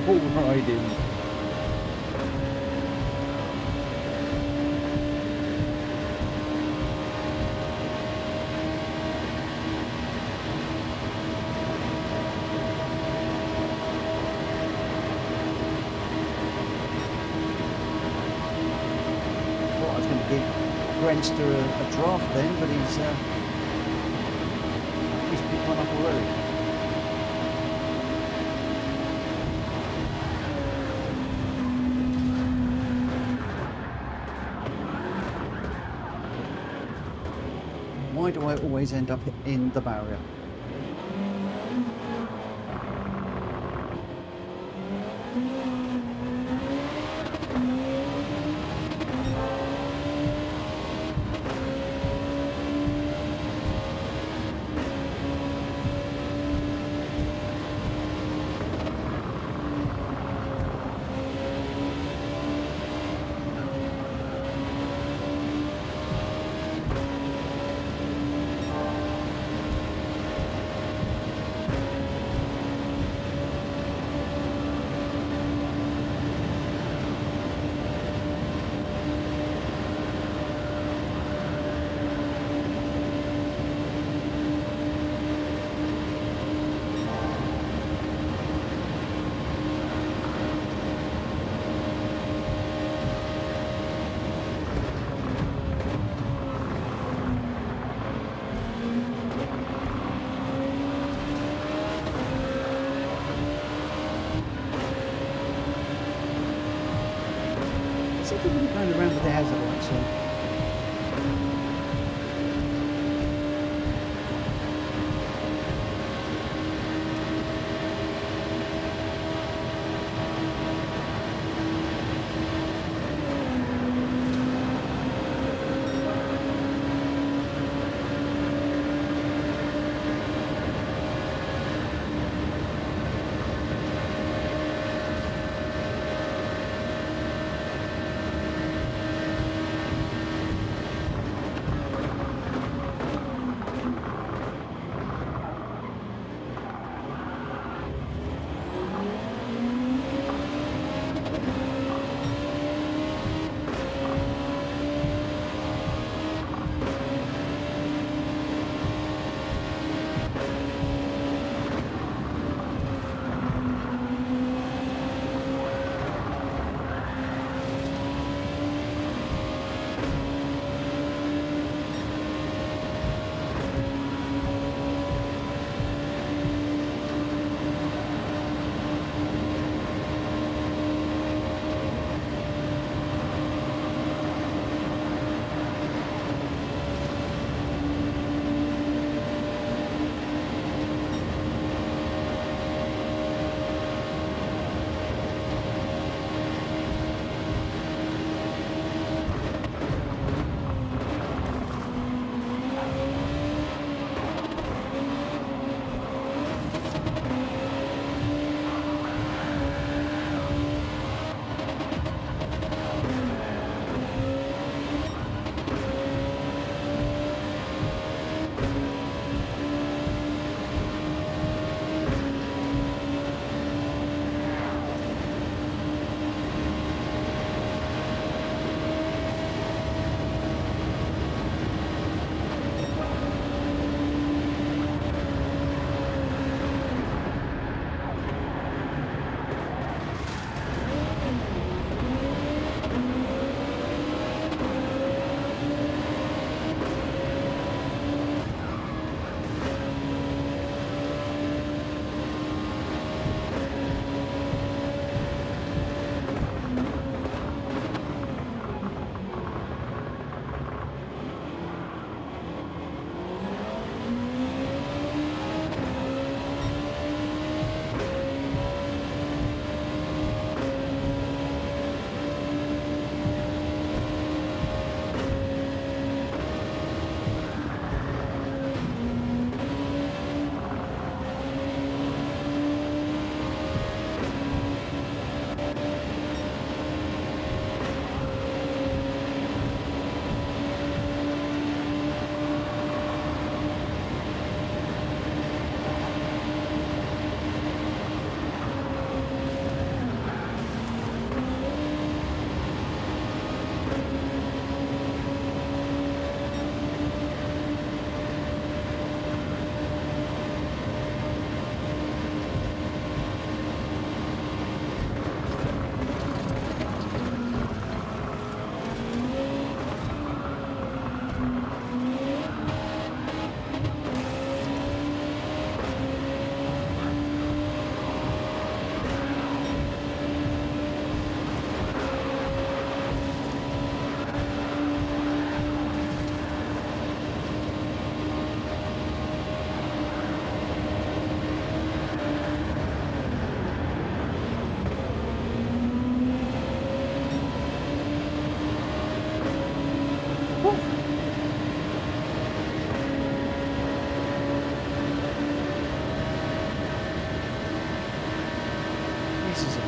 Bull riding. Thought I was going to give Grenster a draft then, but he's picked one up already. Why do I always end up in the barrier? Let's see if we can going around with the hazard lights on.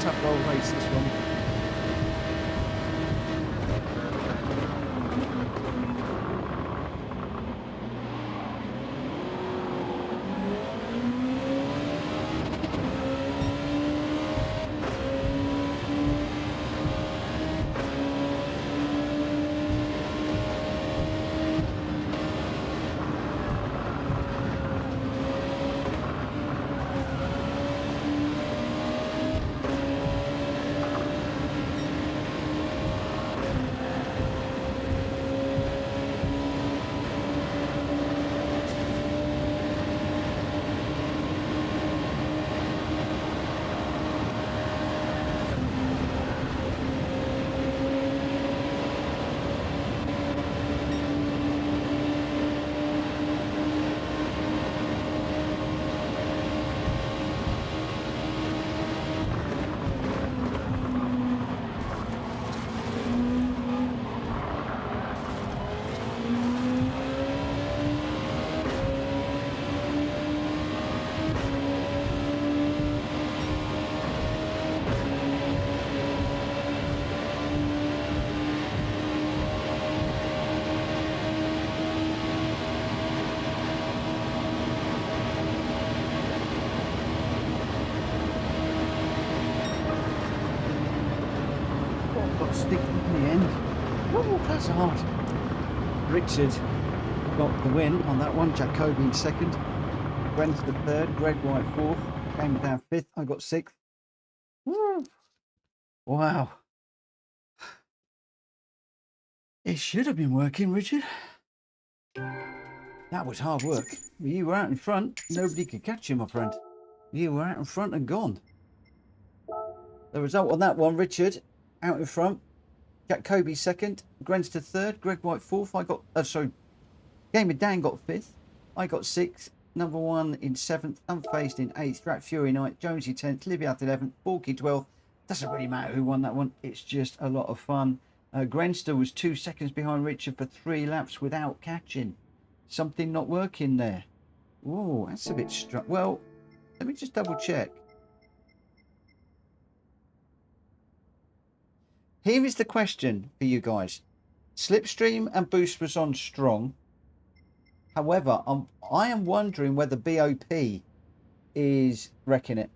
tough old race, this one. got sticky in the end. Woo, that's hard. Richard got the win on that one. Jacoby in second. Brent's the third. Greg White fourth. Came down fifth. I got sixth. Woo. Wow. It should have been working, Richard. That was hard work. You were out in front. Nobody could catch you, my friend. You were out in front and gone. The result on that one, Richard out in front. Jacoby second. Grenster third. Greg White fourth. I got, Gamer Dan got fifth. I got sixth. Number one in seventh. Unfazed in eighth. Drat Fury ninth. Jonesy 10th. Libby out 11th. Borky 12th. Doesn't really matter who won that one. It's just a lot of fun. Grenster was 2 seconds behind Richard for 3 laps without catching. Something not working there. Oh, that's a bit strange. Well, let me just double check. Here is the question for you guys. Slipstream and boost was on strong. However, I am wondering whether BOP is wrecking it.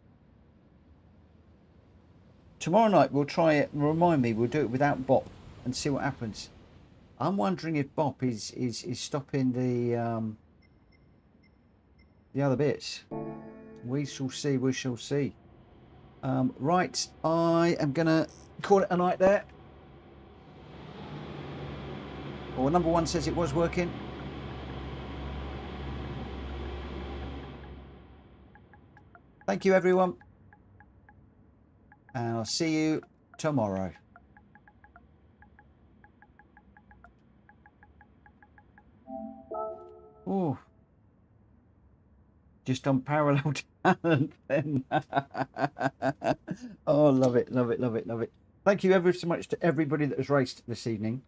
Tomorrow night we'll try it. Remind me, we'll do it without Bop and see what happens. I'm wondering if Bop is stopping the other bits. We shall see. We shall see. Right, I am gonna call it a night there. Well, number one says it was working. Thank you, everyone. And I'll see you tomorrow. Oh, just unparalleled talent then. Oh, love it, love it, love it, love it. Thank you ever so much to everybody that has raced this evening.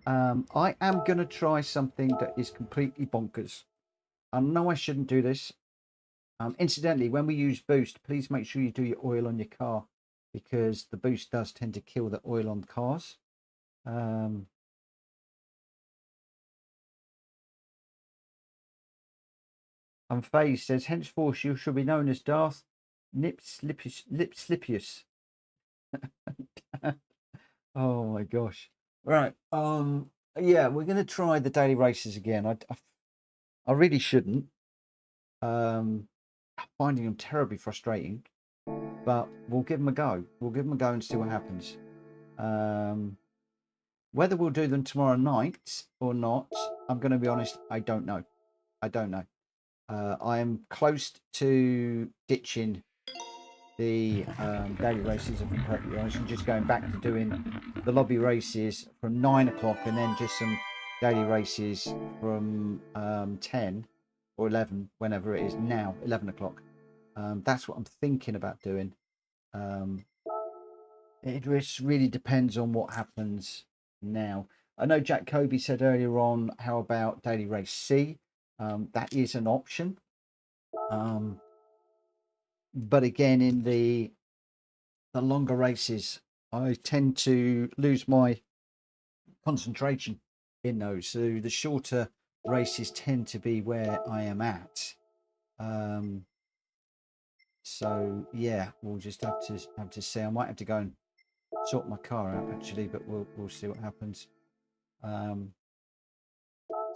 I am going to try something that is completely bonkers. I know I shouldn't do this. Incidentally, when we use boost, please make sure you do your oil on your car, because the boost does tend to kill the oil on cars. Unfazed says, henceforth you shall be known as Darth Lipslipius. Oh my gosh. Right. Yeah, we're going to try the daily races again. I really shouldn't. I'm finding them terribly frustrating, but we'll give them a go. We'll give them a go and see what happens. Whether we'll do them tomorrow night or not, I'm going to be honest, I don't know. I don't know. I am close to ditching the daily races, if I'm perfectly honest, and just going back to doing the lobby races from 9 o'clock and then just some daily races from 10 or 11, whenever it is now, 11 o'clock. That's what I'm thinking about doing. It just really depends on what happens now. I know Jack Kobe said earlier on, how about daily race C? That is an option. But again, in the longer races, I tend to lose my concentration in those. So the shorter races tend to be where I am at. So yeah, we'll just have to see. I might have to go and sort my car out actually, but we'll see what happens. So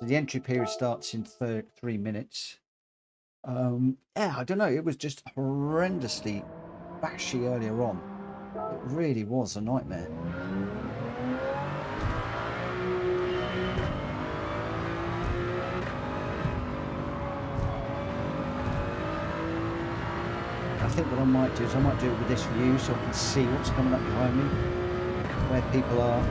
the entry period starts in 3 minutes. Yeah, I don't know. It was just horrendously bashy earlier on. It really was a nightmare. I think what I might do is I might do it with this view so I can see what's coming up behind me, where people are.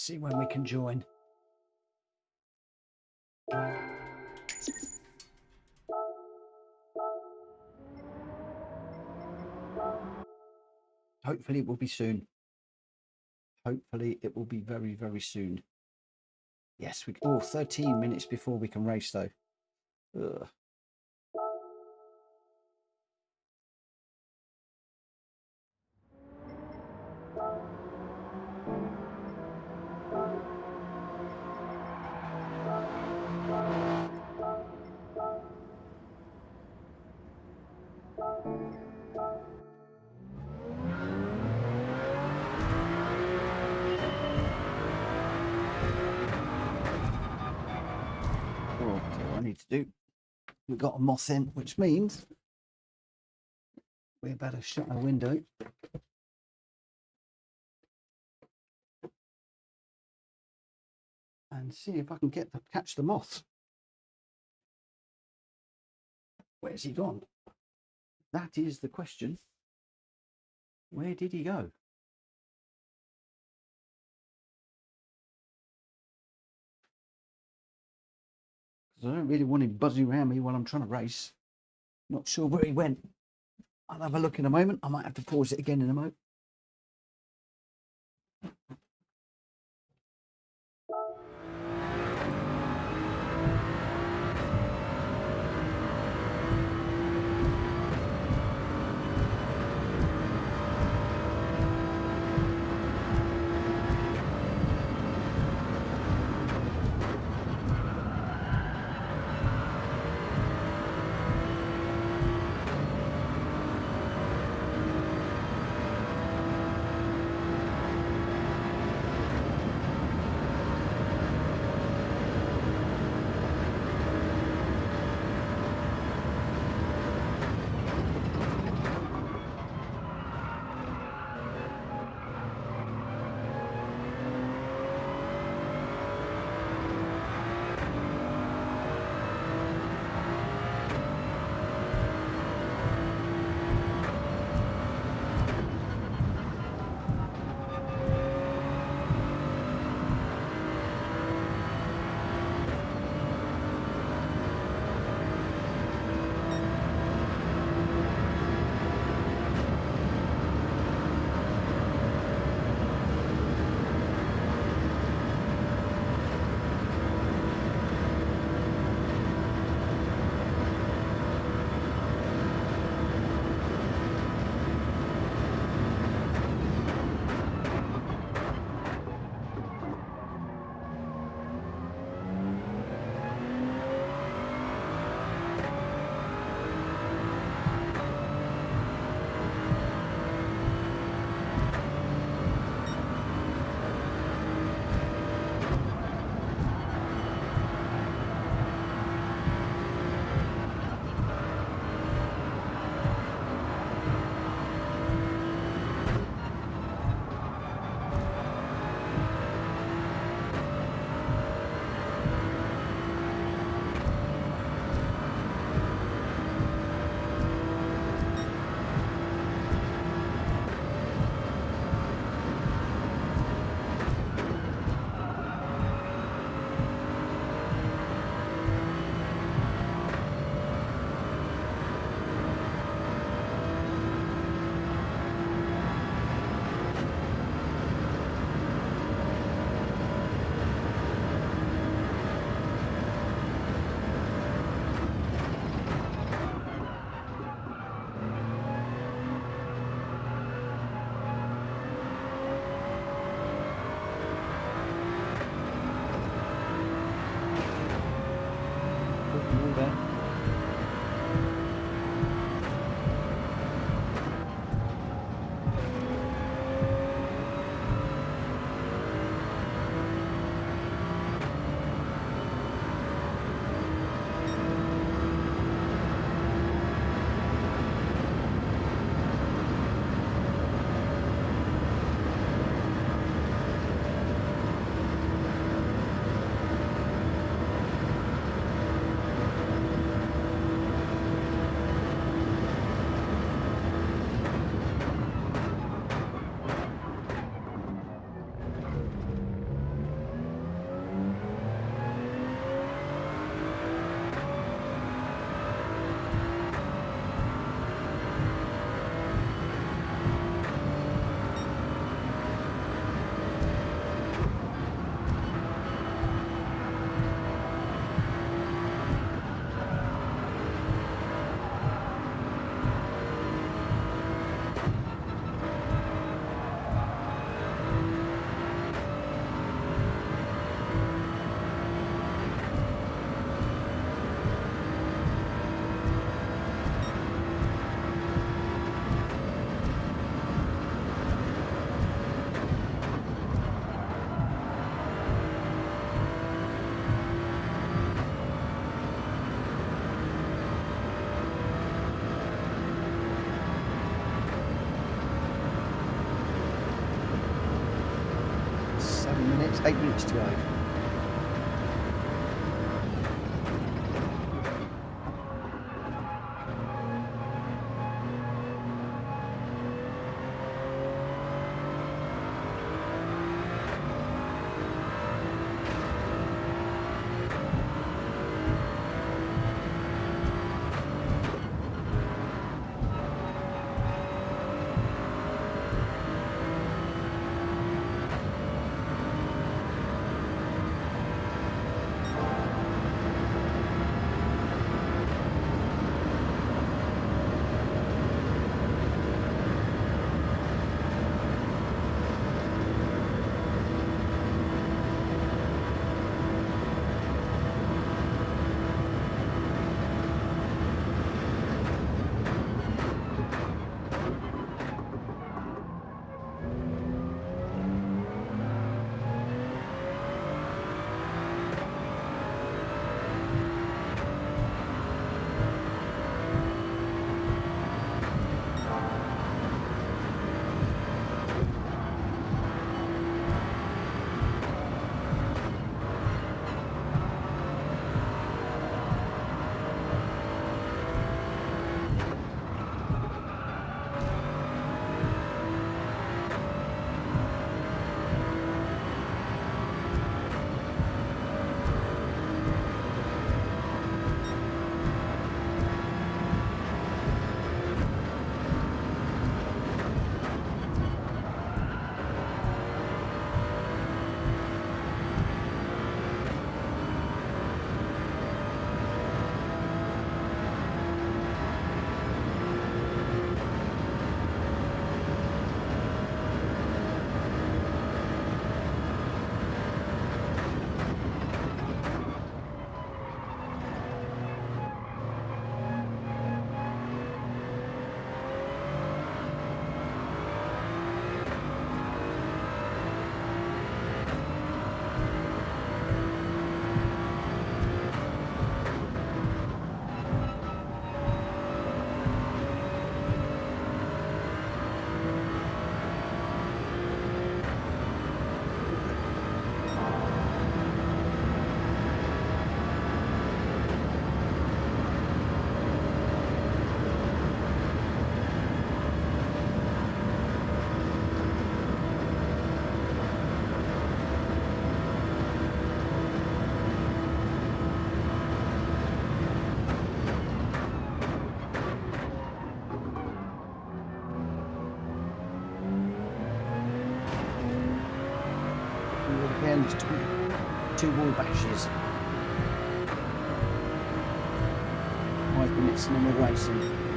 see when we can join. Hopefully it will be soon. Hopefully it will be very, very soon. Yes, 13 minutes before we can race though. Ugh. I need to do. We've got a moth in, which means we better shut our window. And see if I can catch the moth. Where's he gone? That is the question. Where did he go? Because I don't really want him buzzing around me while I'm trying to race. Not sure where he went. I'll have a look in a moment. I might have to pause it again in a moment. 7 minutes, 8 minutes to go. And 2 wall bashes. 5 minutes and then we're racing.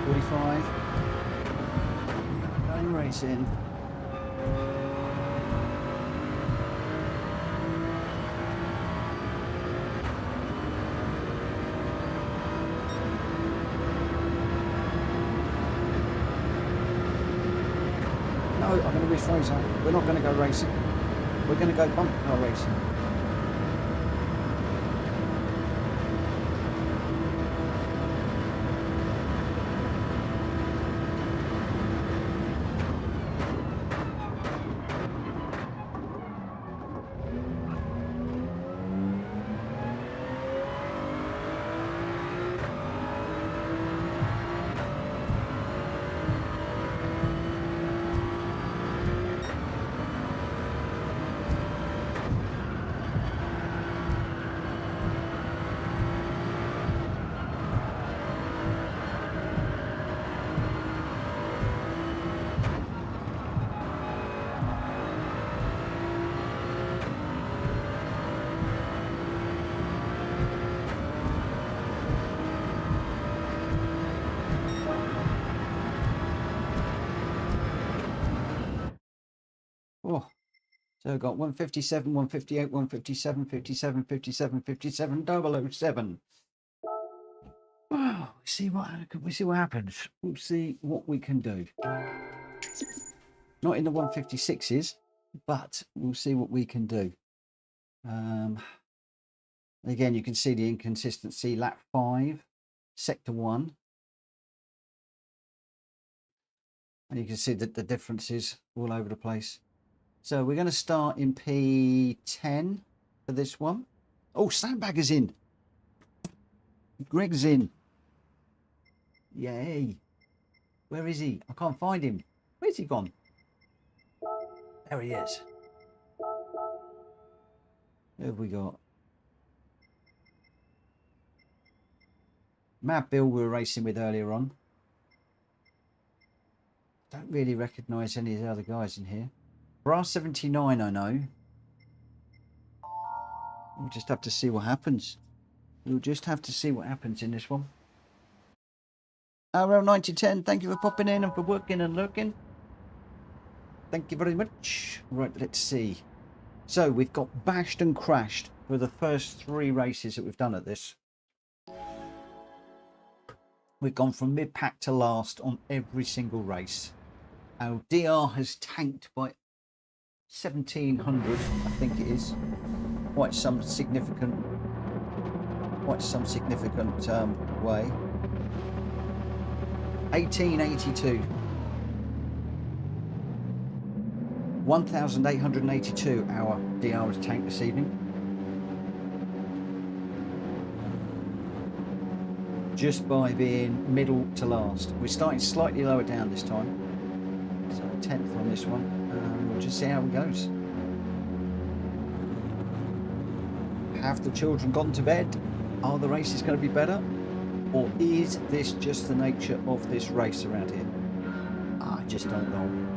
45. Going racing. No, I'm going to rephrase that. We're not going to go racing. We're going to go bump car racing. Oh, so I've got 157, 158, 157, 57, 57, 57, 007. Wow, we see what happens. We'll see what we can do. Not in the 156s, but we'll see what we can do. Again, you can see the inconsistency. Lap 5, sector 1. And you can see that the differences all over the place. So we're going to start in P10 for this one. Oh, Sandbagger's in. Greg's in. Yay. Where is he? I can't find him. Where's he gone? There he is. Who have we got? Mad Bill we were racing with earlier on. Don't really recognise any of the other guys in here. Brass 79, I know. We'll just have to see what happens. We'll just have to see what happens in this one. RL9010, thank you for popping in and for working and lurking. Thank you very much. Right, let's see. So we've got bashed and crashed for the first 3 races that we've done at this. We've gone from mid-pack to last on every single race. Our DR has tanked by 1,700, I think it is. Quite some significant way. 1882. 1,882 our DR has tanked this evening. Just by being middle to last. We're starting slightly lower down this time. So 10th on this one. We'll just see how it goes. Have the children gone to bed? Are the races going to be better? Or is this just the nature of this race around here? I just don't know.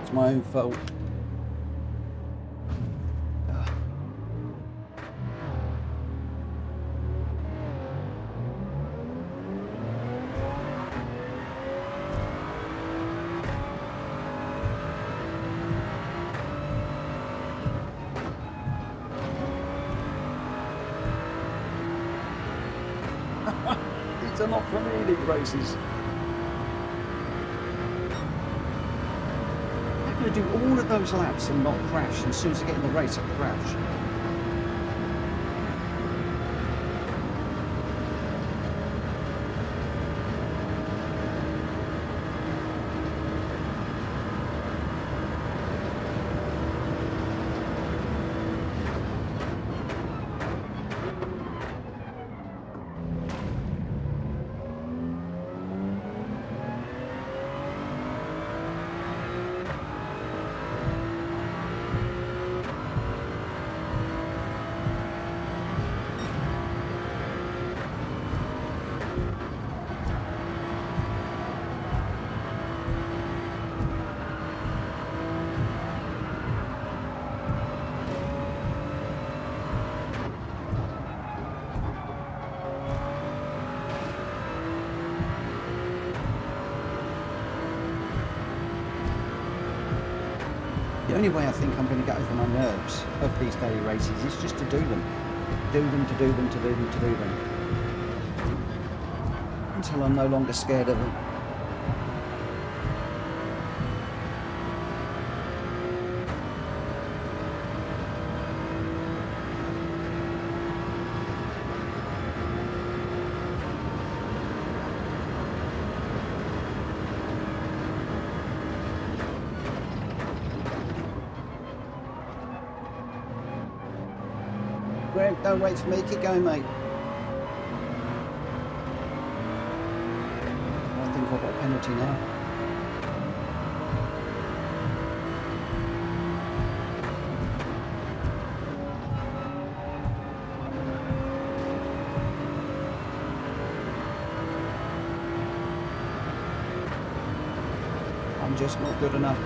It's my own fault. These are not for me, these races. I'm going to do all of those laps and not crash, and as soon as I get in the race I crash. The only way I think I'm going to get over my nerves of these daily races is just to do them. Do them, to do them, to do them, to do them. Until I'm no longer scared of them. Greg, don't wait for me, keep going, mate. I think I've got a penalty now. I'm just not good enough.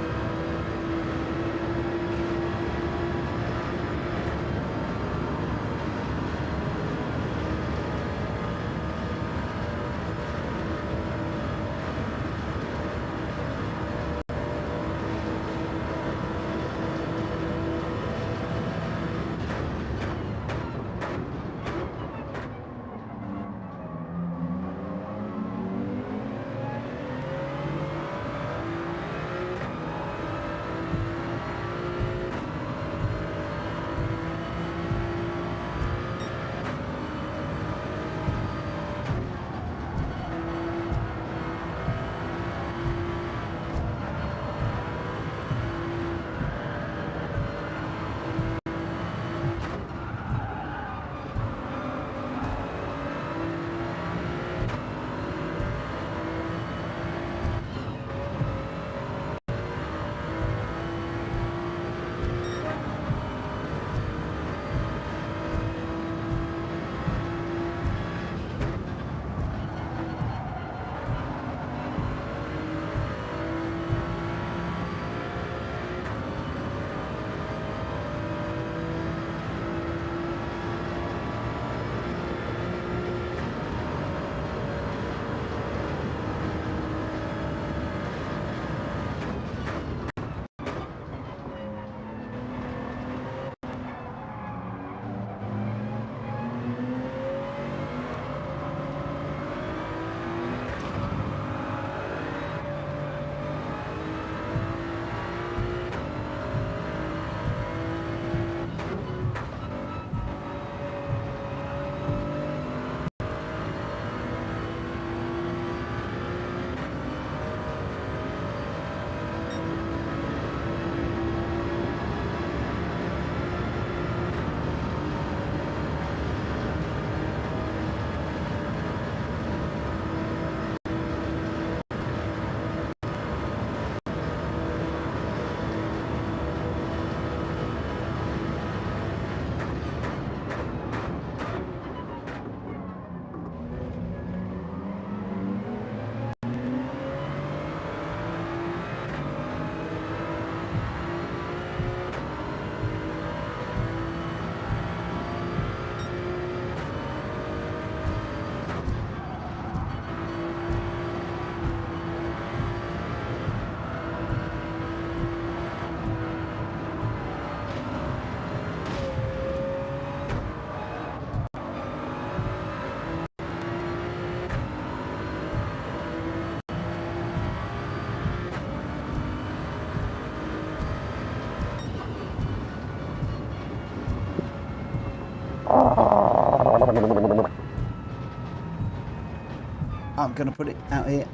going to put it out here.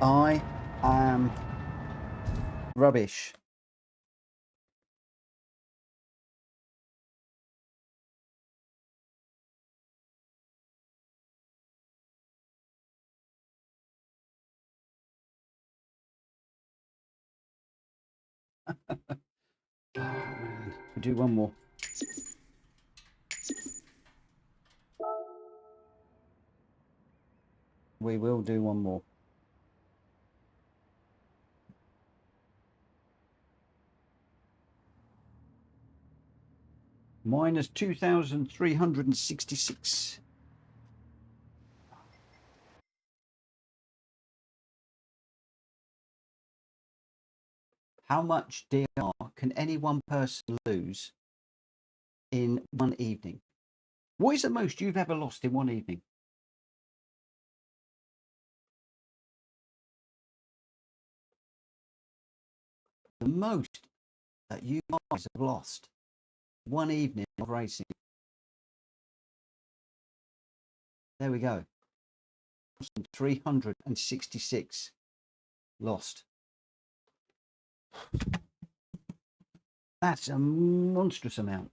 I am rubbish. Oh, man. We'll do one more. We will do one more. Minus 2,366. How much DR can any one person lose in one evening? What is the most you've ever lost in one evening? The most that you guys have lost one evening of racing. There we go. 366 lost. That's a monstrous amount.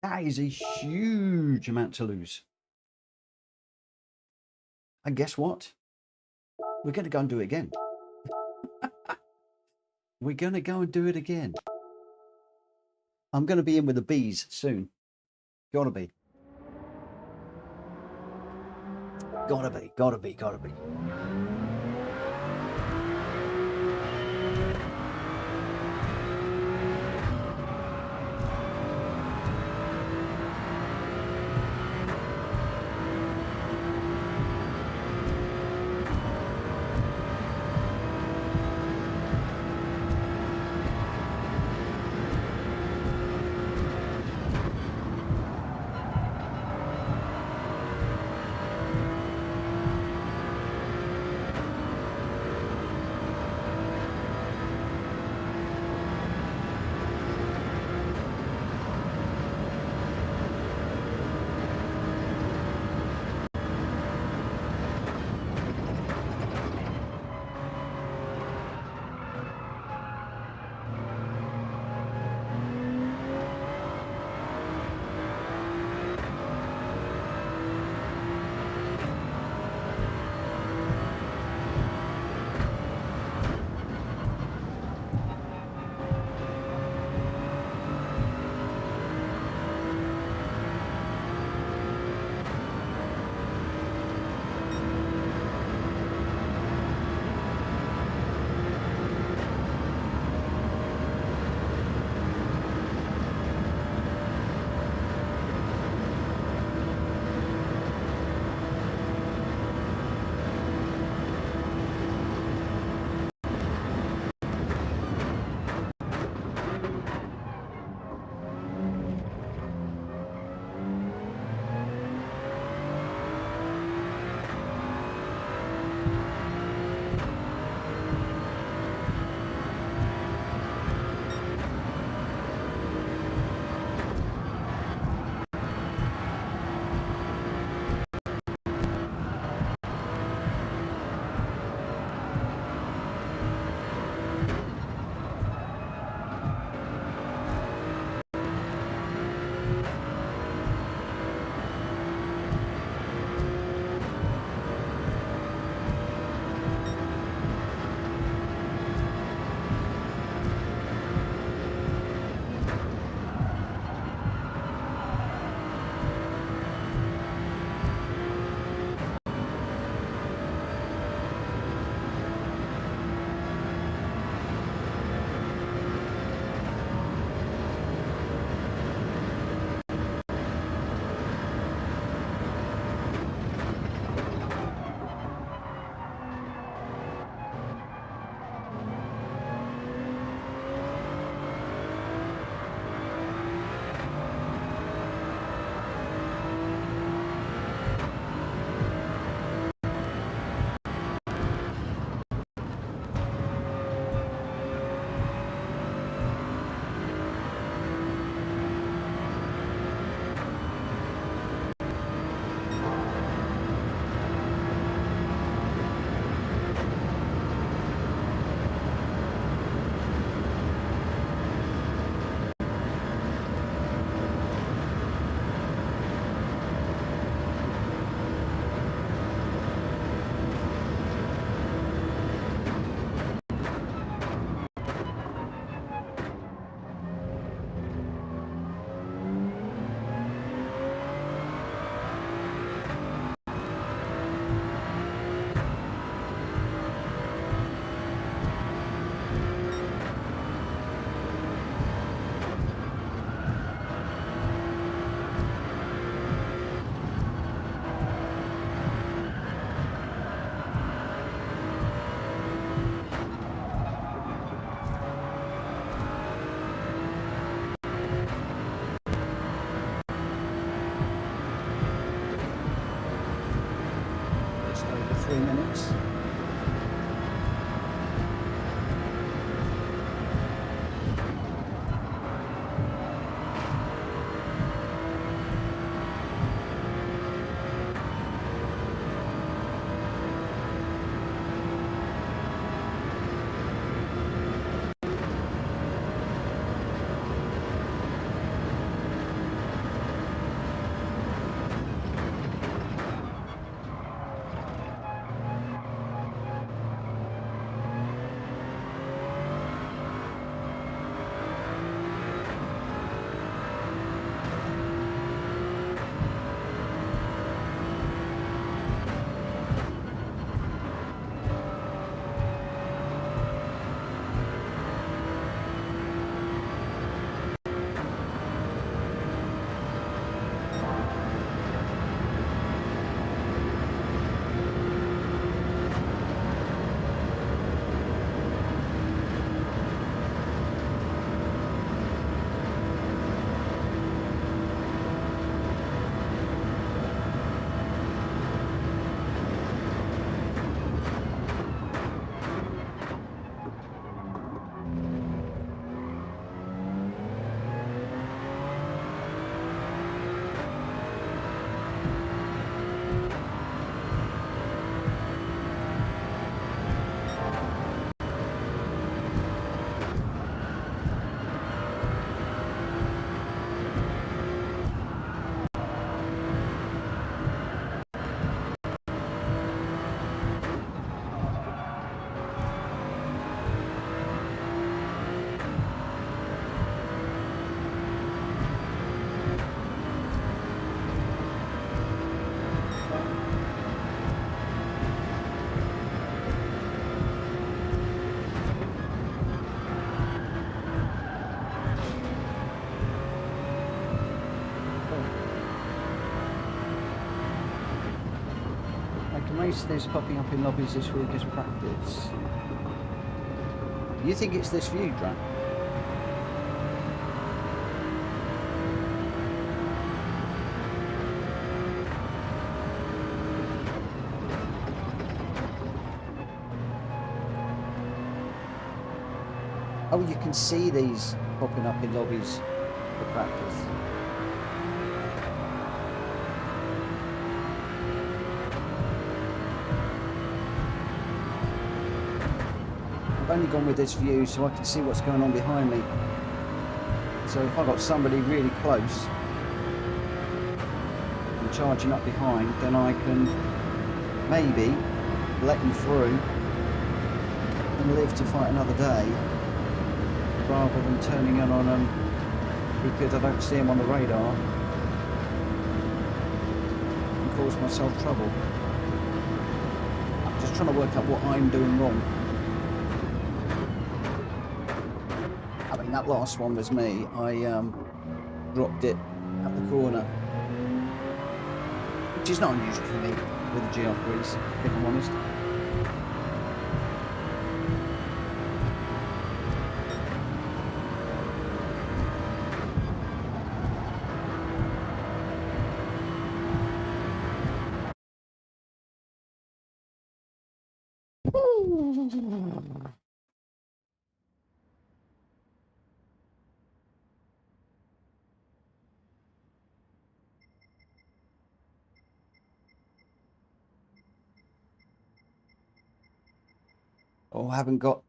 That is a huge amount to lose. And guess what? We're going to go and do it again. We're going to go and do it again. I'm going to be in with the bees soon. Gotta be. Gotta be, gotta be, gotta be. points. Race this popping up in lobbies this week as practice. You think it's this view, Dran? Oh, you can see these popping up in lobbies for practice. I've only gone with this view so I can see what's going on behind me. So if I've got somebody really close and charging up behind, then I can maybe let them through and live to fight another day, rather than turning in on them because I don't see them on the radar and cause myself trouble. I'm just trying to work out what I'm doing wrong. I mean, that last one was me. I dropped it at the corner, which is not unusual for me with the GR3s, if I'm honest. Oh, haven't got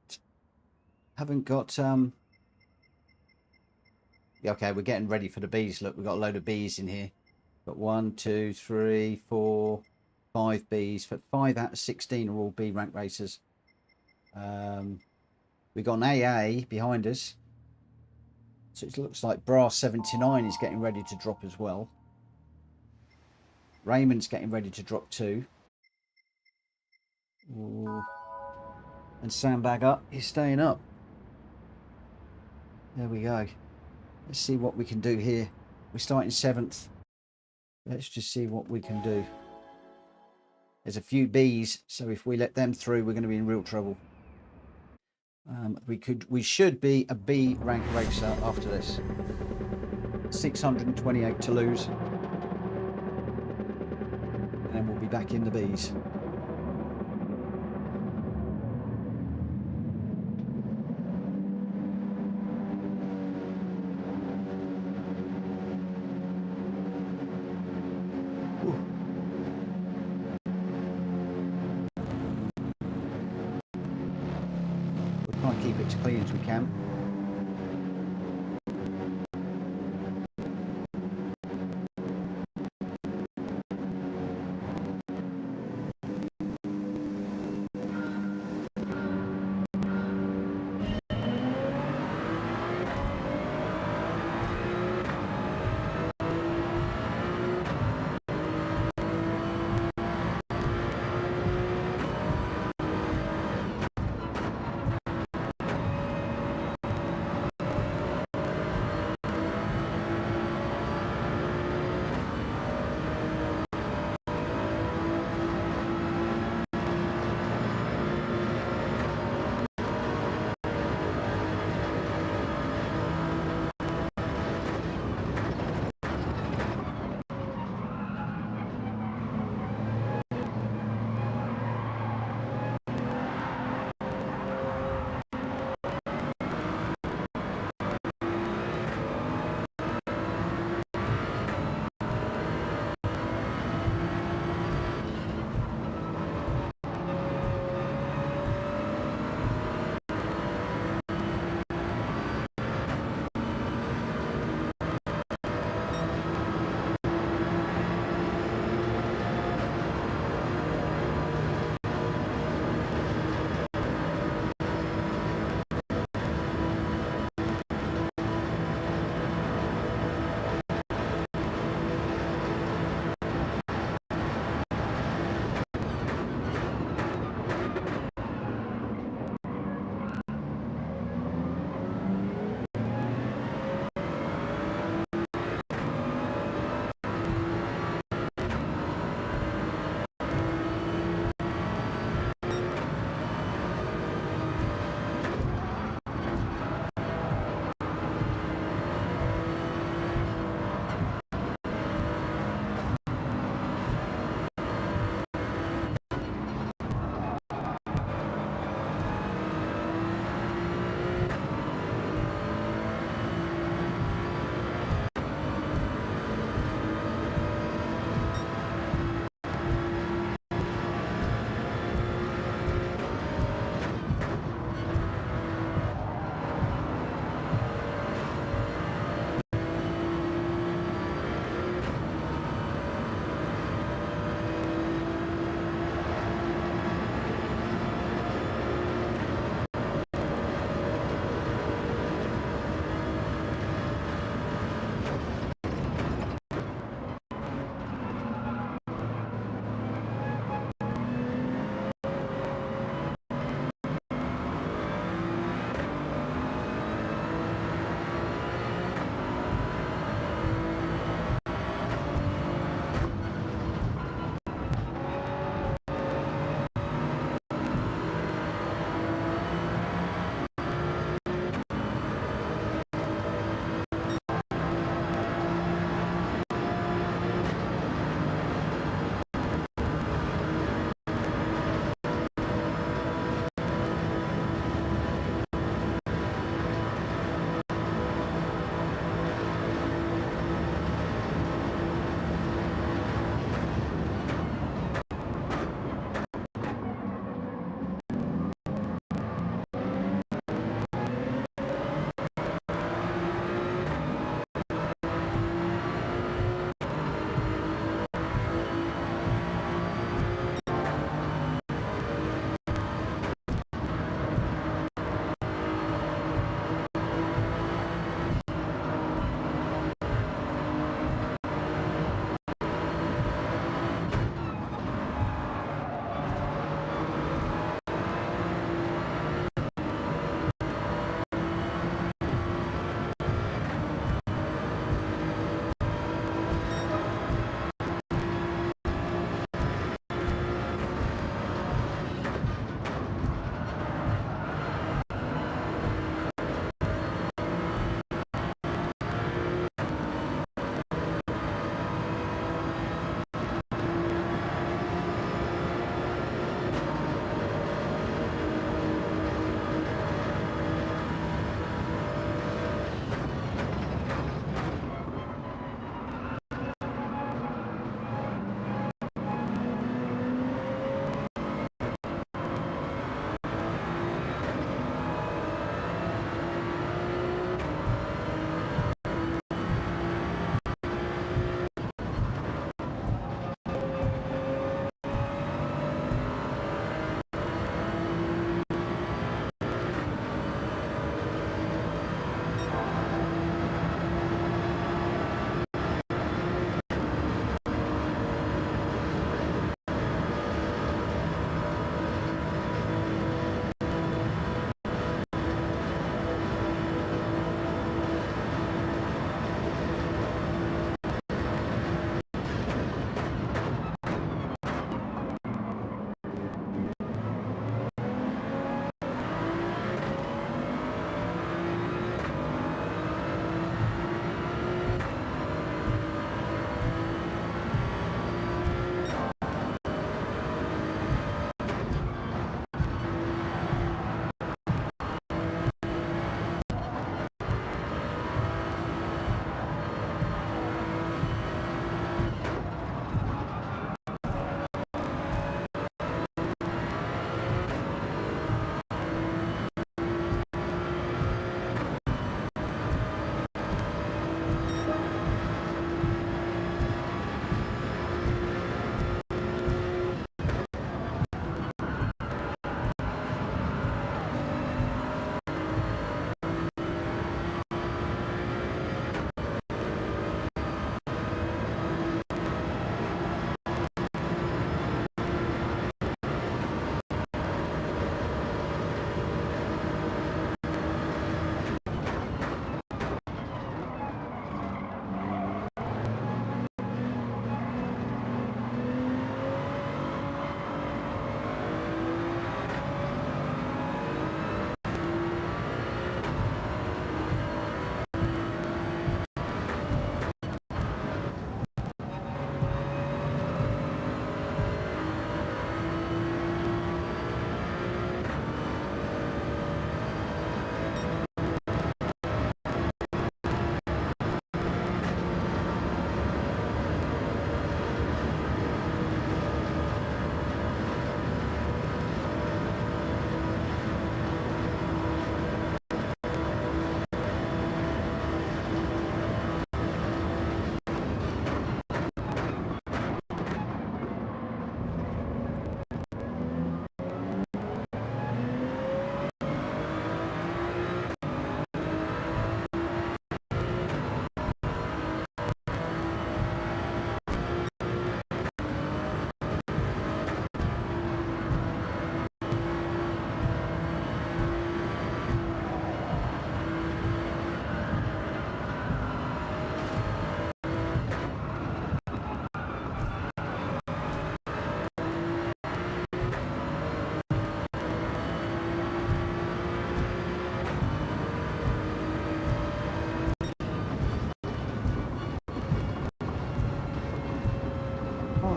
yeah, okay, we're getting ready for the bees. Look, we've got a load of bees in here. Got 1, 2, 3, 4, 5 bees. 5 out of 16 are all B rank racers. We've got an AA behind us. So it looks like Brass 79 is getting ready to drop as well. Raymond's getting ready to drop too. Ooh. And Sandbag up, he's staying up. There we go. Let's see what we can do here. We're starting 7th. Let's just see what we can do. There's a few Bs, so if we let them through, we're going to be in real trouble. We should be a B rank racer after this. 628 to lose. And then we'll be back in the Bs. keep it as clean as we can.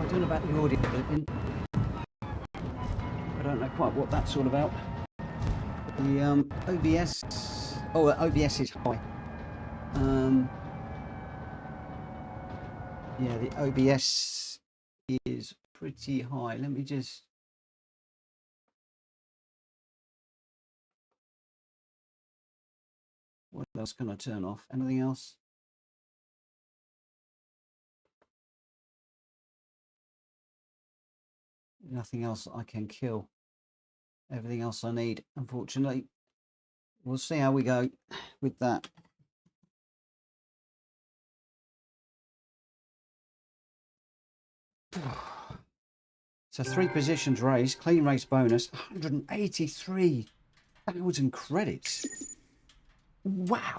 I don't know about the audio clipping. I don't know quite what that's all about. The OBS. Oh, the OBS is high. Yeah, the OBS is pretty high. Let me just. What else can I turn off? Anything else? Nothing else I can kill. Everything else I need, unfortunately. We'll see how we go with that. So 3 positions race, clean race bonus, 183,000 credits. Wow.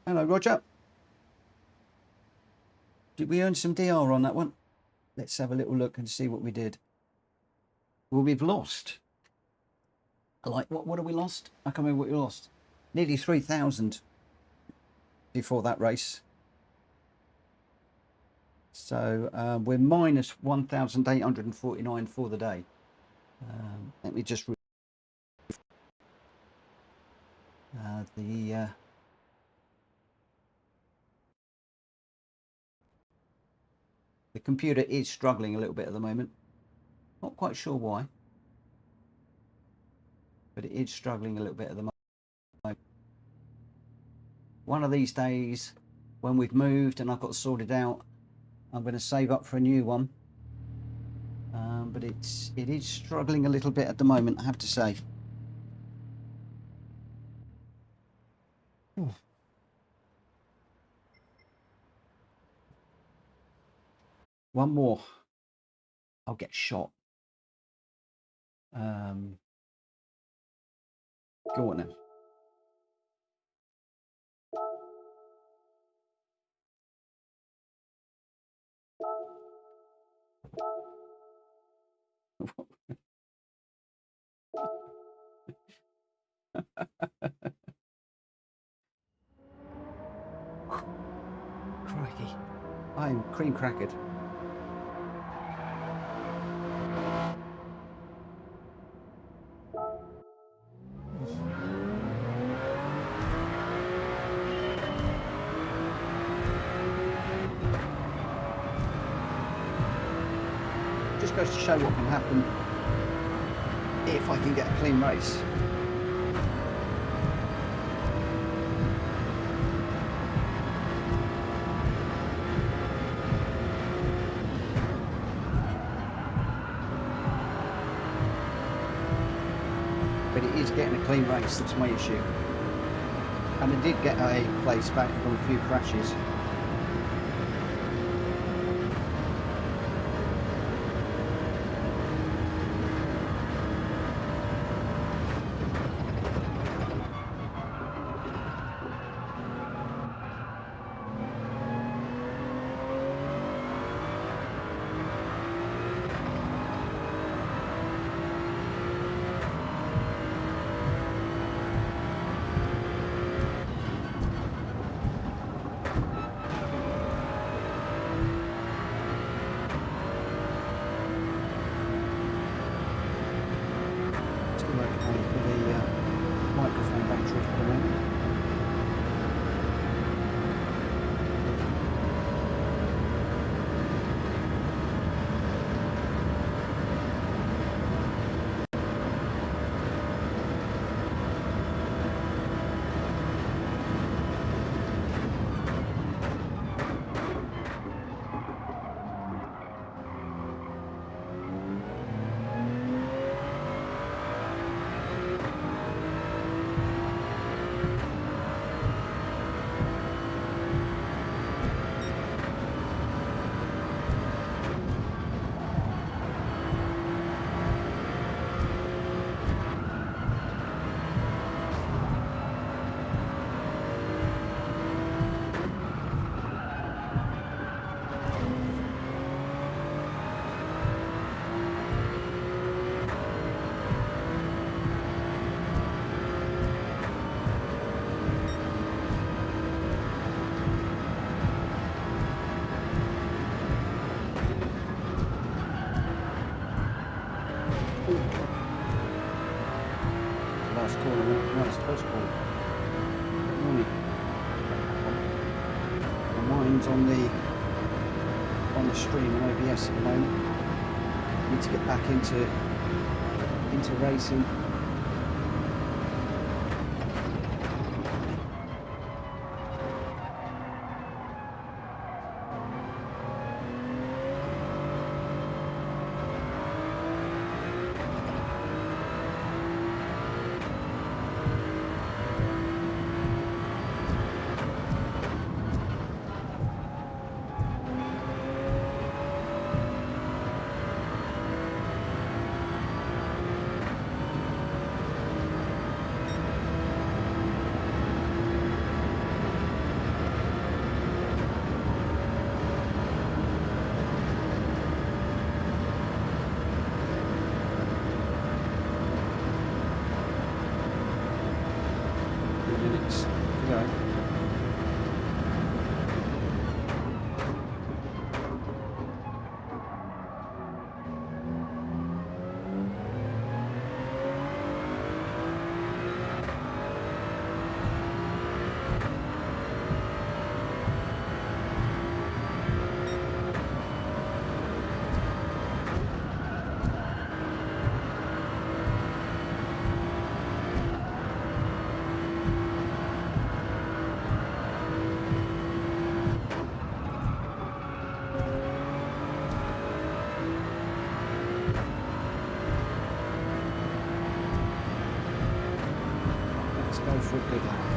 Hello, Roger. Did we earn some DR on that one? Let's have a little look and see what we did. Well, we've lost. Like, what have we lost? I can't remember what we lost. Nearly 3,000 before that race. So we're minus 1,849 for the day. Let me just the computer is struggling a little bit at the moment. Not quite sure why, but it is struggling a little bit at the moment. One of these days, when we've moved and I've got sorted out, I'm going to save up for a new one. But it is struggling a little bit at the moment, I have to say. One more, I'll get shot. Go on then. Crikey, I'm cream crackered. Just goes to show what can happen if I can get a clean race. But it is getting a clean race that's my issue. And I did get a place back from a few crashes. problems on the stream on OBS at the moment. Need to get back into racing. Go for a good lap.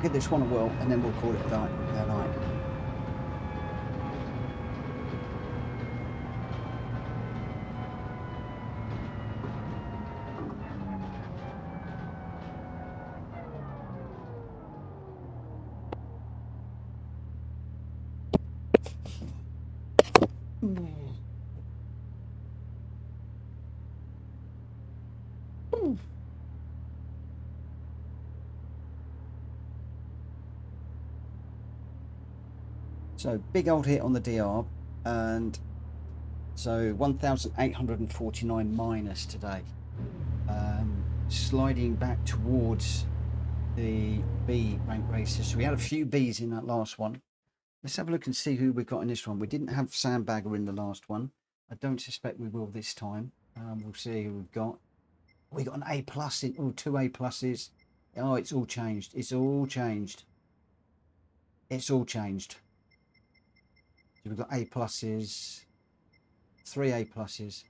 Give this one a whirl and then we'll call it a night. So big old hit on the DR, and so 1,849 minus today. Sliding back towards the B rank races. So we had a few Bs in that last one. Let's have a look and see who we got in this one. We didn't have Sandbagger in the last one. I don't suspect we will this time. We'll see who we've got. We got an A plus in, oh, 2 A pluses. Oh, it's all changed. It's all changed. It's all changed. So we've got A pluses, 3 A pluses.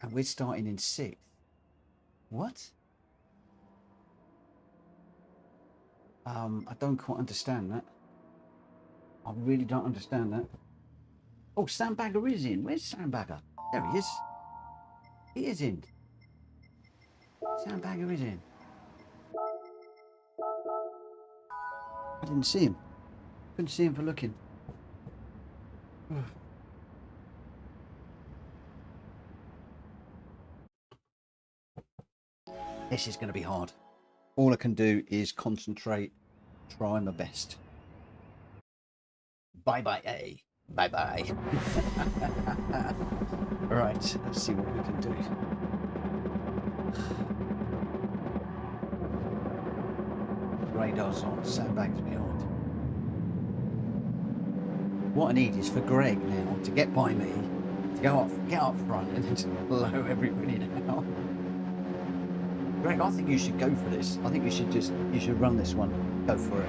And we're starting in 6th. What? I don't quite understand that. I really don't understand that. Oh, Sandbagger is in. Where's Sandbagger? There he is. He is in. Sandbagger is in. I didn't see him. Couldn't see him for looking. This is going to be hard. All I can do is concentrate, try my best. Bye-bye, A. Bye-bye. Right, let's see what we can do. Radar's on, sandbags behind. What I need is for Greg now to get by me, to get up front and then to blow everybody down. Greg, I think you should go for this. I think you should run this one. Go for it.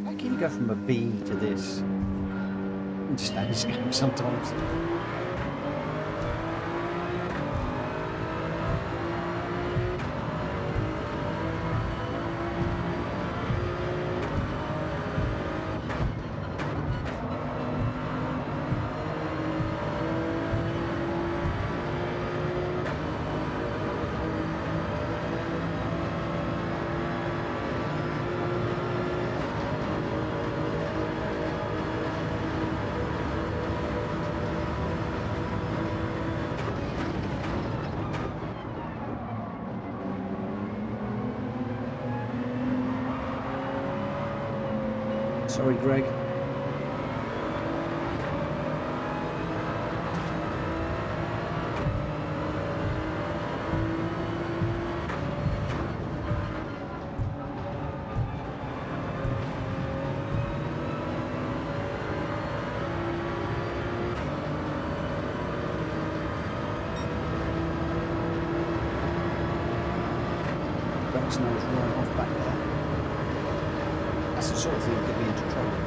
How can you go from a B to this? I understand this game sometimes. Sorry, Greg. Greg's nose right off back there. That's the sort of thing that could be into trouble.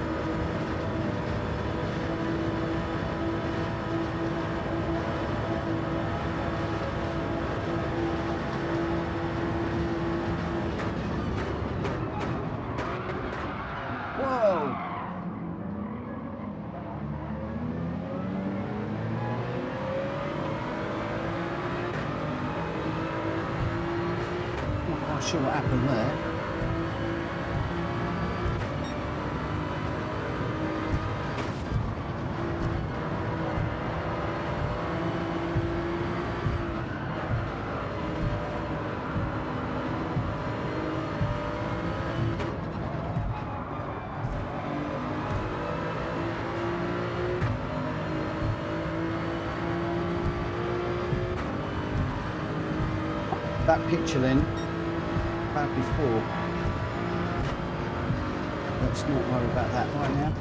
Whoa! I'm not quite sure what happened there. That picture then, about before. Let's not worry about that right now.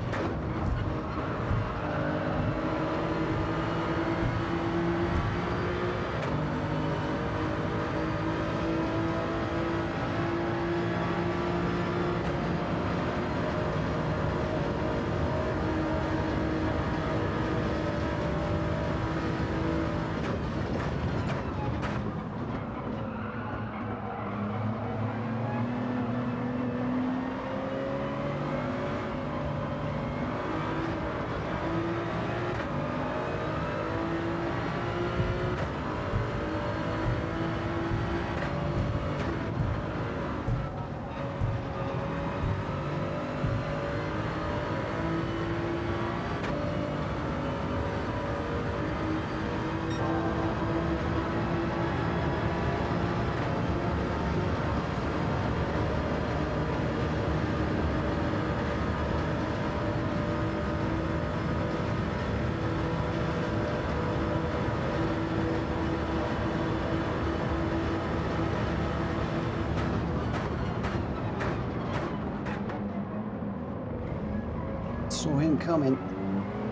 Saw him coming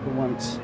for once.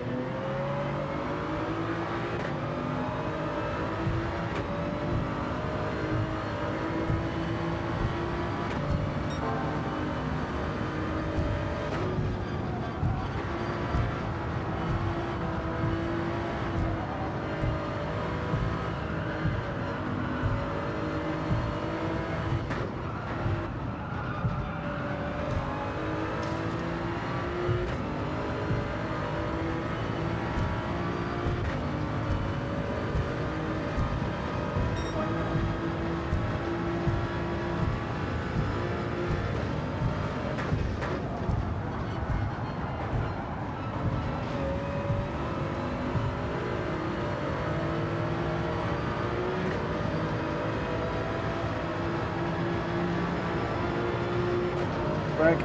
Greg.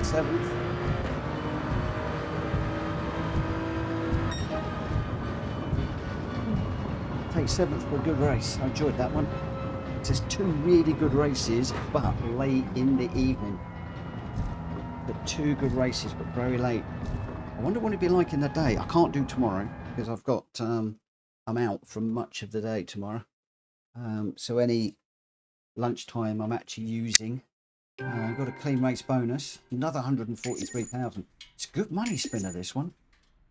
Seventh. Take seventh for a good race. I enjoyed that one. Just two really good races, but late in the evening. The two good races, but very late. I wonder what it'd be like in the day. I can't do tomorrow because I've got I'm out for much of the day tomorrow. So any lunchtime I'm actually using Got a clean race bonus, another 143,000. It's a good money spinner, this one.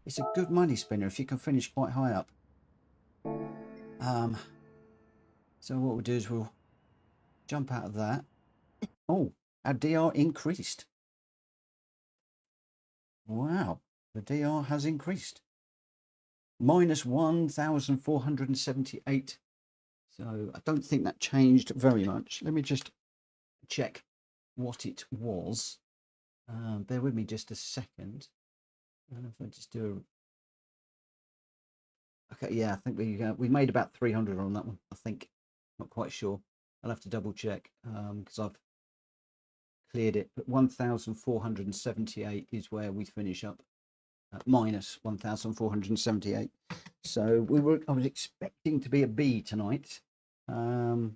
It's a good money spinner if you can finish quite high up. So what we'll do is we'll jump out of that. Oh, our DR increased. Wow, the DR has increased. Minus 1,478. So I don't think that changed very much. Let me just check what it was. Bear with me just a second. And if I just do okay, yeah, I think we made about 300 on that one. I think, not quite sure. I'll have to double check because I've cleared it. But 1,478 is where we finish up. Minus 1,478. So I was expecting to be a B tonight. We'll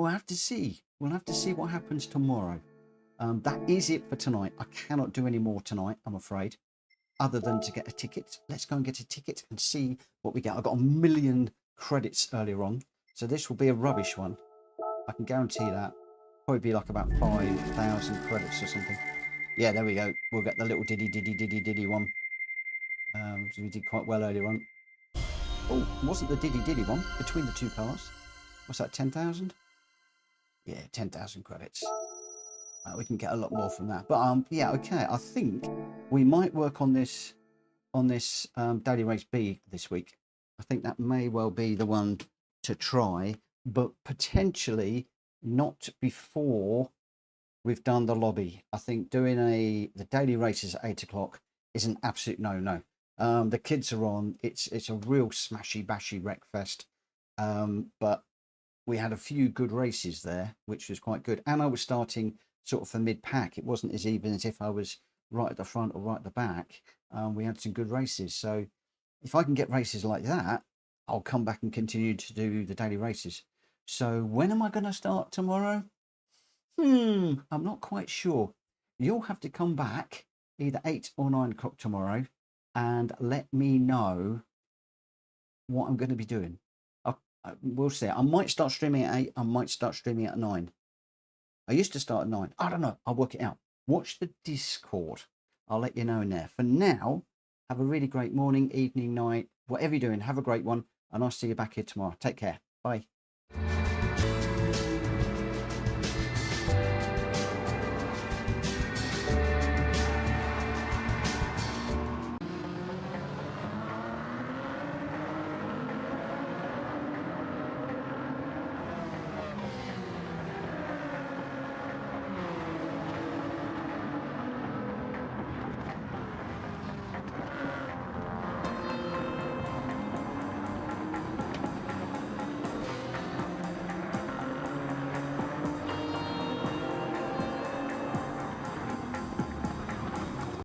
have to see. We'll have to see what happens tomorrow. That is it for tonight. I cannot do any more tonight, I'm afraid, other than to get a ticket. Let's go and get a ticket and see what we get. I got 1 million credits earlier on, so this will be a rubbish one. I can guarantee that. Probably be like about 5,000 credits or something. Yeah, there we go. We'll get the little diddy one. So we did quite well earlier on. Oh, wasn't the diddy one between the two cars? What's that, 10,000? Yeah, 10,000 credits. We can get a lot more from that. But yeah, okay. I think we might work on this daily race B this week. I think that may well be the one to try, but potentially not before we've done the lobby. I think doing the daily races at 8 o'clock is an absolute no. The kids are on. It's a real smashy bashy wreck fest. But we had a few good races there, which was quite good. And I was starting sort of for mid-pack. It wasn't as even as if I was right at the front or right at the back. We had some good races. So if I can get races like that, I'll come back and continue to do the daily races. So when am I going to start tomorrow? I'm not quite sure. You'll have to come back either 8 or 9 o'clock tomorrow and let me know what I'm going to be doing. We'll see. I might start streaming at 8. I might start streaming at 9. I used to start at 9. I don't know. I'll work it out. Watch the Discord. I'll let you know in there. For now, have a really great morning, evening, night, whatever you're doing. Have a great one. And I'll see you back here tomorrow. Take care. Bye.